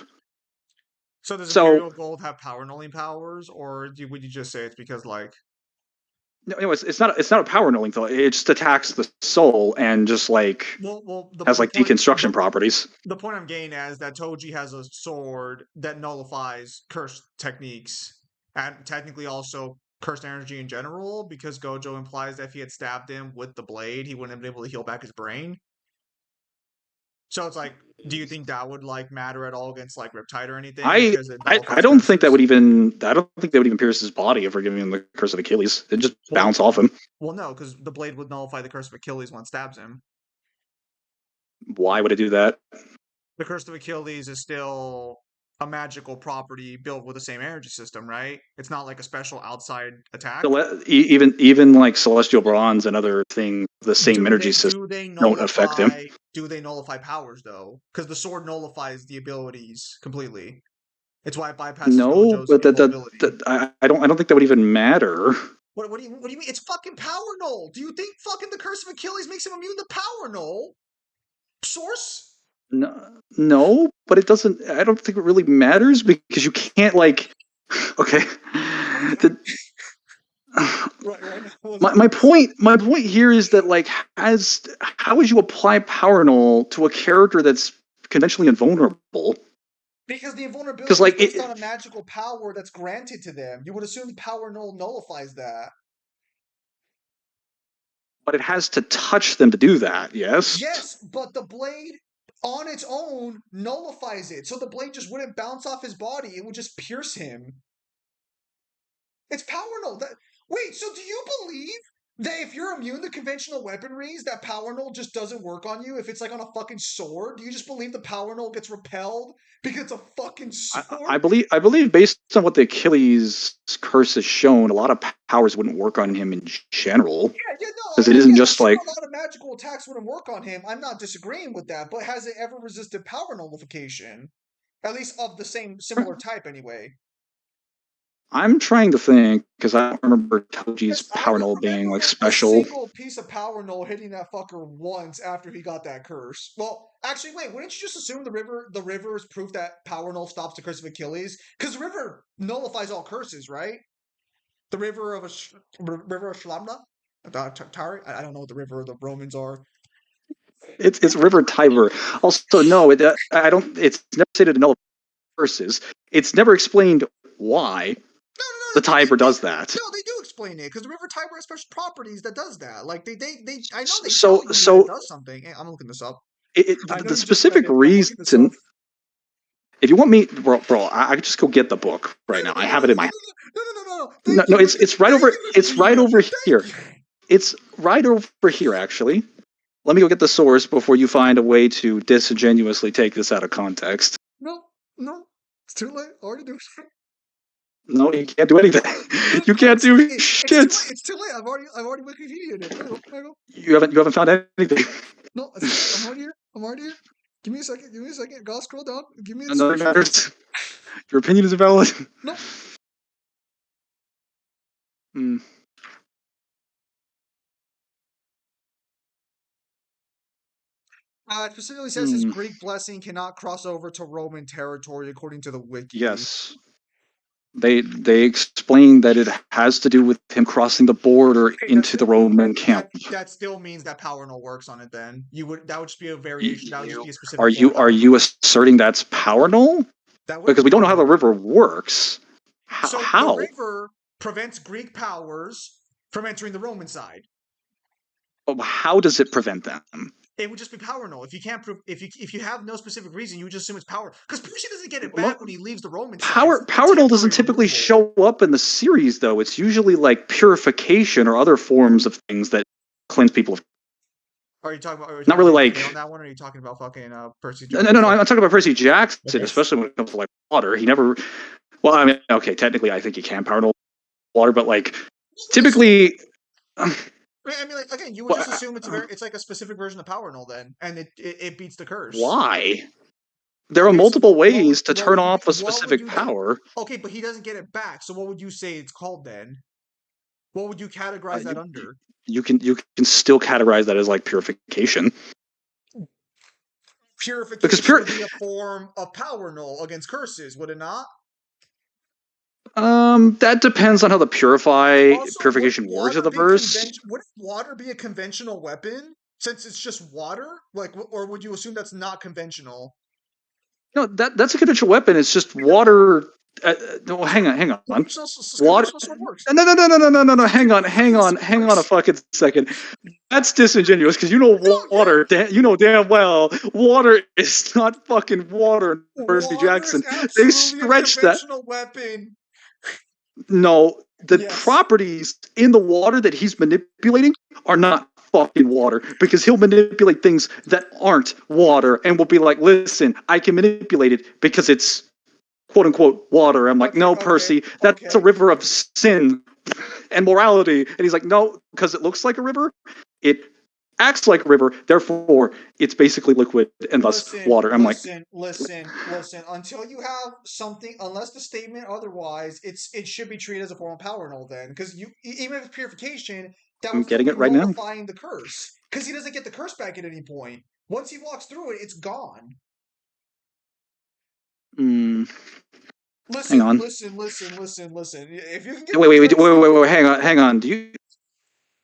So does Imperial Gold have power nulling powers, or would you just say it's because like? No, it's not a power nulling though. It just attacks the soul and just like has like deconstruction properties. The point I'm getting at is that Toji has a sword that nullifies curse techniques and technically also cursed energy in general, because Gojo implies that if he had stabbed him with the blade, he wouldn't have been able to heal back his brain. So it's like, do you think that would like matter at all against like Riptide or anything? I don't think that would even pierce his body if we're giving him the Curse of Achilles. It'd just bounce off him. Well, no, because the blade would nullify the Curse of Achilles when it stabs him. Why would it do that? The Curse of Achilles is still a magical property built with the same energy system, right? It's not like a special outside attack. Even like Celestial Bronze and other things, the same energy system don't affect him. Do they nullify powers though? Because the sword nullifies the abilities completely. It's why it bypasses Gojo's immobility. I don't think that would even matter. What do you mean? It's fucking power null. Do you think fucking the Curse of Achilles makes him immune to power null? Source? No, but it doesn't. I don't think it really matters because you can't like. Okay. My point here is that like how would you apply power null to a character that's conventionally invulnerable? Because the invulnerability is based on a magical power that's granted to them. You would assume power null nullifies that. But it has to touch them to do that, yes? Yes, but the blade on its own nullifies it. So the blade just wouldn't bounce off his body. It would just pierce him. It's power null. Wait, so do you believe that if you're immune to conventional weaponries, that power null just doesn't work on you? If it's like on a fucking sword, do you just believe the power null gets repelled because it's a fucking sword? I believe based on what the Achilles curse has shown, a lot of powers wouldn't work on him in general. Yeah, no. Because it isn't just like a lot of magical attacks wouldn't work on him. I'm not disagreeing with that, but has it ever resisted power nullification? At least of the similar type, anyway. I'm trying to think because I don't remember Toji's power null being like special. A single piece of power null hitting that fucker once after he got that curse. Well, actually, wait. Wouldn't you just assume the river is proof that power null stops the Curse of Achilles? Because the river nullifies all curses, right? The river of Shlamna, Tari. I don't know what the river of the Romans are. It's River Tiber. Also, no, I don't. It's never stated in all verses. It's never explained why No, the no, no. Tiber does that. No, they do explain it because the River Tiber has special properties that does that. Like they. I know they tell So you that it so does something. I'm looking this up. I know the you just read specific it, but I'm looking this up. reason. If you want me, bro, I could just go get the book No, right no, now. I no, have it in my. no. No, Thank no, you, it's right thank over. you, It's right Wikipedia. over Thank here. you. It's right over here, actually. Let me go get the source before you find a way to disingenuously take this out of context. No, no, it's too late. Already doing it. No, you can't do anything. No, You can't do it's too shit. late. It's too late. I've already Wikipedia'd it. There you go. You haven't found anything. No, it's too late. I'm already here. Give me a second. Give me a second. Go scroll down. Give me a None description. matters. Your opinion is invalid. No. Hmm. It specifically says his Hmm. Greek blessing cannot cross over to Roman territory, according to the wiki. Yes. They explain that it has to do with him crossing the border Okay, into the Roman camp. that still means that power null works on it. Then that would just be a variation. That would just be a Are specific form you of are power you null. asserting that's power null? That would be Because we don't know power how the null. river works. So the How? river prevents Greek powers from entering the Roman side. How does it prevent them? It would just be power null. If you can't prove, if you have no specific reason, you would just assume it's power. Because Percy doesn't get it back when he leaves the Roman side. It's like a Power null doesn't temporary typically removal. show up in the series, though. It's usually like purification or other forms of things that cleanse people. Are you talking about Not really JJK like. on that one, or are you talking about fucking Percy No, Jackson? I'm talking about Percy Jackson, Okay. especially when it comes to like water. He never. Well, I mean, okay, technically, I think he can power null water, but like typically. I mean, like again, you would just assume it's like a specific version of power null then, and it beats the curse. Why? There are Okay, so multiple ways to what turn would you off a what would specific you power. okay, but he doesn't get it back. So what would you say it's called then? What would you categorize that You, under? you can still categorize that as like purification because Purification pure would be a form of power null against curses, would it not? that depends on how the Also, purification works of the verse. Would water be a conventional weapon since it's just water? Like, or would you assume that's not conventional? No, that's a conventional weapon. It's just water. No, So hang on. Water. conventional sword works. No. Conventional sword Hang on a works. fucking second. That's disingenuous because you know No, water. You know damn well water is not fucking water. In Percy water is Jackson, they absolutely a stretched that. conventional weapon. No, the Yes. properties in the water that he's manipulating are not fucking water because he'll manipulate things that aren't water and will be like, listen, I can manipulate it because it's quote unquote water. I'm like, no, Percy, that's a Okay. river of sin and morality. And he's like, no, because it looks like a river, it acts like a river, therefore it's basically liquid and thus water. I'm like, Listen. Until you have something, unless the statement otherwise, it should be treated as a form of power null then, because even if it's purification, that I'm would still getting be it right now. nullifying the curse, because he doesn't get the curse back at any point. Once he walks through it, it's gone. Hang on. Listen. If you can get the Wait, hang on. Do you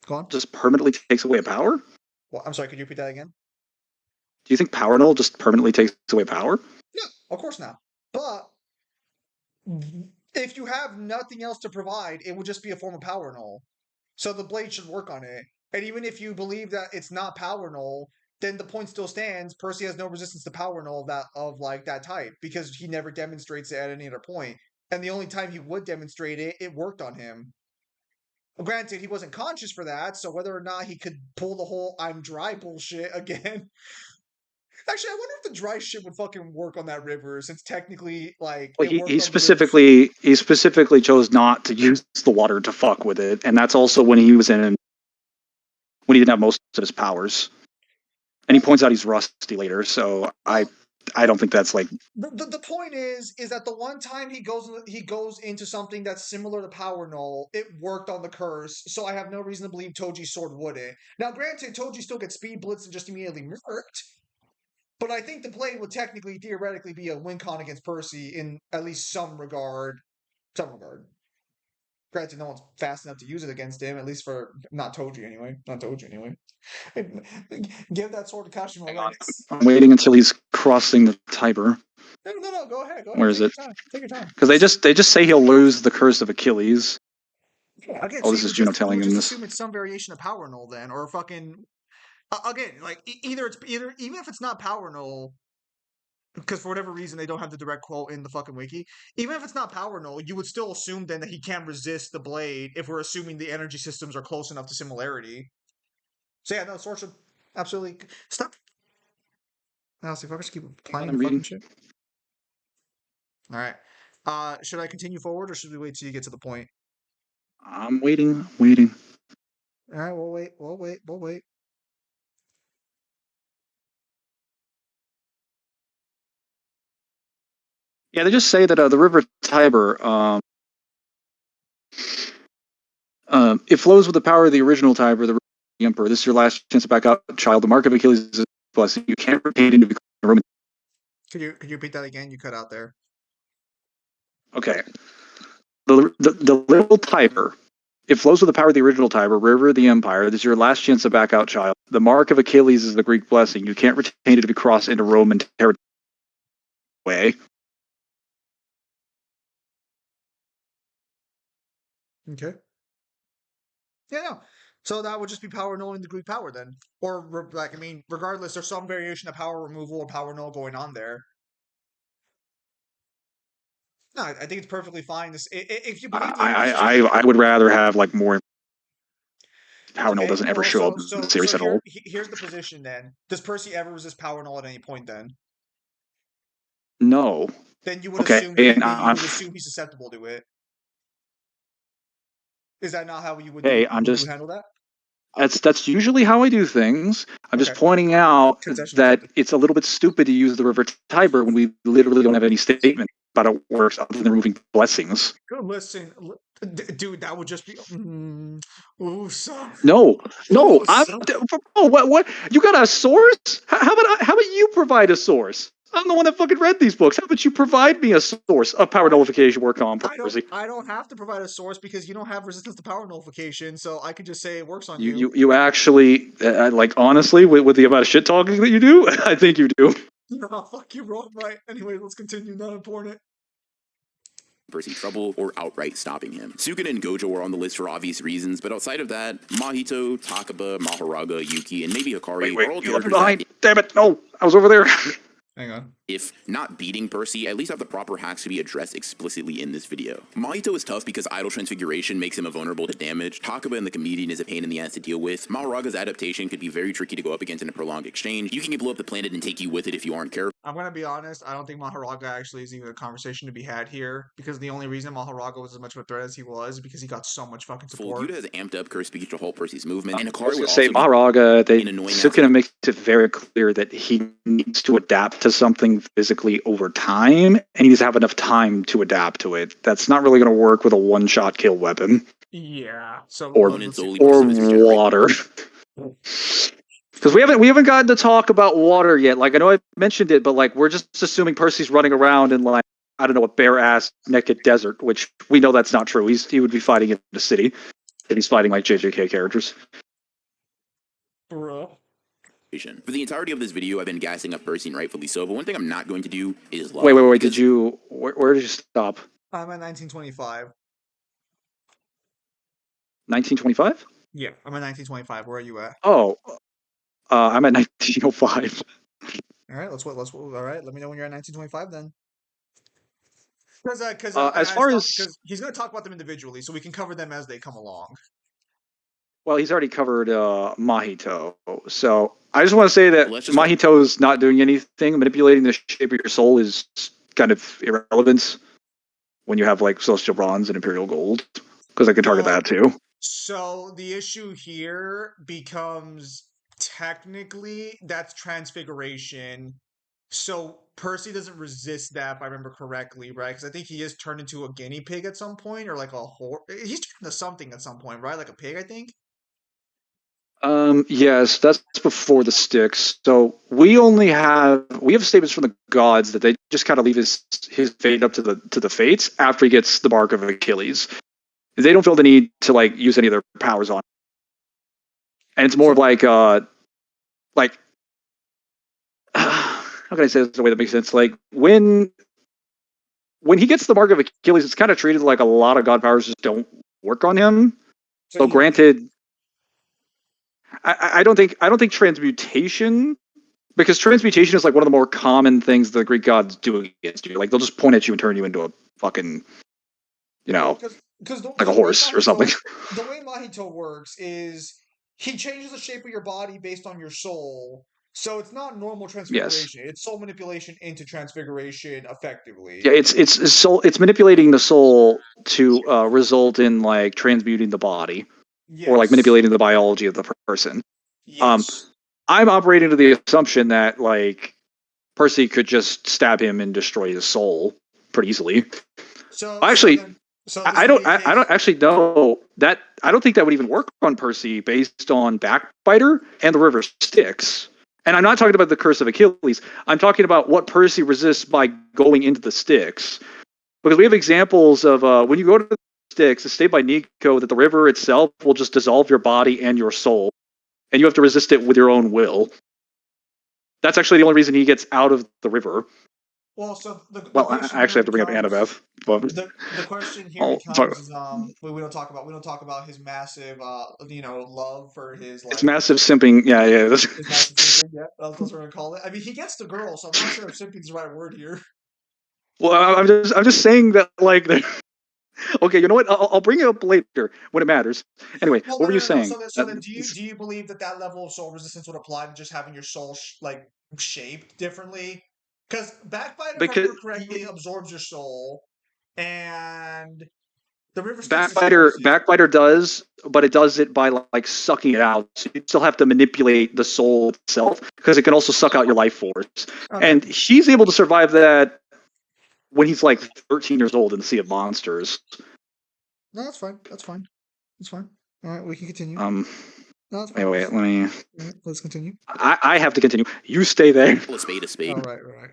go on. just permanently takes away power? Well, I'm sorry. Could you repeat that again? Do you think power null just permanently takes away power? No, of course not. But if you have nothing else to provide, it will just be a form of power null. So the blade should work on it. And even if you believe that it's not power null, then the point still stands. Percy has no resistance to power null of like that type because he never demonstrates it at any other point. And the only time he would demonstrate it, it worked on him. Granted, he wasn't conscious for that, so whether or not he could pull the whole "I'm dry" bullshit again. Actually, I wonder if the dry shit would fucking work on that river, since technically, like, Well, it worked on the river. he specifically chose not to use the water to fuck with it, and that's also when he didn't have most of his powers. And he points out he's rusty later, so I don't think that's like The point is that the one time he goes into something that's similar to power null, it worked on the curse. So I have no reason to believe Toji's sword wouldn't. Now, granted, Toji still gets speed blitz and just immediately murked, but I think the play would technically, theoretically, be a win con against Percy in at least some regard. Some regard. Granted, no one's fast enough to use it against him, at least for not Toji anyway. Not Toji anyway. Give that sword to Kashima Hang already. on. I'm waiting until he's crossing the Tiber. No, go ahead. Where is Take it? your time. Take your time. Because they just say he'll lose the curse of Achilles. Yeah, again, Oh, so this is Juno telling him this. assume it's some variation of Power Null then, or fucking again, like either even if it's not Power Null, because for whatever reason they don't have the direct quote in the fucking wiki. Even if it's not Power Null, you would still assume then that he can resist the blade if we're assuming the energy systems are close enough to similarity. So yeah, no, Sword should absolutely stop. Now, see if I just keep playing the fucking shit. All right. Should I continue forward or should we wait till you get to the point? I'm waiting. All right, we'll wait. Yeah, they just say that the river Tiber, it flows with the power of the original Tiber, the Emperor. This is your last chance to back out, child. The mark of Achilles is a blessing. You can't repeat it to become a Roman. Could you repeat that again? You cut out there. Okay. The little Tiber, it flows with the power of the original Tiber, river of the Empire. This is your last chance to back out, child. The mark of Achilles is the Greek blessing. You can't retain it to be crossed into Roman territory. Okay. Yeah, no. So that would just be power knowing the Greek power then, or like I mean, regardless, there's some variation of power removal or power null going on there. No, I think it's perfectly fine. If you believe the energy system, I would rather have like more. Power Null okay. doesn't ever Well, show up in the series at all. here's the position then. Does Percy ever resist power null at any point? Then No. then you would Okay, assume and he's susceptible to it. Is that not how you would hey, I'm just handle that? that's usually how I do things. I'm just Okay. pointing out Concession that accepted. it's a little bit stupid to use the river Tiber when we literally don't have any statement about it works other than removing blessings. Listen, dude, that would just be. Ooh, No, Ooh, I'm. Oh, what? You got a source? How about you provide a source? I'm the one that fucking read these books. How about you provide me a source of power nullification work on Percy? I don't have to provide a source because you don't have resistance to power nullification, so I could just say it works on You actually like honestly with the amount of shit talking that you do, I think you do. No, fuck you, bro. Right. Anyway, let's continue. Not important. Percy trouble or outright stopping him. Sukuna and Gojo are on the list for obvious reasons, but outside of that, Mahito, Takaba, Mahoraga, Yuki, and maybe Hikari are all You left me characters behind. that, Damn it! No, I was over there. Hang on. if not beating Percy, at least have the proper hacks to be addressed explicitly in this video. Mahito is tough because idle transfiguration makes him vulnerable to damage. Takaba and the comedian is a pain in the ass to deal with. Mahoraga's adaptation could be very tricky to go up against in a prolonged exchange. You can blow up the planet and take you with it if you aren't careful. I'm gonna be honest. I don't think Mahoraga actually is even a conversation to be had here because the only reason Mahoraga was as much of a threat as he was is because he got so much fucking support. Yuta has amped up curse speech to halt Percy's movement, and I Hikari was would gonna say also be Maharaga. an annoying Sukuna makes it very clear that he needs to adapt to something physically over time, and he needs to have enough time to adapt to it. That's not really going to work with a one-shot kill weapon. Yeah. So Or water. Because we haven't gotten to talk about water yet. Like I know I mentioned it, but like we're just assuming Percy's running around in like I don't know a bare ass naked desert, which we know that's not true. He would be fighting in the city, and he's fighting like JJK characters. Bruh. For the entirety of this video, I've been gassing up Percy, and rightfully so, but one thing I'm not going to do is love Wait. him, Did you? Where did you stop? I'm at 1925. 1925? Yeah, I'm at 1925. Where are you at? Oh, I'm at 1905. All right, let's all right. Let me know when you're at 1925 then. Because as far as he's going to talk about them individually, so we can cover them as they come along. well, he's already covered Mahito, so I just want to say that Well, Mahito's not doing anything. Manipulating the shape of your soul is kind of irrelevant when you have like Celestial Bronze and Imperial Gold, because I can target that too. So the issue here becomes technically that's transfiguration. So Percy doesn't resist that, if I remember correctly, right? Because I think he is turned into a guinea pig at some point, or like a horse. He's turned into something at some point, right? Like a pig, I think. Yes, that's before the sticks. So we have statements from the gods that they just kind of leave his fate up to the fates after he gets the mark of Achilles. They don't feel the need to like use any of their powers on. And it's more of like how can I say this in a way that makes sense? Like when he gets the mark of Achilles, it's kind of treated like a lot of god powers just don't work on him. So granted, I don't think transmutation, because transmutation is like one of the more common things the Greek gods do against you. Like they'll just point at you and turn you into a fucking, like a horse or something. The way Mahito works is he changes the shape of your body based on your soul. So it's not normal transfiguration. It's soul manipulation into transfiguration effectively. Yeah, it's soul. It's manipulating the soul to result in like transmuting the body, or like manipulating the biology of the person. Yes. I'm operating to the assumption that like Percy could just stab him and destroy his soul pretty easily. I don't actually know that. I don't think that would even work on Percy based on Backbiter and the River Styx. And I'm not talking about the Curse of Achilles. I'm talking about what Percy resists by going into the Styx. Because we have examples of when you go to the Styx, it's stated by Nico that the river itself will just dissolve your body and your soul. And you have to resist it with your own will. That's actually the only reason he gets out of the river. Well, so I actually have to bring up Annabeth. But the question here becomes is we don't talk about his massive love for his like it's massive simping. Yeah. His massive simping, yeah, that's what we're gonna call it. I mean, he gets the girl, so I'm not sure if simping is the right word here. Well, I'm just saying that like. Okay, you know what? I'll bring it up later when it matters. Anyway, what were you saying? So then, do you believe that level of soul resistance would apply to just having your soul shaped differently? Because Backbiter, if I remember correctly, absorbs your soul, and the River Styx Backbiter does, but it does it by like sucking it out. So you still have to manipulate the soul itself because it can also suck out your life force. Okay. And he's able to survive that when he's like 13 years old in the Sea of Monsters. No, that's fine. That's fine. That's fine. All right, we can continue. No, that's fine. Wait, let me. Right, let's continue. I have to continue. You stay there. A spade, a spade. All right.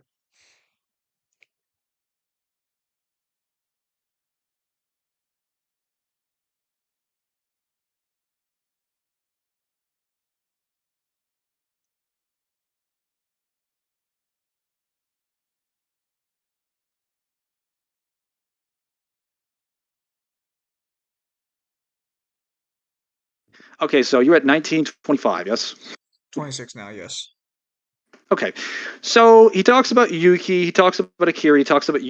Okay, so you're at 1925, yes? 26 now, yes. Okay, so he talks about Yuki, he talks about Akira, he talks about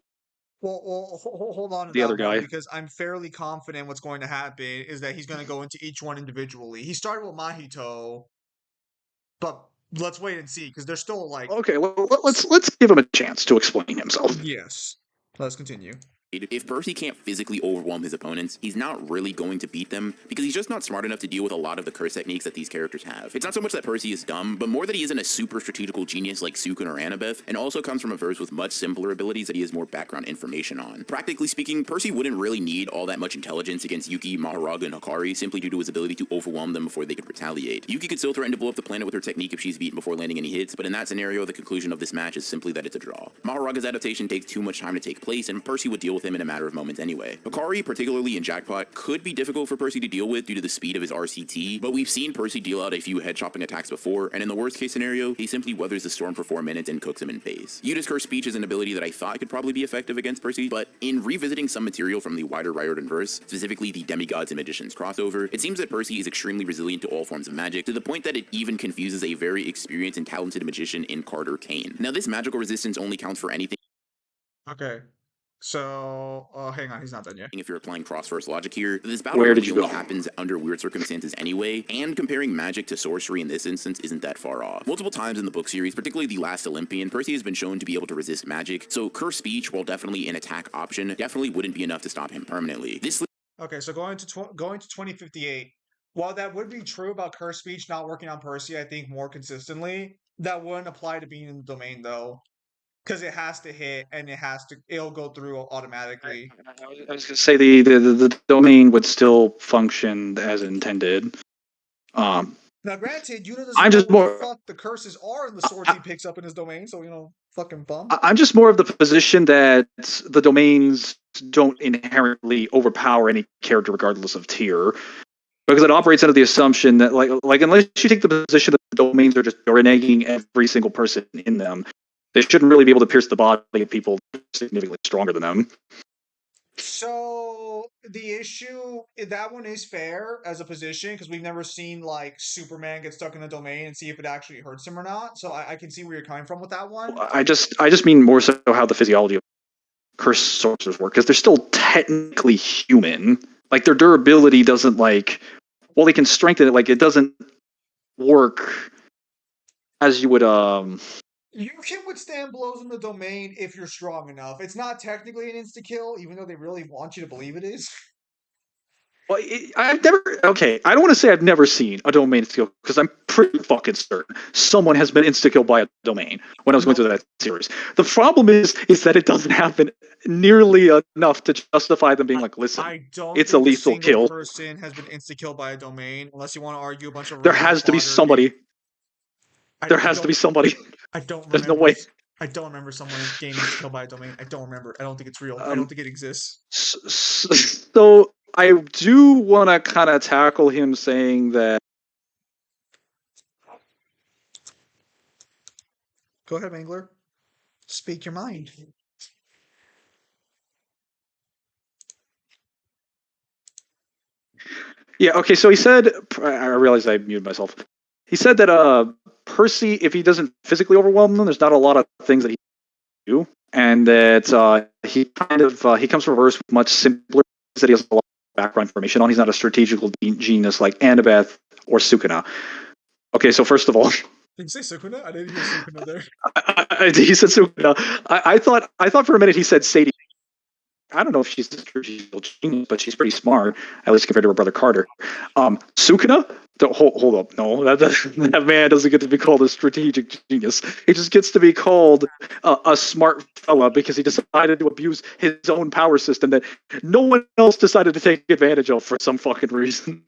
Well, hold on to the other guy, because I'm fairly confident what's going to happen is that he's going to go into each one individually. He started with Mahito, but let's wait and see because they're still like. Okay, well, let's give him a chance to explain himself. Yes, let's continue. If Percy can't physically overwhelm his opponents, he's not really going to beat them because he's just not smart enough to deal with a lot of the curse techniques that these characters have. It's not so much that Percy is dumb, but more that he isn't a super strategical genius like Sukun or Annabeth, and also comes from a verse with much simpler abilities that he has more background information on. Practically speaking, Percy wouldn't really need all that much intelligence against Yuki, Maharaga, and Hikari simply due to his ability to overwhelm them before they could retaliate. Yuki could still threaten to blow up the planet with her technique if she's beaten before landing any hits, but in that scenario, the conclusion of this match is simply that it's a draw. Maharaga's adaptation takes too much time to take place, and Percy would deal with him in a matter of moments anyway. Hikari, particularly in Jackpot, could be difficult for Percy to deal with due to the speed of his RCT, but we've seen Percy deal out a few head-chopping attacks before, and in the worst case scenario, he simply weathers the storm for 4 minutes and cooks him in pace. Yuda's Curse Speech is an ability that I thought could probably be effective against Percy, but in revisiting some material from the wider Riordan verse, specifically the Demigods and Magicians crossover, it seems that Percy is extremely resilient to all forms of magic, to the point that it even confuses a very experienced and talented magician in Carter Kane. Now, this magical resistance only counts for anything. Okay. So, hang on, he's not done yet. If you're applying cross-verse logic here, this battle really only happens under weird circumstances anyway, and comparing magic to sorcery in this instance isn't that far off. Multiple times in the book series, particularly The Last Olympian, Percy has been shown to be able to resist magic, so Curse Speech, while definitely an attack option, definitely wouldn't be enough to stop him permanently. Okay, so going to 2058, while that would be true about Curse Speech not working on Percy, I think more consistently, that wouldn't apply to being in the domain though. Because it has to hit and it'll go through automatically. I was going to say the domain would still function as intended. Now, granted, Yuda doesn't know what the fuck the curses are in the swords he picks up in his domain, so, fucking bum. I'm just more of the position that the domains don't inherently overpower any character regardless of tier, because it operates under the assumption that like unless you take the position that the domains are just reneging every single person in them, they shouldn't really be able to pierce the body of people significantly stronger than them. So the issue that one is fair as a position because we've never seen like Superman get stuck in the domain and see if it actually hurts him or not. So I can see where you're coming from with that one. I just mean more so how the physiology of curse sorcerers work, because they're still technically human. Like their durability doesn't well, they can strengthen it, like it doesn't work as you would You can withstand blows in the domain if you're strong enough. It's not technically an insta kill, even though they really want you to believe it is. well, I've never. Okay, I don't want to say I've never seen a domain insta-kill because I'm pretty fucking certain someone has been insta-killed by a domain when I was going through that series. The problem is that it doesn't happen nearly enough to justify them being like, listen, I don't it's a think a lethal single kill. person has been insta killed by a domain, unless you want to argue a bunch of There random has to be fodder. somebody. There has to be somebody. I don't There's no remember. way. I don't remember someone getting insta killed by a domain. I don't remember. I don't think it's real. I don't think it exists. So I do want to kind of tackle him saying that. Go ahead, Mangler. Speak your mind. Yeah, okay, so he said, I realized I muted myself. He said that Percy, if he doesn't physically overwhelm them, there's not a lot of things that he can do, and that he comes from a verse with much simpler things that he has a lot of background information on. He's not a strategical genius like Annabeth or Sukuna. Okay, so first of all, Did you say Sukuna? I didn't hear Sukuna there. he said Sukuna. I thought for a minute he said Sadie. I don't know if she's a strategical genius, but she's pretty smart, at least compared to her brother Carter. Sukuna? Hold up. No, that man doesn't get to be called a strategic genius. He just gets to be called a smart fella because he decided to abuse his own power system that no one else decided to take advantage of for some fucking reason.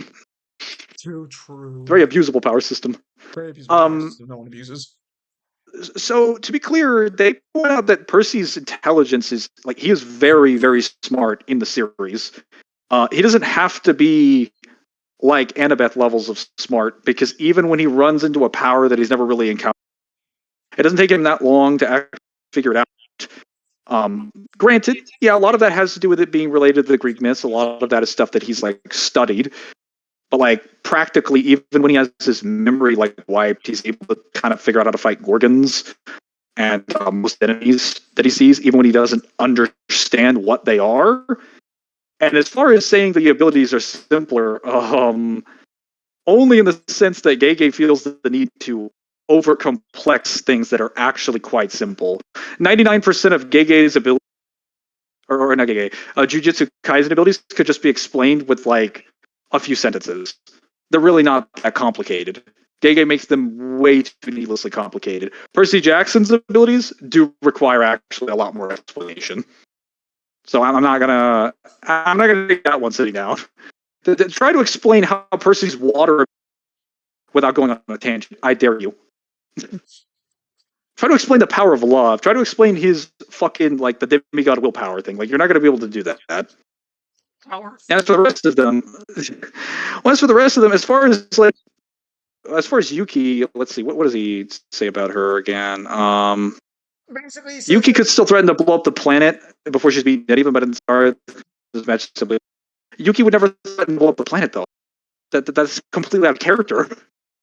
Too true. Very abusable power system. Very abusable power system no one abuses. So to be clear, they point out that Percy's intelligence is he is very, very smart in the series. He doesn't have to be like Annabeth levels of smart, because even when he runs into a power that he's never really encountered, it doesn't take him that long to actually figure it out. Granted, yeah, a lot of that has to do with it being related to the Greek myths. A lot of that is stuff that he's studied. But practically, even when he has his memory wiped, he's able to kind of figure out how to fight Gorgons and most enemies that he sees, even when he doesn't understand what they are. And as far as saying the abilities are simpler, only in the sense that Gege feels the need to over-complex things that are actually quite simple. 99% of Gege's abilities, or not Gege, Jujutsu Kaisen abilities could just be explained with a few sentences. They're really not that complicated. Gege makes them way too needlessly complicated. Percy Jackson's abilities do require actually a lot more explanation. So I'm not gonna take that one sitting down. Try to explain how Percy's water without going on a tangent. I dare you. Try to explain the power of love. Try to explain his fucking the demigod willpower thing. You're not gonna be able to do that. And as for the rest of them, as far as Yuki, let's see, what does he say about her again? Basically, Yuki could still threaten to blow up the planet before she's being dead, even, but in Star this match simply. Yuki would never threaten to blow up the planet, though. That's completely out of character.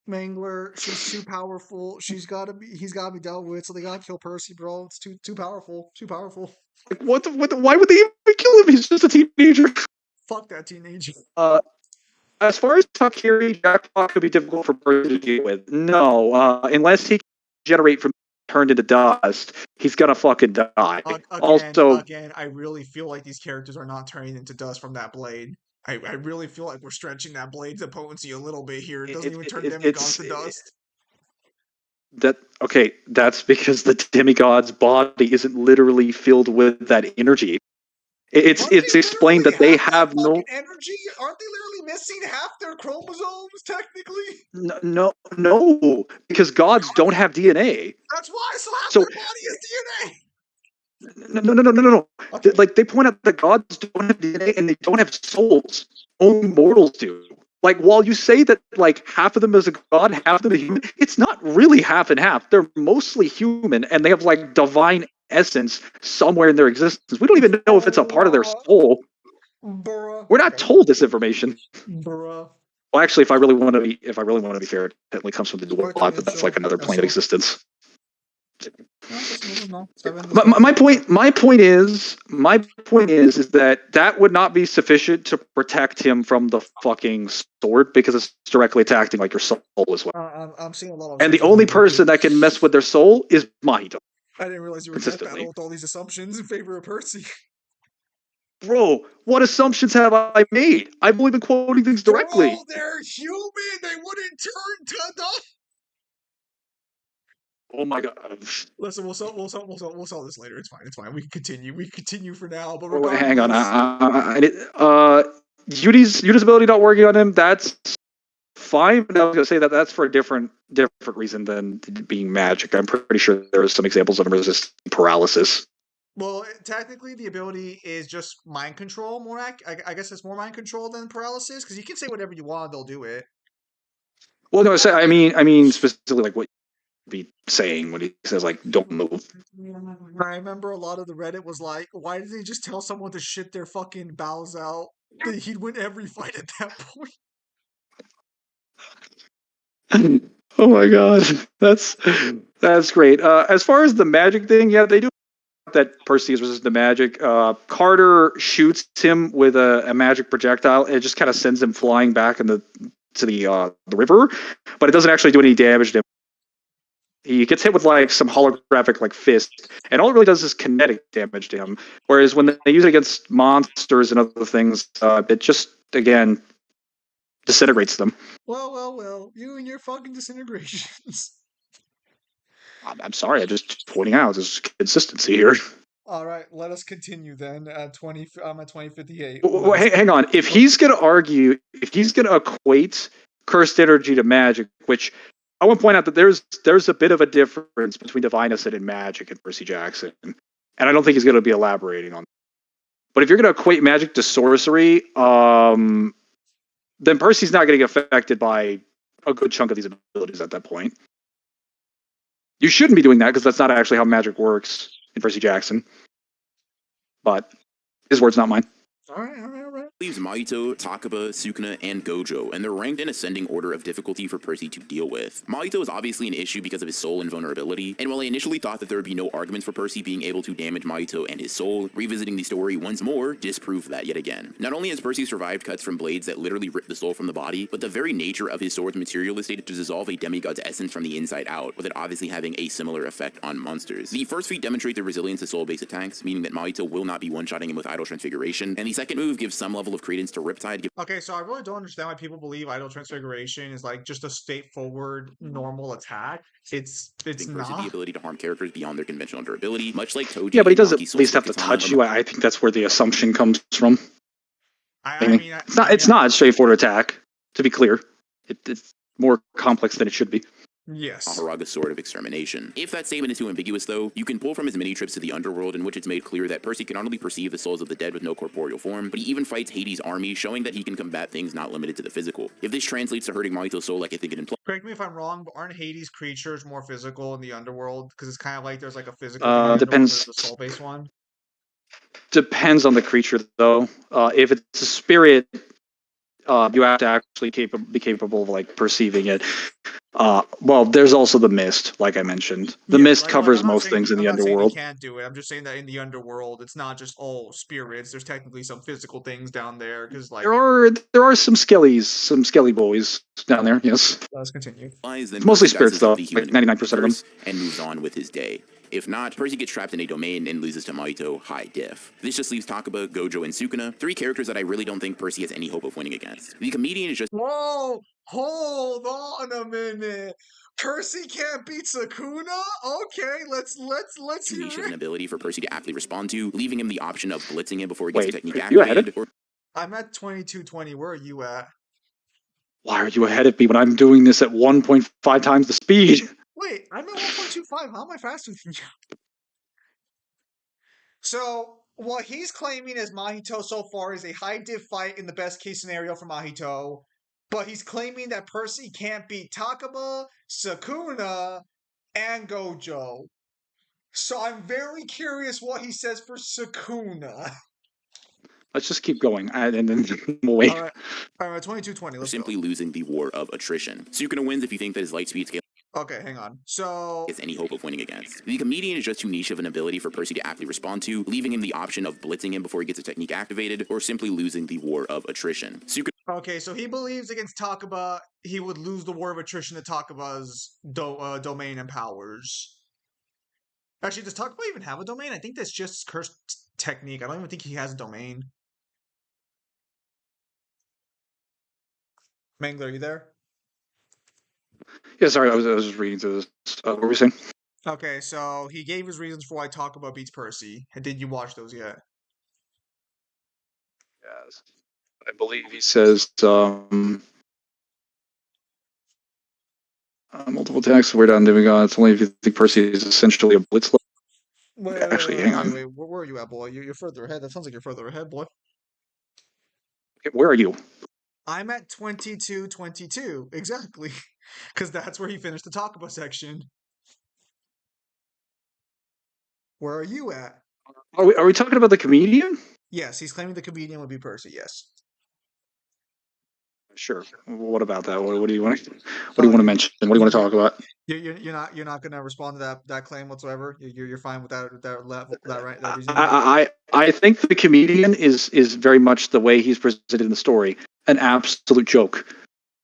Mangler, she's too powerful. He's gotta be dealt with, so they gotta kill Percy, bro. It's too powerful. Too powerful. Why would they even kill him? He's just a teenager. Fuck that teenager. As far as Takiri, Jackpot could be difficult for Percy to deal with. No, unless he can generate from turned into dust, he's gonna fucking die. Again, I really feel like these characters are not turning into dust from that blade. I really feel like we're stretching that blade's potency a little bit here. It doesn't even turn demigods to dust. That's because the demigod's body isn't literally filled with that energy. It's explained that they have no energy. Aren't they literally missing half their chromosomes technically? No, because gods don't have DNA. That's why. So half their body is DNA. No. Okay. Like, they point out that gods don't have DNA and they don't have souls. Only mortals do. Like, while you say that, like, half of them is a god, half of them is human, it's not really half and half. They're mostly human and they have, like, divine essence somewhere in their existence. We don't even know if it's a part of their soul. Bruh. We're not Okay. told this information. Bruh. Well, actually, if I really want to be fair, it technically comes from the dual Okay, plot, yeah, but that's sure. like another Yeah, plane of sure. existence. No, just moving on. Seven, let's My, go. my point is that would not be sufficient to protect him from the fucking sword because it's directly attacking like your soul as well. I'm seeing a lot of And the assumptions only being made here. person that can mess with their soul is Mahito. I didn't realize you were death Consistently. battle with all these assumptions in favor of Percy. Bro, what assumptions have I made? I've only been quoting things directly. Bro, they're human. They wouldn't turn to the. Oh my god. Listen, we'll solve this later. It's fine. It's fine. We can continue. We can continue for now. But Wait, hang on. regardless, Yudi's ability not working on him. That's fine, but I was gonna say that that's for a different reason than being magic. I'm pretty sure there are some examples of him resisting paralysis. well, technically, the ability is just mind control. I guess it's more mind control than paralysis because you can say whatever you want, they'll do it. Well, no, I mean specifically like what be saying when he says like don't move. I remember a lot of the Reddit was like, why did they just tell someone to shit their fucking bowels out? He'd win every fight at that point. Oh my god, that's great. As far as the magic thing, yeah, they do that Percy is resistant to magic. Carter shoots him with a magic projectile, and it just kind of sends him flying back to the river, but it doesn't actually do any damage to him. He gets hit with like some holographic like fist, and all it really does is kinetic damage to him. Whereas when they use it against monsters and other things, it just again disintegrates them. Well, you and your fucking disintegrations. I'm sorry, I'm just pointing out there's consistency here. All right, let us continue then. I'm at 2058. Hang on. If he's gonna equate cursed energy to magic, which I want to point out that there's a bit of a difference between divine ascent and magic in Percy Jackson, and I don't think he's gonna be elaborating on. But if you're gonna equate magic to sorcery, then Percy's not getting affected by a good chunk of these abilities at that point. You shouldn't be doing that because that's not actually how magic works in Percy Jackson. But his words, not mine. All right. Leaves Mahito, Takaba, Sukuna, and Gojo, and they're ranked in ascending order of difficulty for Percy to deal with. Mahito is obviously an issue because of his soul and vulnerability, and while I initially thought that there would be no arguments for Percy being able to damage Mahito and his soul, revisiting the story once more disproved that yet again. Not only has Percy survived cuts from blades that literally rip the soul from the body, but the very nature of his sword's material is stated to dissolve a demigod's essence from the inside out, with it obviously having a similar effect on monsters. The first feat demonstrates the resilience to soul-based attacks, meaning that Mahito will not be one-shotting him with idle transfiguration, and the second move gives some level of credence to Riptide. Okay, so I really don't understand why people believe idle transfiguration is like just a straightforward normal attack. It's Percy not. the ability to harm characters beyond their conventional durability, much like Toji. Yeah, but he does at Maki's least have to Katana touch you. I think that's where the assumption comes from. It's not a straightforward attack. To be clear, it's more complex than it should be. Yes. Ahuraga's sword of extermination. If that statement is too ambiguous, though, you can pull from his many trips to the underworld, in which it's made clear that Percy can not only perceive the souls of the dead with no corporeal form, but he even fights Hades' army, showing that he can combat things not limited to the physical. If this translates to hurting Mahito's soul like I think it implies. Correct me if I'm wrong, but aren't Hades creatures more physical in the underworld? Because it's kind of like there's like a physical thing in the Depends. underworld, there's a soul-based one. Depends on the creature, though. If it's a spirit, you have to actually be capable of like perceiving it. Well, there's also the mist, like I mentioned. The mist covers most things in the underworld. You can't do it. I'm just saying that in the underworld, it's not just all spirits. There's technically some physical things down there. Because like there are some skelly boys down there. Yes. Let's continue. It's mostly spirits, though. Like 99% of them. And moves on with his day. If not, Percy gets trapped in a domain and loses to Mahito high diff. This just leaves Takaba, Gojo, and Sukuna, three characters that I really don't think Percy has any hope of winning against. The comedian is just. Whoa! Hold on a minute. Percy can't beat Sukuna? Okay, let's hear it. An ability for Percy to aptly respond to, leaving him the option of blitzing him before he gets the technique you activated. ahead? I'm at 2220. Where are you at? Why are you ahead of me when I'm doing this at 1.5 times the speed? Wait, I'm at 1.25. How am I faster than you? So what he's claiming as Mahito so far is a high div fight in the best case scenario for Mahito, but he's claiming that Percy can't beat Takaba, Sukuna, and Gojo. So I'm very curious what he says for Sukuna. Let's just keep going, and then we'll wait. All right, 22-20. Or Let's simply go. losing the war of attrition. Sukuna wins if you think that his light speed scale Okay, hang on. So has any hope of winning against. The comedian is just too niche of an ability for Percy to aptly respond to, leaving him the option of blitzing him before he gets a technique activated, or simply losing the war of attrition. Sukuna okay, so he believes against Takaba he would lose the war of attrition to Takaba's domain and powers. Actually, does Takaba even have a domain? I think that's just cursed technique. I don't even think he has a domain. Mangler, are you there? Yeah, sorry, I was reading through this. What were we saying? Okay, so he gave his reasons for why Takaba beats Percy. Did you watch those yet? Yes, I believe he says multiple attacks. We're down demigod. It's only if you think Percy is essentially a blitz. Actually, hang on. Wait. Where are you at, boy? You're further ahead. That sounds like you're further ahead, boy. Okay, where are you? I'm at 22-22. Exactly. Because that's where he finished the Takaba section. Where are you at? Are we talking about the comedian? Yes, he's claiming the comedian would be Percy, yes. Sure. What about that? What do you want? What do you want to mention? What do you want to talk about? You're not gonna respond to that claim whatsoever. You're fine with that level that reasoning. I think the comedian is very much the way he's presented in the story, an absolute joke.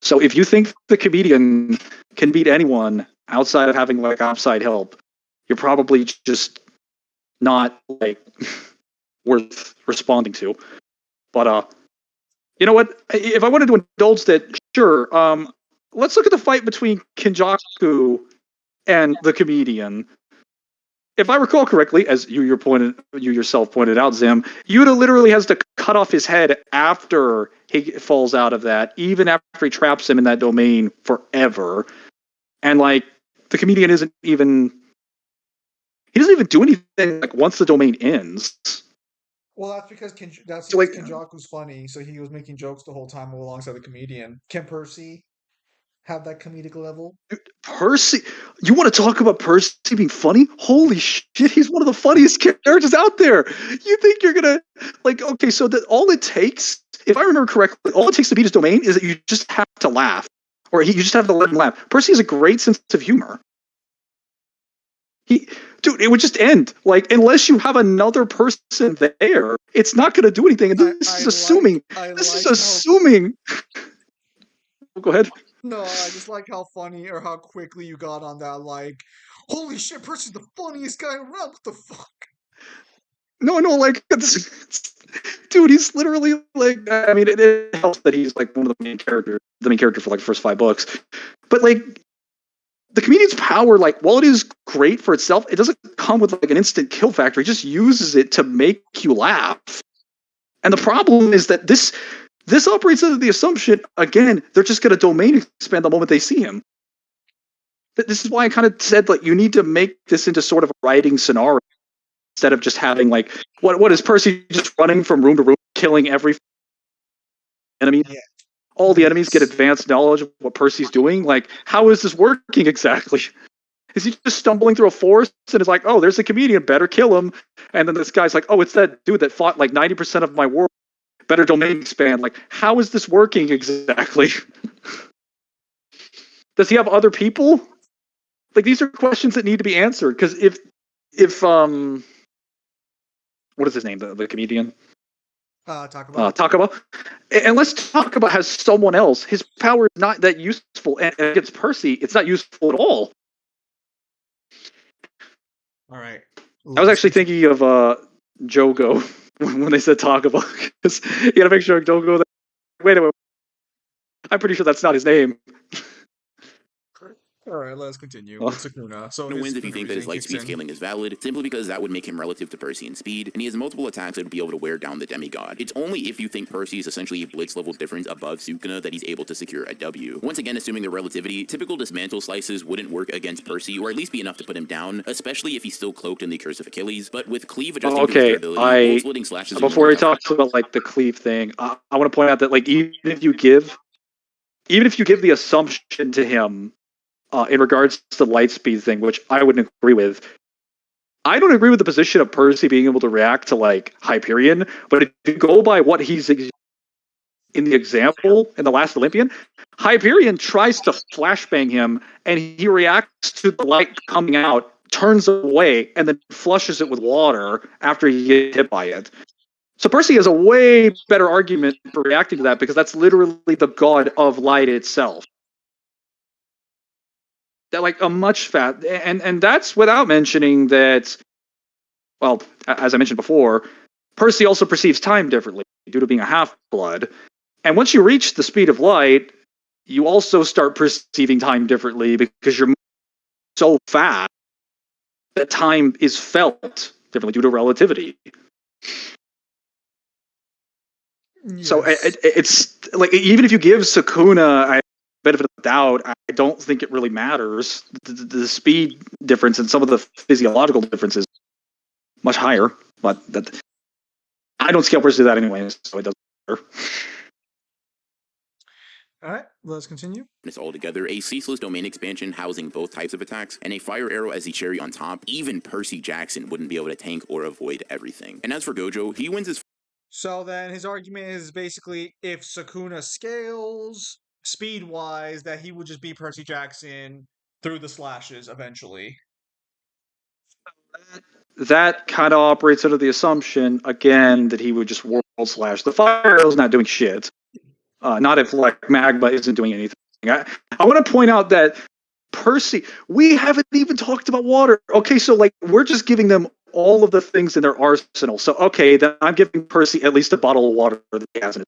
So if you think the comedian can beat anyone outside of having like outside help, you're probably just not like worth responding to. But you know what? If I wanted to indulge that, sure. Let's look at the fight between Kinjaku and the comedian. If I recall correctly, as you yourself pointed out, Zim, Yuta literally has to cut off his head after he falls out of that, even after he traps him in that domain forever. And like the comedian he doesn't even do anything like once the domain ends. Well, that's because So like Kenjaku's funny, so he was making jokes the whole time alongside the comedian. Can Percy have that comedic level? Percy, you want to talk about Percy being funny? Holy shit, he's one of the funniest characters out there. You think you're gonna like? Okay, so that all it takes, if I remember correctly, all it takes to beat his domain is that you just have to laugh, or you just have to let him laugh. Percy has a great sense of humor. Dude, it would just end like unless you have another person there, it's not gonna do anything. And this is assuming. Go ahead. No, I just like how funny or how quickly you got on that. Like, holy shit, Percy's the funniest guy around. What the fuck? No, like dude, he's literally like. I mean, it helps that he's like one of the main character for like the first 5 books. But like, the comedian's power, like, while it is great for itself, it doesn't come with like an instant kill factor. He just uses it to make you laugh. And the problem is that this operates under the assumption, again, they're just going to domain expand the moment they see him. This is why I kind of said, like, you need to make this into sort of a writing scenario instead of just having, like, what is Percy just running from room to room, killing every enemy? Yeah. All the enemies get advanced knowledge of what Percy's doing. Like, how is this working exactly? Is he just stumbling through a forest and is like, oh, there's a comedian, better kill him? And then this guy's like, oh, it's that dude that fought like 90% of my world. Better domain expand. Like, how is this working exactly? Does he have other people? Like, these are questions that need to be answered. Because if what is his name? The comedian? Takaba. Unless Takaba has someone else, his power is not that useful. And against Percy, it's not useful at all. All right. I was actually thinking of Jogo when they said Takaba. Because you gotta make sure don't go there. Wait a minute. I'm pretty sure that's not his name. All right, let's continue with Sukuna. So wins his if you think that his reasoning light kicks speed in. scaling is valid, simply because that would make him relative to Percy in speed, and he has multiple attacks that would be able to wear down the demigod. It's only if you think Percy is essentially a blitz level difference above Sukuna that he's able to secure a W. Once again, assuming the relativity, typical dismantle slices wouldn't work against Percy, or at least be enough to put him down, especially if he's still cloaked in the Curse of Achilles, but with cleave adjusting to his Okay, durability, wall splitting slashes are before more we tough. talk about like the cleave thing, I want to point out that like even if you give the assumption to him in regards to the light speed thing, which I wouldn't agree with. I don't agree with the position of Percy being able to react to like Hyperion, but if you go by what he's in the example in the Last Olympian, Hyperion tries to flashbang him, and he reacts to the light coming out, turns away, and then flushes it with water after he gets hit by it. So Percy has a way better argument for reacting to that because that's literally the god of light itself. That like a much fat and that's without mentioning that. Well, as I mentioned before, Percy also perceives time differently due to being a half-blood. And once you reach the speed of light, you also start perceiving time differently because you're so fast that time is felt differently due to relativity. So Yes. it's like even if you give Sukuna a benefit of the doubt, I don't think it really matters. The speed difference and some of the physiological differences much higher, but that I don't scale Percy that anyways, so it doesn't matter. All right, let's continue. Altogether, a ceaseless domain expansion housing both types of attacks, and a fire arrow as the cherry on top, even Percy Jackson wouldn't be able to tank or avoid everything. And as for Gojo, he wins his So then his argument is basically if Sukuna scales speed-wise, that he would just beat Percy Jackson through the slashes eventually. That kind of operates under the assumption again that he would just world slash. The fire arrow's not doing shit. Not if like magma isn't doing anything. I want to point out that Percy, we haven't even talked about water. Okay, so like we're just giving them all of the things in their arsenal. So okay, then I'm giving Percy at least a bottle of water that he has in it.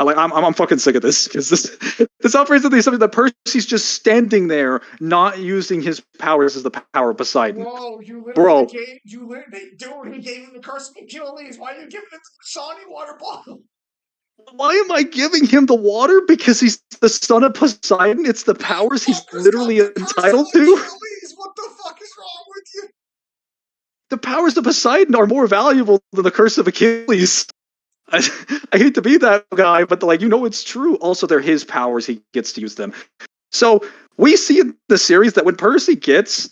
I'm fucking sick of this because this operates on the assumption that Percy's just standing there, not using his powers as the power of Poseidon. Bro, Bro, dude, he gave him the Curse of Achilles. Why are you giving him the Sony water bottle? why am I giving him the water? Because he's the son of Poseidon. It's the powers he's literally entitled to. Achilles. What the fuck is wrong with you? The powers of Poseidon are more valuable than the curse of Achilles. I hate to be that guy, but like it's true. Also, they're his powers; he gets to use them. So we see in the series that when Percy gets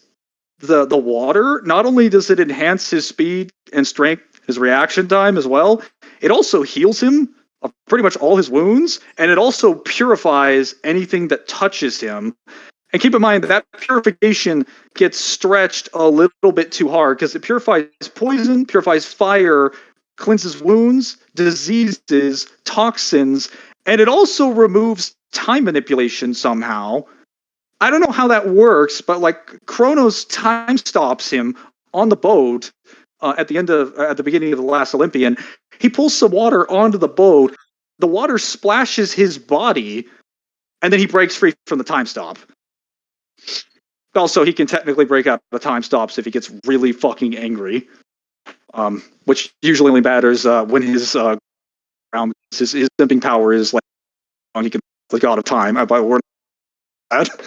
the water, not only does it enhance his speed and strength, his reaction time as well, it also heals him of pretty much all his wounds, and it also purifies anything that touches him. And keep in mind that purification gets stretched a little bit too hard because it purifies poison, purifies fire, cleanses wounds, diseases, toxins, and it also removes time manipulation somehow. I don't know how that works, but like Kronos time stops him on the boat at the beginning of the Last Olympian. He pulls some water onto the boat. The water splashes his body, and then he breaks free from the time stop. Also, he can technically break out the time stops if he gets really fucking angry, which usually only matters when his his simping power is like he can the god of time. But we're not that.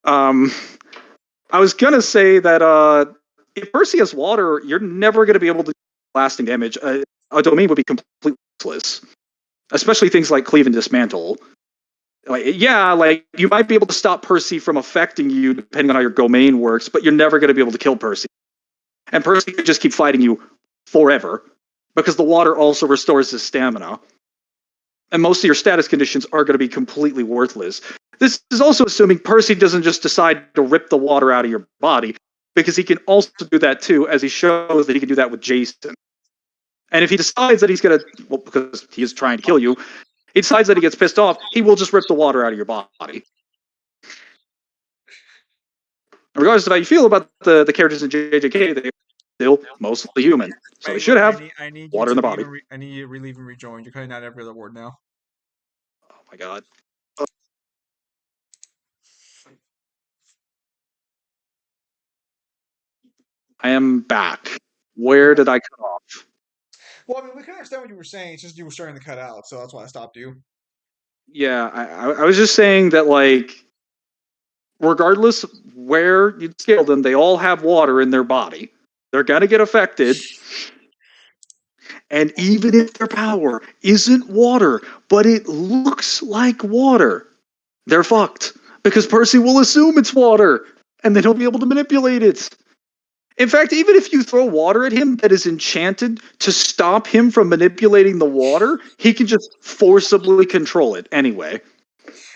I was gonna say that if Percy has water, you're never gonna be able to do lasting damage. A domain would be completely useless, especially things like cleave and dismantle. Like, yeah, like you might be able to stop Percy from affecting you depending on how your domain works, but you're never going to be able to kill Percy. And Percy could just keep fighting you forever because the water also restores his stamina. And most of your status conditions are going to be completely worthless. This is also assuming Percy doesn't just decide to rip the water out of your body, because he can also do that too, as he shows that he can do that with Jason. And if he decides that he's going to, well, because he is trying to kill you, he decides that he gets pissed off, he will just rip the water out of your body. Regardless of how you feel about the characters in JJK, they're still mostly human. So they should have water in the body. I need you to relieve and rejoin. You're cutting out every other word now. Oh my god. I am back. Where did I cut off? Well, I mean, we can understand what you were saying. It's just you were starting to cut out, so that's why I stopped you. Yeah, I was just saying that, like, regardless where you scale them, they all have water in their body. They're gonna get affected. And even if their power isn't water, but it looks like water, they're fucked. Because Percy will assume it's water, and then he'll be able to manipulate it. In fact, even if you throw water at him that is enchanted to stop him from manipulating the water, he can just forcibly control it anyway.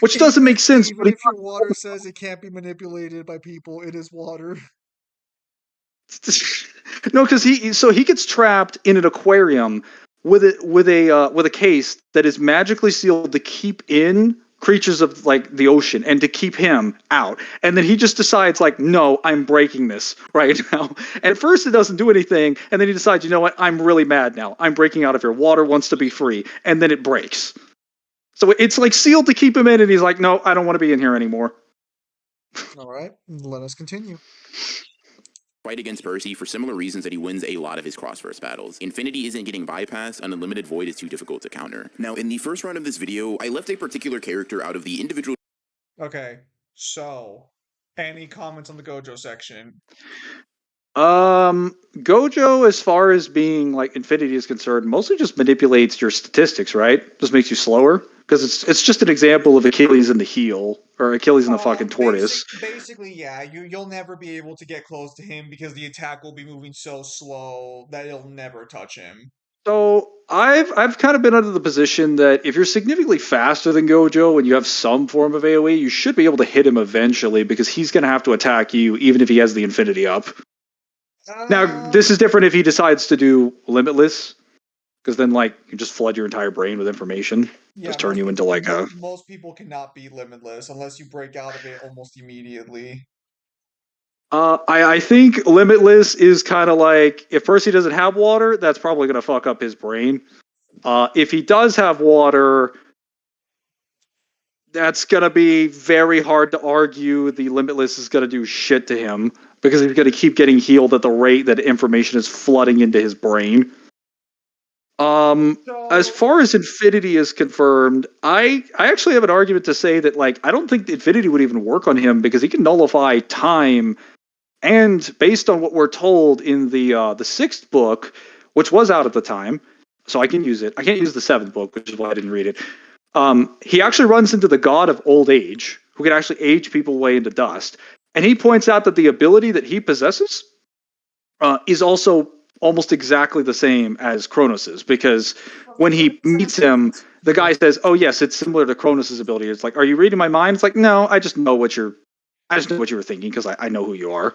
Which doesn't make sense. Even if your water says it can't be manipulated by people, it is water. No, because he gets trapped in an aquarium with a case that is magically sealed to keep in creatures of like the ocean and to keep him out. And then he just decides like, no, I'm breaking this right now. And at first it doesn't do anything, and then he decides, you know what, I'm really mad now. I'm breaking out of here. Water wants to be free, and then it breaks. So it's like sealed to keep him in, and he's like, no, I don't want to be in here anymore. All right, let us continue. Fight against Percy for similar reasons that he wins a lot of his cross-verse battles. Infinity isn't getting bypassed, and Unlimited Void is too difficult to counter. Now, in the first round of this video, I left a particular character out of the individual... Okay, so, any comments on the Gojo section? Gojo, as far as being like Infinity is concerned, mostly just manipulates your statistics, right? Just makes you slower. Because it's just an example of Achilles in the heel, or Achilles in the fucking tortoise. Basically, yeah, you'll never be able to get close to him because the attack will be moving so slow that it'll never touch him. So I've kind of been under the position that if you're significantly faster than Gojo and you have some form of AoE, you should be able to hit him eventually because he's going to have to attack you even if he has the Infinity up. Now, this is different if he decides to do Limitless, because then, like, you just flood your entire brain with information. Yeah, just turn you into, like, a... Most people cannot be limitless unless you break out of it almost immediately. I think Limitless is kind of like, if Percy doesn't have water, that's probably going to fuck up his brain. If he does have water, that's going to be very hard to argue the Limitless is going to do shit to him, because he's going to keep getting healed at the rate that information is flooding into his brain. As far as Infinity is confirmed, I actually have an argument to say that, like, I don't think Infinity would even work on him because he can nullify time, and based on what we're told in the sixth book, which was out at the time, so I can use it. I can't use the seventh book, which is why I didn't read it. He actually runs into the god of old age, who can actually age people away into dust, and he points out that the ability that he possesses is also almost exactly the same as Kronos's, because when he meets him, the guy says, "Oh yes, it's similar to Kronos's ability." It's like, "Are you reading my mind?" It's like, "No, I just know what you were thinking because I know who you are.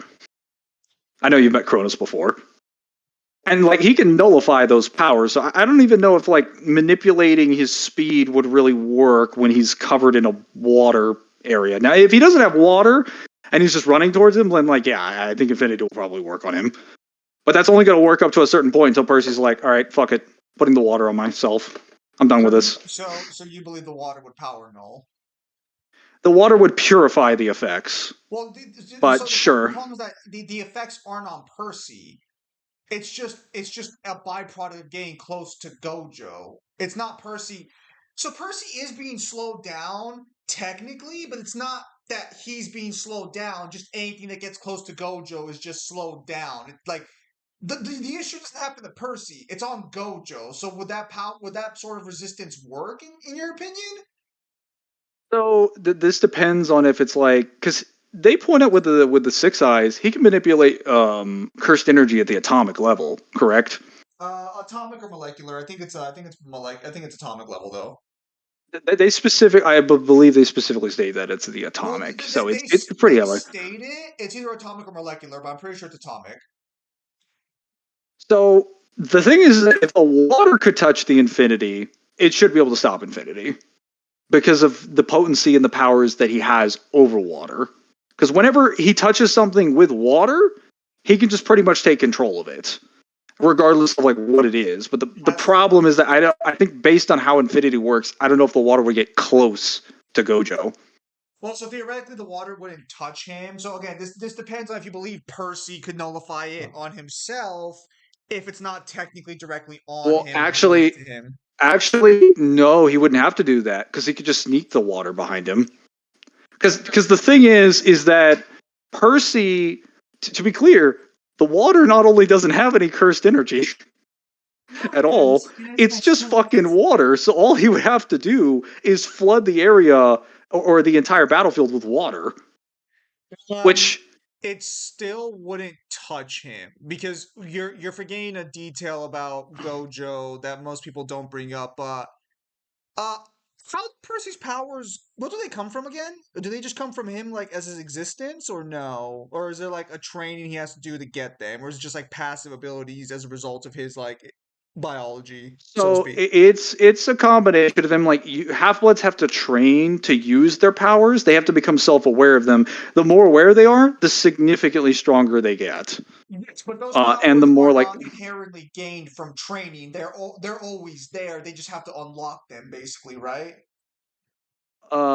I know you've met Kronos before." And like he can nullify those powers. So I don't even know if like manipulating his speed would really work when he's covered in a water area. Now, if he doesn't have water and he's just running towards him, then like, yeah, I think Infinity will probably work on him. But that's only going to work up to a certain point until Percy's like, all right, fuck it, putting the water on myself. I'm done with this. So you believe the water would power null? The water would purify the effects. Well, but sure. The problem is that the effects aren't on Percy. It's just a byproduct of getting close to Gojo. It's not Percy. So Percy is being slowed down technically, but it's not that he's being slowed down. Just anything that gets close to Gojo is just slowed down. It's like the issue doesn't happen to Percy. It's on Gojo. So would that sort of resistance work in your opinion? So this depends on if it's like, because they point out with the six eyes, he can manipulate cursed energy at the atomic level, correct? Atomic or molecular? I think it's atomic level though. I believe they specifically state that it's the atomic, so it's pretty high. State it. It's either atomic or molecular, but I'm pretty sure it's atomic. So the thing is that if the water could touch the Infinity, it should be able to stop Infinity because of the potency and the powers that he has over water. Because whenever he touches something with water, he can just pretty much take control of it, regardless of like what it is. But the problem is that I think based on how Infinity works, I don't know if the water would get close to Gojo. Well, so theoretically, the water wouldn't touch him. So again, this depends on if you believe Percy could nullify it on himself if it's not technically directly on Well, him and unique actually, to him. no, he wouldn't have to do that because he could just sneak the water behind him. Because the thing is that Percy, to be clear, the water not only doesn't have any cursed energy at all, it's just fucking water. So all he would have to do is flood the area or the entire battlefield with water, Um, which it still wouldn't touch him because you're forgetting a detail about Gojo that most people don't bring up. Uh, how Percy's powers? Where do they come from again? Do they just come from him, like as his existence, or no? Or is there like a training he has to do to get them, or is it just like passive abilities as a result of his like biology, so to so speak? it's a combination of them. Like half-bloods have to train to use their powers. They have to become self-aware of them. The more aware they are, the significantly stronger they get. Yes, but those And the powers more are like not inherently gained from training. They're always there. They just have to unlock them, basically, right?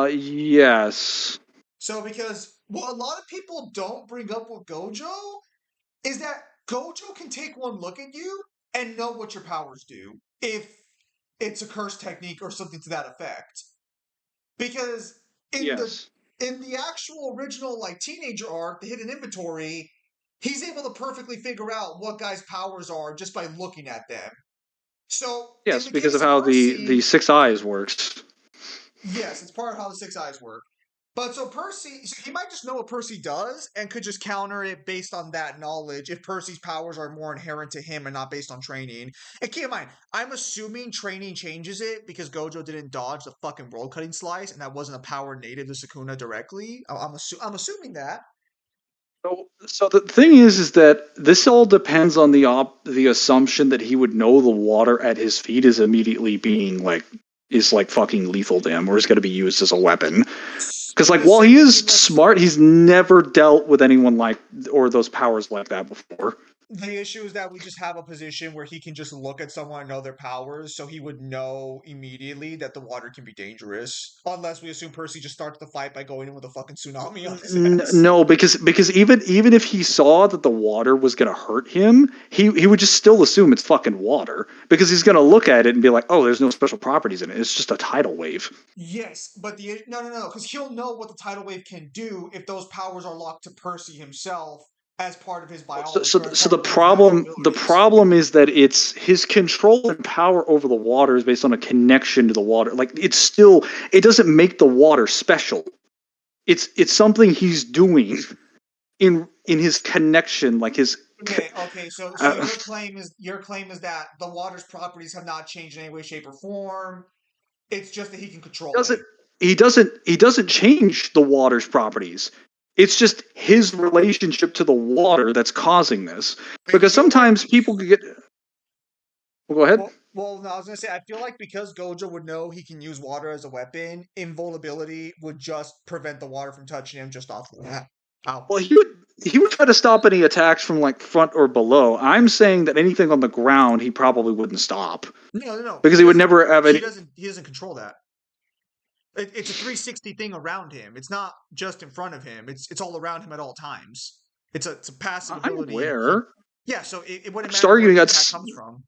yes. So because what a lot of people don't bring up with Gojo is that Gojo can take one look at you and know what your powers do if it's a curse technique or something to that effect. Because in the Yes. in the actual original like teenager arc, the hidden inventory, he's able to perfectly figure out what guys' powers are just by looking at them. So in Yes, the because case of of how the Percy, six eyes works. yes, it's part of how the six eyes work. But so Percy, so he might just know what Percy does and could just counter it based on that knowledge if Percy's powers are more inherent to him and not based on training. And keep in mind, I'm assuming training changes it because Gojo didn't dodge the fucking world cutting slice and that wasn't a power native to Sukuna directly. I'm assuming that. So the thing is that this all depends on the assumption that he would know the water at his feet is immediately being like fucking lethal to him or is going to be used as a weapon. Because like while he Assuming is he lets smart, he's never dealt with anyone like or those powers like that before. the issue is that we just have a position where he can just look at someone and know their powers, so he would know immediately that the water can be dangerous. Unless we assume Percy just starts the fight by going in with a fucking tsunami on his ass. No, because even if he saw that the water was gonna hurt him, he would just still assume it's fucking water because he's gonna look at it and be like, oh, there's no special properties in it. It's just a tidal wave. Yes, but no, because he'll know what the tidal wave can do if those powers are locked to Percy himself as part of his So, biology so, or as so part the of his natural abilities. problem is that it's his control and power over the water is based on a connection to the water. Like it doesn't make the water special. It's something he's doing in his connection, like his. Okay. So Uh, your claim is that the water's properties have not changed in any way, shape, or form. It's just that he can control it. doesn't he doesn't change the water's properties. It's just his relationship to the water that's causing this. I Because feel like sometimes people could get. Well, go ahead. well, no, I was gonna say I feel like because Gojo would know he can use water as a weapon, invulnerability would just prevent the water from touching him just off of that. Ow. Well, he would try to stop any attacks from like front or below. I'm saying that anything on the ground he probably wouldn't stop No. because he would never have any. He doesn't control that. It's a 360 thing around him. It's not just in front of him. It's all around him at all times. It's a passive I'm ability. aware. Yeah, so it I'm wouldn't just matter where arguing the at attack comes from.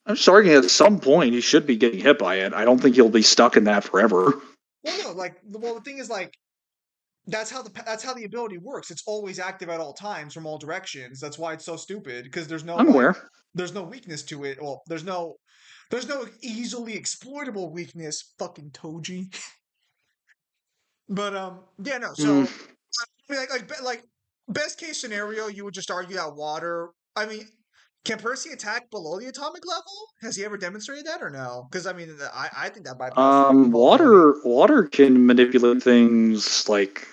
I'm just arguing at some point he should be getting hit by it. I don't think he'll be stuck in that forever. Well, no, the thing is that's how the ability works. It's always active at all times from all directions. That's why it's so stupid because I'm aware. there's no weakness to it. Well, there's no easily exploitable weakness. Fucking Toji. But yeah, no. Hmm. So I mean, best case scenario, you would just argue that water. I mean, can Percy attack below the atomic level? Has he ever demonstrated that or no? Because I mean, I think that might be a possibility. Water can manipulate things like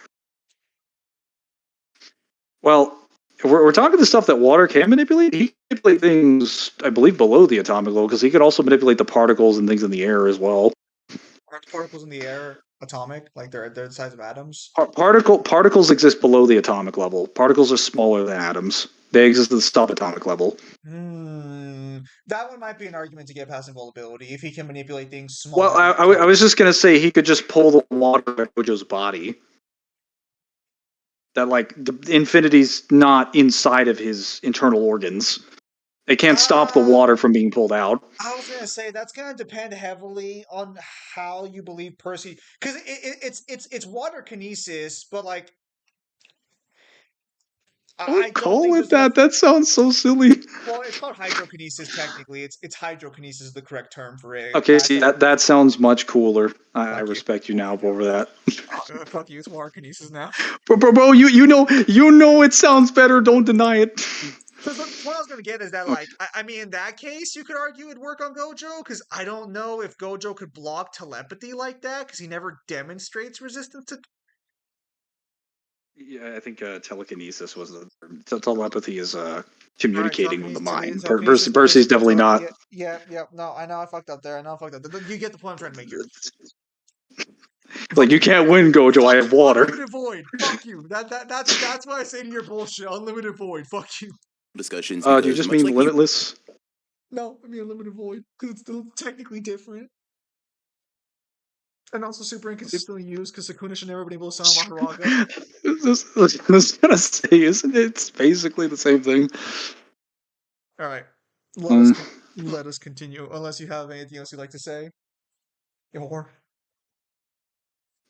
well, we're talking the stuff that water can manipulate. He can manipulate things, I believe, below the atomic level because he could also manipulate the particles and things in the air as well. Aren't particles in the air atomic? Like they're the size of atoms? Particles exist below the atomic level. Particles are smaller than atoms. They exist at the subatomic level. Hmm. That one might be an argument to get past invulnerability if he can manipulate things Well, smaller. I was just gonna say he could just pull the water out of Gojo's body. That like the infinity's not inside of his internal organs. It can't stop the water from being pulled out. I was gonna say that's gonna depend heavily on how you believe Percy, because it's water kinesis, but like I don't Call think it there's enough. that. That sounds so silly. Well, it's called hydrokinesis technically. It's hydrokinesis is the correct term for it. Okay, see that sounds much cooler. I Fuck you. respect you now over that. Fuck you, it's water kinesis now. Bro, you know it sounds better. Don't deny it. Because the point I was going to get is that, like, I mean, in that case, you could argue it'd work on Gojo, because I don't know if Gojo could block telepathy like that, because he never demonstrates resistance to. Yeah, I think telekinesis was the telepathy is communicating with the mind. Telekinesis, Percy's definitely not. Yeah. No, I know I fucked up there. You get the point I'm trying to make here. Like, you can't win, Gojo. I have water. Unlimited void. Fuck you. That's why I say to your bullshit. Unlimited void. Fuck you. Discussions. Do you just mean limitless? No, I mean unlimited void because it's still technically different. And also super inconsistently used because Sakuna should never been able to summon Maharaga. I was gonna say, isn't it? It's basically the same thing. All right, let us continue. Unless you have anything else you'd like to say, or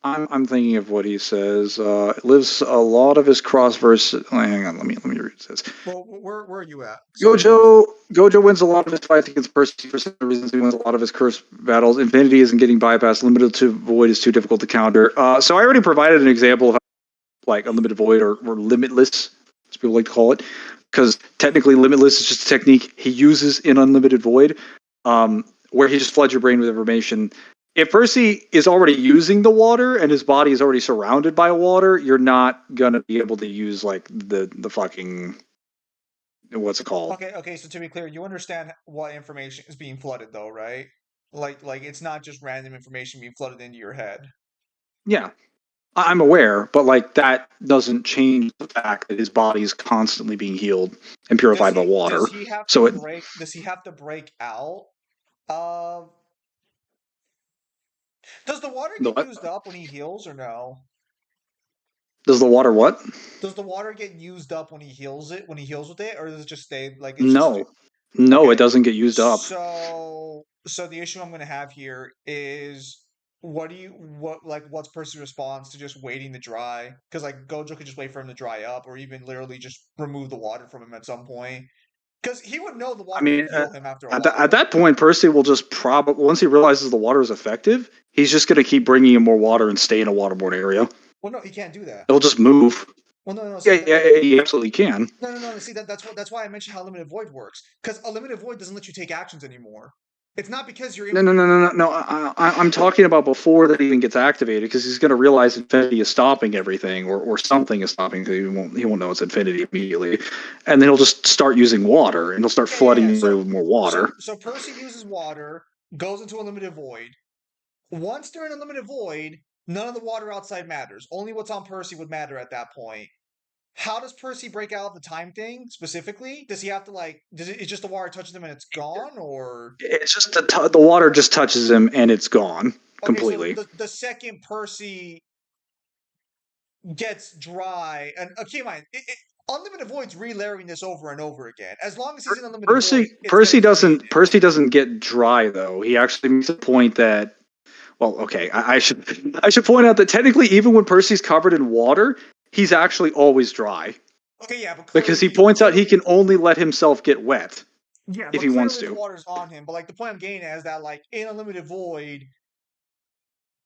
I'm thinking of what he says. Lives a lot of his cross verse. Hang on, let me read this. Well, where are you at? Gojo wins a lot of his fights against Percy for some reasons. He wins a lot of his curse battles. Infinity isn't getting bypassed. Limited to void is too difficult to counter. So I already provided an example of how, like, unlimited void or limitless, as people like to call it, because technically limitless is just a technique he uses in unlimited void, where he just floods your brain with information. If Percy is already using the water and his body is already surrounded by water, you're not gonna be able to use like the fucking, what's it called? Okay. So to be clear, you understand what information is being flooded, though, right? Like it's not just random information being flooded into your head. Yeah, I'm aware, but like that doesn't change the fact that his body is constantly being healed and purified by water. Does he have to break out? Does the water get used up when he heals, or no? Does the water what? Does the water get used up when he heals it? When he heals with it, or does it just stay like it's No, just? Okay. it doesn't get used up. So the issue I'm going to have here is what's Percy's response to just waiting to dry? Because like Gojo could just wait for him to dry up, or even literally just remove the water from him at some point. Because he would know the water would heal him after a while. At that point, Percy will just probably, once he realizes the water is effective, he's just going to keep bringing in more water and stay in a waterborne area. Well, no, he can't do that. It'll just move. Well, no. He absolutely can. No. See, that's why I mentioned how limited void works. Because a limited void doesn't let you take actions anymore. It's not because you're No. I'm talking about before that even gets activated, because he's going to realize Infinity is stopping everything, or something is stopping. He won't know it's Infinity immediately, and then he'll just start using water, and he'll start flooding with more water. So Percy uses water, goes into a limited void. Once they're in a limited void, none of the water outside matters. Only what's on Percy would matter at that point. How does Percy break out of the time thing specifically? Does he have to it's just the water touches him and it's gone, or it's just the water just touches him and it's gone completely? So the second Percy gets dry, and keep in mind, Unlimited Void's re-layering this over and over again. As long as he's in Unlimited Void, Percy doesn't get dry though. He actually makes a point that, well, okay, I should point out that technically, even when Percy's covered in water, he's actually always dry. Okay, yeah, but because he points out he can only let himself get wet. Yeah, if he wants to. The water's on him, but like the point I'm getting at is that like in Unlimited Void,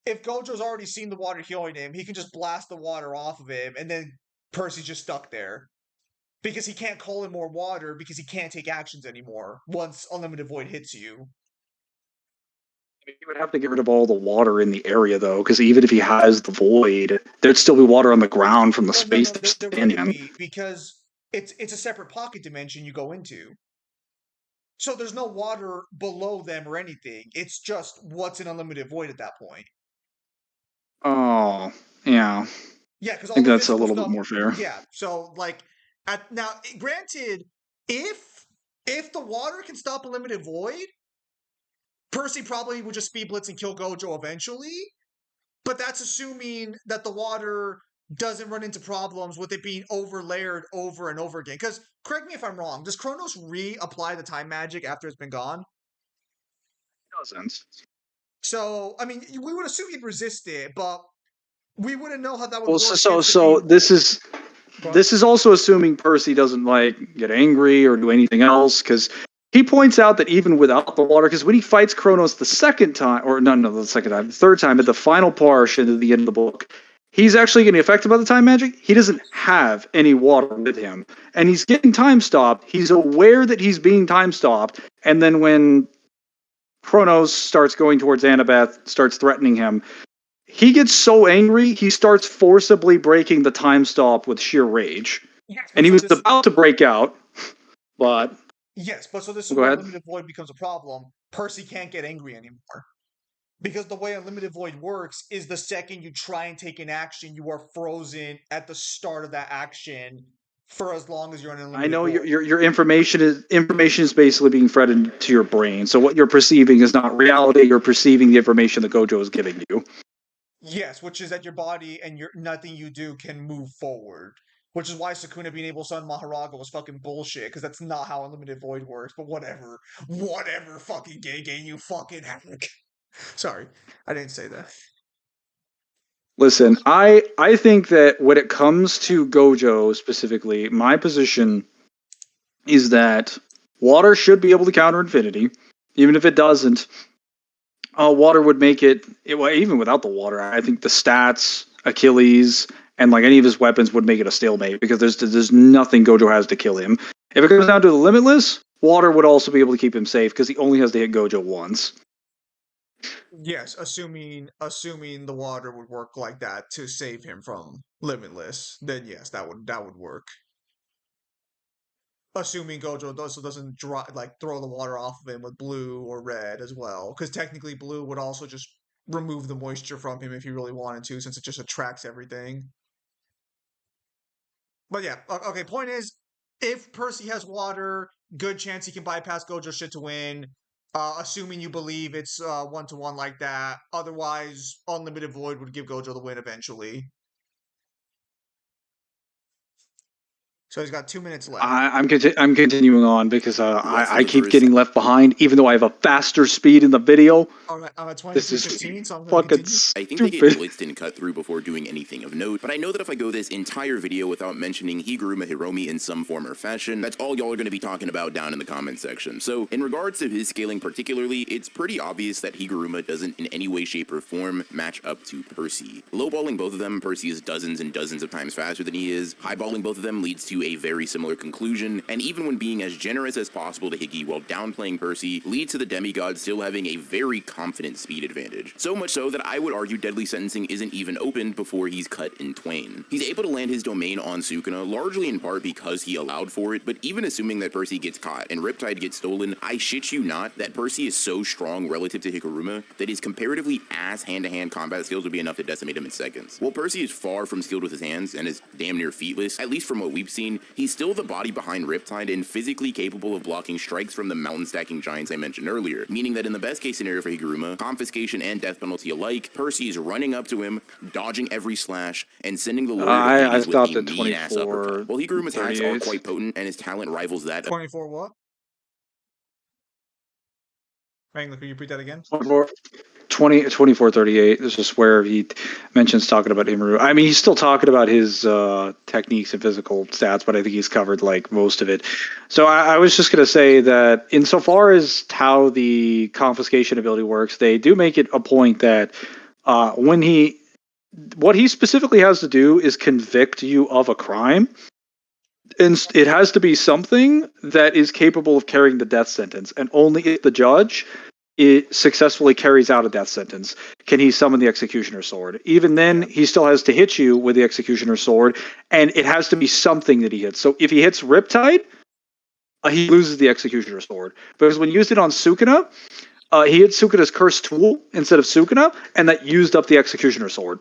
if Gojo's already seen the water healing him, he can just blast the water off of him, and then Percy's just stuck there. Because he can't call in more water because he can't take actions anymore once Unlimited Void hits you. He would have to get rid of all the water in the area, though, because even if he has the void, there'd still be water on the ground from the space they're standing in. Because it's a separate pocket dimension you go into. So there's no water below them or anything. It's just what's in Unlimited Void at that point. Oh, yeah. Yeah, because I think that's a little bit more fair. Yeah, so like now, granted, if if the water can stop a limited void, Percy probably would just speed blitz and kill Gojo eventually. But that's assuming that the water doesn't run into problems with it being overlayered over and over again. Because, correct me if I'm wrong, does Kronos reapply the time magic after it's been gone? Doesn't. So, I mean, we would assume he'd resist it, but we wouldn't know how that would Well, work. so this is also assuming Percy doesn't like get angry or do anything else, because he points out that even without the water, because when he fights Kronos the second time, or no, the second time, the third time, at the final portion at the end of the book, he's actually getting affected by the time magic. He doesn't have any water with him, and he's getting time stopped. He's aware that he's being time stopped, and then when Kronos starts going towards Annabeth, starts threatening him, he gets so angry, he starts forcibly breaking the time stop with sheer rage. Yes, And he so was this- about to break out, but Yes, but so this is Go where ahead. Unlimited Void becomes a problem. Percy can't get angry anymore. Because the way Unlimited Void works is the second you try and take an action, you are frozen at the start of that action for as long as you're in Unlimited I know Void. your information is basically being fed into your brain. So what you're perceiving is not reality. You're perceiving the information that Gojo is giving you. Yes, which is that your body and nothing you do can move forward. Which is why Sukuna being able to summon Maharaga was fucking bullshit, because that's not how Unlimited Void works, but whatever. Whatever, fucking Gege, you fucking hack. Sorry, I didn't say that. Listen, I think that when it comes to Gojo specifically, my position is that water should be able to counter infinity. Even if it doesn't, water would make it, well, even without the water, I think the stats, Achilles, and like any of his weapons would make it a stalemate because there's nothing Gojo has to kill him. If it comes down to the limitless, water would also be able to keep him safe because he only has to hit Gojo once. Yes, assuming the water would work like that to save him from Limitless, then yes, that would work. Assuming Gojo doesn't throw the water off of him with blue or red as well, because technically blue would also just remove the moisture from him if he really wanted to, since it just attracts everything. But yeah, okay. Point is, if Percy has water, good chance he can bypass Gojo shit to win. Assuming you believe it's 1-to-1 like that. Otherwise, Unlimited Void would give Gojo the win eventually. So he's got 2 minutes left. I'm continuing on because I the keep verse- getting left behind, even though I have a faster speed in the video. I'm at This is 23:15, so I'm going to fucking continue. I think they stupid. get blitzed and cut through before doing anything of note, but I know that if I go this entire video without mentioning Higuruma Hiromi in some form or fashion, that's all y'all are going to be talking about down in the comment section. So, in regards to his scaling particularly, it's pretty obvious that Higuruma doesn't in any way, shape, or form match up to Percy. Lowballing both of them, Percy is dozens and dozens of times faster than he is. Highballing both of them leads to a very similar conclusion, and even when being as generous as possible to Higgy while downplaying Percy leads to the demigod still having a very confident speed advantage. So much so that I would argue Deadly Sentencing isn't even opened before he's cut in twain. He's able to land his domain on Sukuna, largely in part because he allowed for it, but even assuming that Percy gets caught and Riptide gets stolen, I shit you not that Percy is so strong relative to Higuruma that his comparatively ass hand-to-hand combat skills would be enough to decimate him in seconds. While Percy is far from skilled with his hands and is damn near featless, at least from what we've seen, he's still the body behind Riptide and physically capable of blocking strikes from the mountain stacking giants I mentioned earlier, meaning that in the best case scenario for Higuruma, confiscation and death penalty alike, Percy is running up to him, dodging every slash, and sending the Lord of I Hades stopped with a at mean-ass 24, uppercut. While Higuruma's hacks are 38. quite potent and his talent rivals that 24 what? Wrangler, can you repeat that again? 24:38. This is where he mentions talking about Imru. I mean, he's still talking about his techniques and physical stats, but I think he's covered like most of it. So I was just going to say that insofar as how the confiscation ability works, they do make it a point that what he specifically has to do is convict you of a crime. And it has to be something that is capable of carrying the death sentence, and only if the judge it successfully carries out a death sentence can he summon the executioner sword. Even then, he still has to hit you with the executioner sword, and it has to be something that he hits. So if he hits Riptide, he loses the executioner sword. Because when used it on Sukuna, he hit Sukuna's cursed tool instead of Sukuna, and that used up the executioner sword.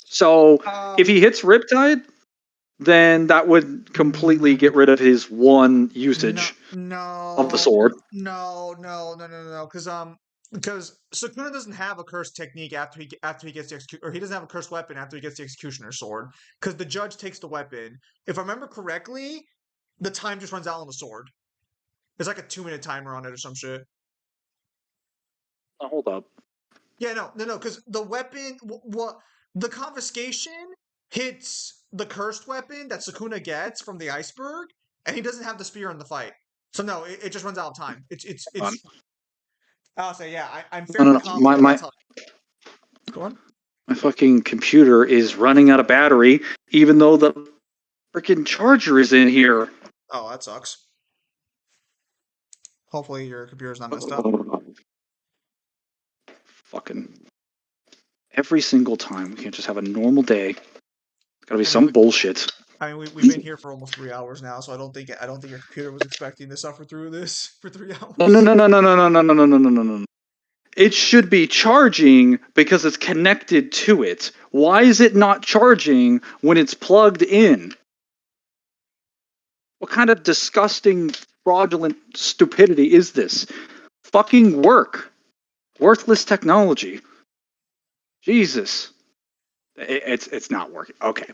So if he hits Riptide, then that would completely get rid of his one usage of the sword. No, because Sukuna doesn't have a cursed technique after he gets the or he doesn't have a cursed weapon after he gets the executioner's sword. Because the judge takes the weapon. If I remember correctly, the time just runs out on the sword. There's like a 2-minute timer on it or some shit. Hold up. Yeah, no, because the weapon, what the confiscation hits the cursed weapon that Sukuna gets from the iceberg, and he doesn't have the spear in the fight. So no, it just runs out of time. It's. I'll say yeah. I'm fairly confident that's how. Go on. My fucking computer is running out of battery, even though the freaking charger is in here. Oh, that sucks. Hopefully your computer's not messed up. Fucking every single time. We can't just have a normal day. It's gotta be some bullshit. I mean, we've been here for almost 3 hours now, so I don't think your computer was expecting to suffer through this for 3 hours. No. It should be charging because it's connected to it. Why is it not charging when it's plugged in? What kind of disgusting, fraudulent stupidity is this? Fucking work. Worthless technology. Jesus. It's not working. Okay.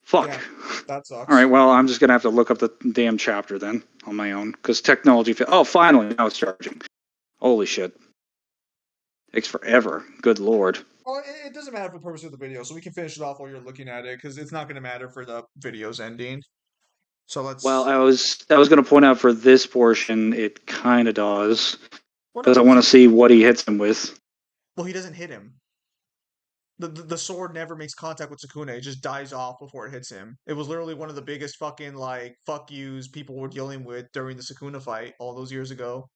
Fuck. Yeah, that sucks. All right, well, I'm just going to have to look up the damn chapter then on my own. Because technology... Oh, finally, now it's charging. Holy shit. Takes forever. Good lord. Well, it doesn't matter for the purpose of the video, so we can finish it off while you're looking at it, because it's not going to matter for the video's ending. So let's... Well, I was going to point out for this portion, it kind of does. Because I want to see what he hits him with. Well, he doesn't hit him. The sword never makes contact with Sukuna. It just dies off before it hits him. It was literally one of the biggest fucking, like, fuck yous people were dealing with during the Sukuna fight all those years ago.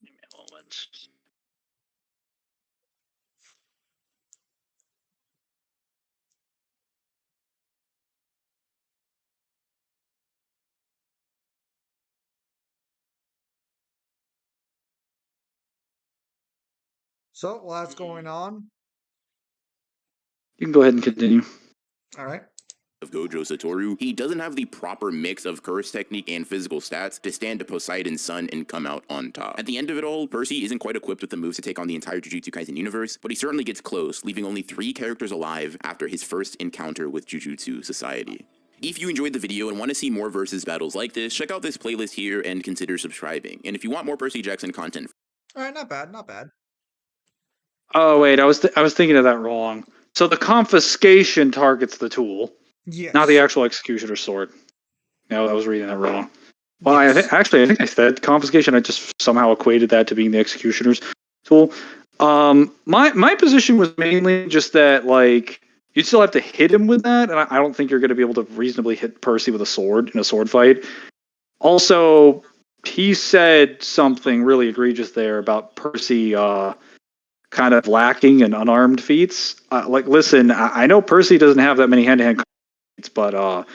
Give me a moment. So, while that's going on... You can go ahead and continue. Alright. Of Gojo Satoru, he doesn't have the proper mix of curse technique and physical stats to stand to Poseidon's sun and come out on top. At the end of it all, Percy isn't quite equipped with the moves to take on the entire Jujutsu Kaisen universe, but he certainly gets close, leaving only 3 characters alive after his first encounter with Jujutsu Society. If you enjoyed the video and want to see more versus battles like this, check out this playlist here and consider subscribing. And if you want more Percy Jackson content... Alright, not bad. Oh, wait, I was thinking of that wrong. So the confiscation targets the tool. Yes. Not the actual executioner's sword. No, I was reading that wrong. Well, Yes. I think I said confiscation. I just somehow equated that to being the executioner's tool. My position was mainly just that, like, you still have to hit him with that, and I don't think you're going to be able to reasonably hit Percy with a sword in a sword fight. Also, he said something really egregious there about Percy kind of lacking in unarmed feats. Like, listen, I know Percy doesn't have that many hand-to-hand feats, but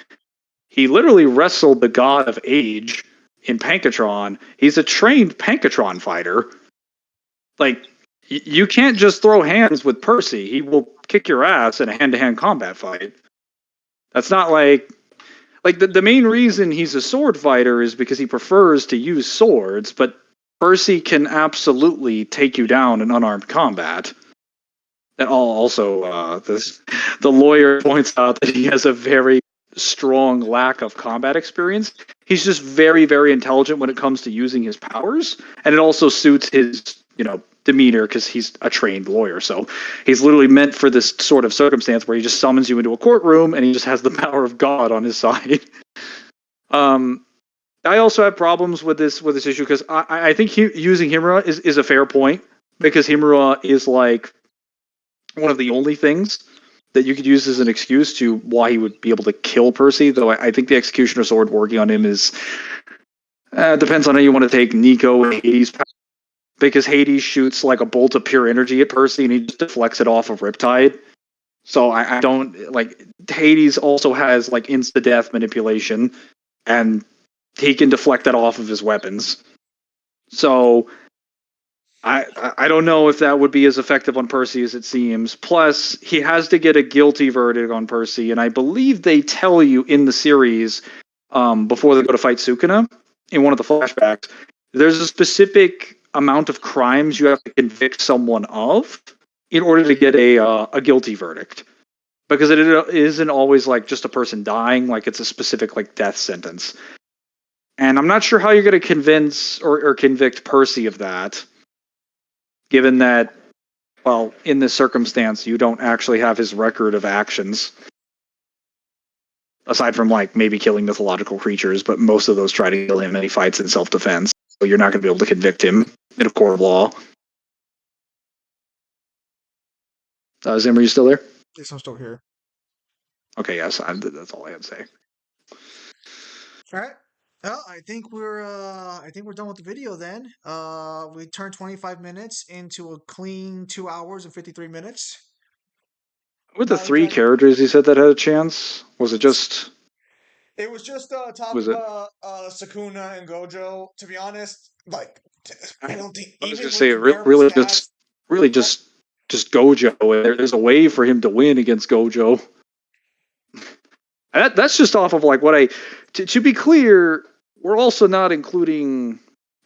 he literally wrestled the god of age in Pankatron. He's a trained Pankatron fighter. Like, you can't just throw hands with Percy. He will kick your ass in a hand-to-hand combat fight. That's not like the main reason he's a sword fighter is because he prefers to use swords, but Percy can absolutely take you down in unarmed combat. And also, the lawyer points out that he has a very strong lack of combat experience. He's just very, very intelligent when it comes to using his powers, and it also suits his, demeanor because he's a trained lawyer. So he's literally meant for this sort of circumstance where he just summons you into a courtroom and he just has the power of God on his side. I also have problems with this issue because I think using Himura is a fair point, because Himura is like one of the only things that you could use as an excuse to why he would be able to kill Percy, though I think the Executioner Sword working on him is depends on how you want to take Nico and Hades, because Hades shoots like a bolt of pure energy at Percy and he just deflects it off of Riptide. So I don't like Hades also has like insta-death manipulation, and he can deflect that off of his weapons. So I don't know if that would be as effective on Percy as it seems. Plus, he has to get a guilty verdict on Percy, and I believe they tell you in the series before they go to fight Sukuna in one of the flashbacks. There's a specific amount of crimes you have to convict someone of in order to get a guilty verdict, because it isn't always like just a person dying; like it's a specific like death sentence. And I'm not sure how you're going to convince or convict Percy of that, given that, well, in this circumstance, you don't actually have his record of actions, aside from like maybe killing mythological creatures, but most of those try to kill him and he fights in self-defense. So you're not going to be able to convict him in a court of law. Zim, are you still there? Yes, I'm still here. Okay, yes, that's all I have to say. All right. Well, I think we're done with the video then. We turned 25 minutes into a clean 2 hours and 53 minutes. With the Now we three got- characters you said that had a chance, was it just? It was just Was it? Sukuna and Gojo. To be honest, like I don't think I was even gonna with say comparable stats, really just Gojo. There's a way for him to win against Gojo. That's just off of like what I. To be clear, we're also not including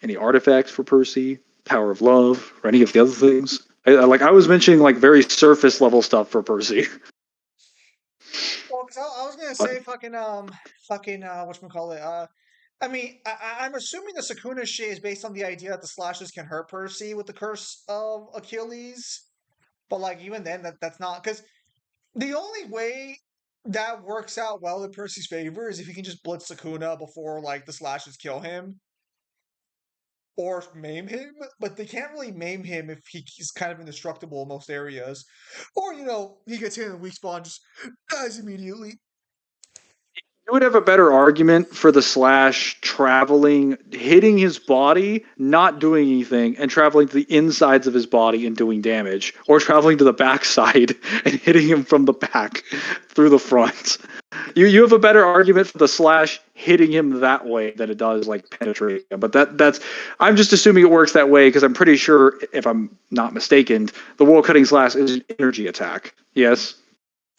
any artifacts for Percy, Power of Love, or any of the other things. I was mentioning like very surface level stuff for Percy. well, 'cause I was gonna say whatchamacallit. I mean, I'm assuming the Sukuna shit is based on the idea that the slashes can hurt Percy with the curse of Achilles. But like even then, that's not because the only way that works out well in Percy's favor is if he can just blitz Sukuna before like the slashes kill him or maim him. But they can't really maim him if he's kind of indestructible in most areas, or he gets hit in the weak spot and just dies immediately. You would have a better argument for the slash traveling, hitting his body, not doing anything, and traveling to the insides of his body and doing damage, or traveling to the backside and hitting him from the back through the front. You have a better argument for the slash hitting him that way than it does like penetrating him. But that's I'm just assuming it works that way because I'm pretty sure, if I'm not mistaken, the wall cutting slash is an energy attack. Yes.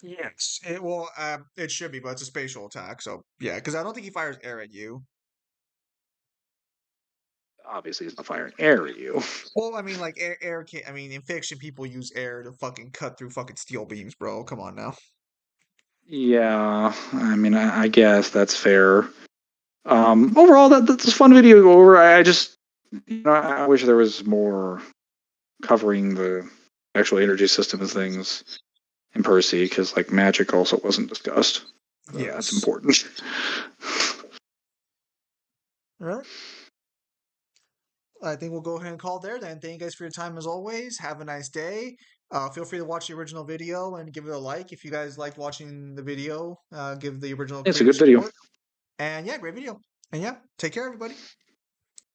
Yes, it should be, but it's a spatial attack, so yeah. Because I don't think he fires air at you. Obviously, it's not firing air at you. Well, I mean, like air can. I mean, in fiction, people use air to fucking cut through fucking steel beams, bro. Come on now. Yeah, I mean, I guess that's fair. Overall, that's a fun video to go over. I just, I wish there was more covering the actual energy system of things in Percy, because like magic also wasn't discussed. Yes. That's important. All right. I think we'll go ahead and call it there then. Thank you guys for your time as always. Have a nice day. Feel free to watch the original video and give it a like if you guys liked watching the video. Give the original. It's a good video. And yeah, great video. And yeah, take care, everybody.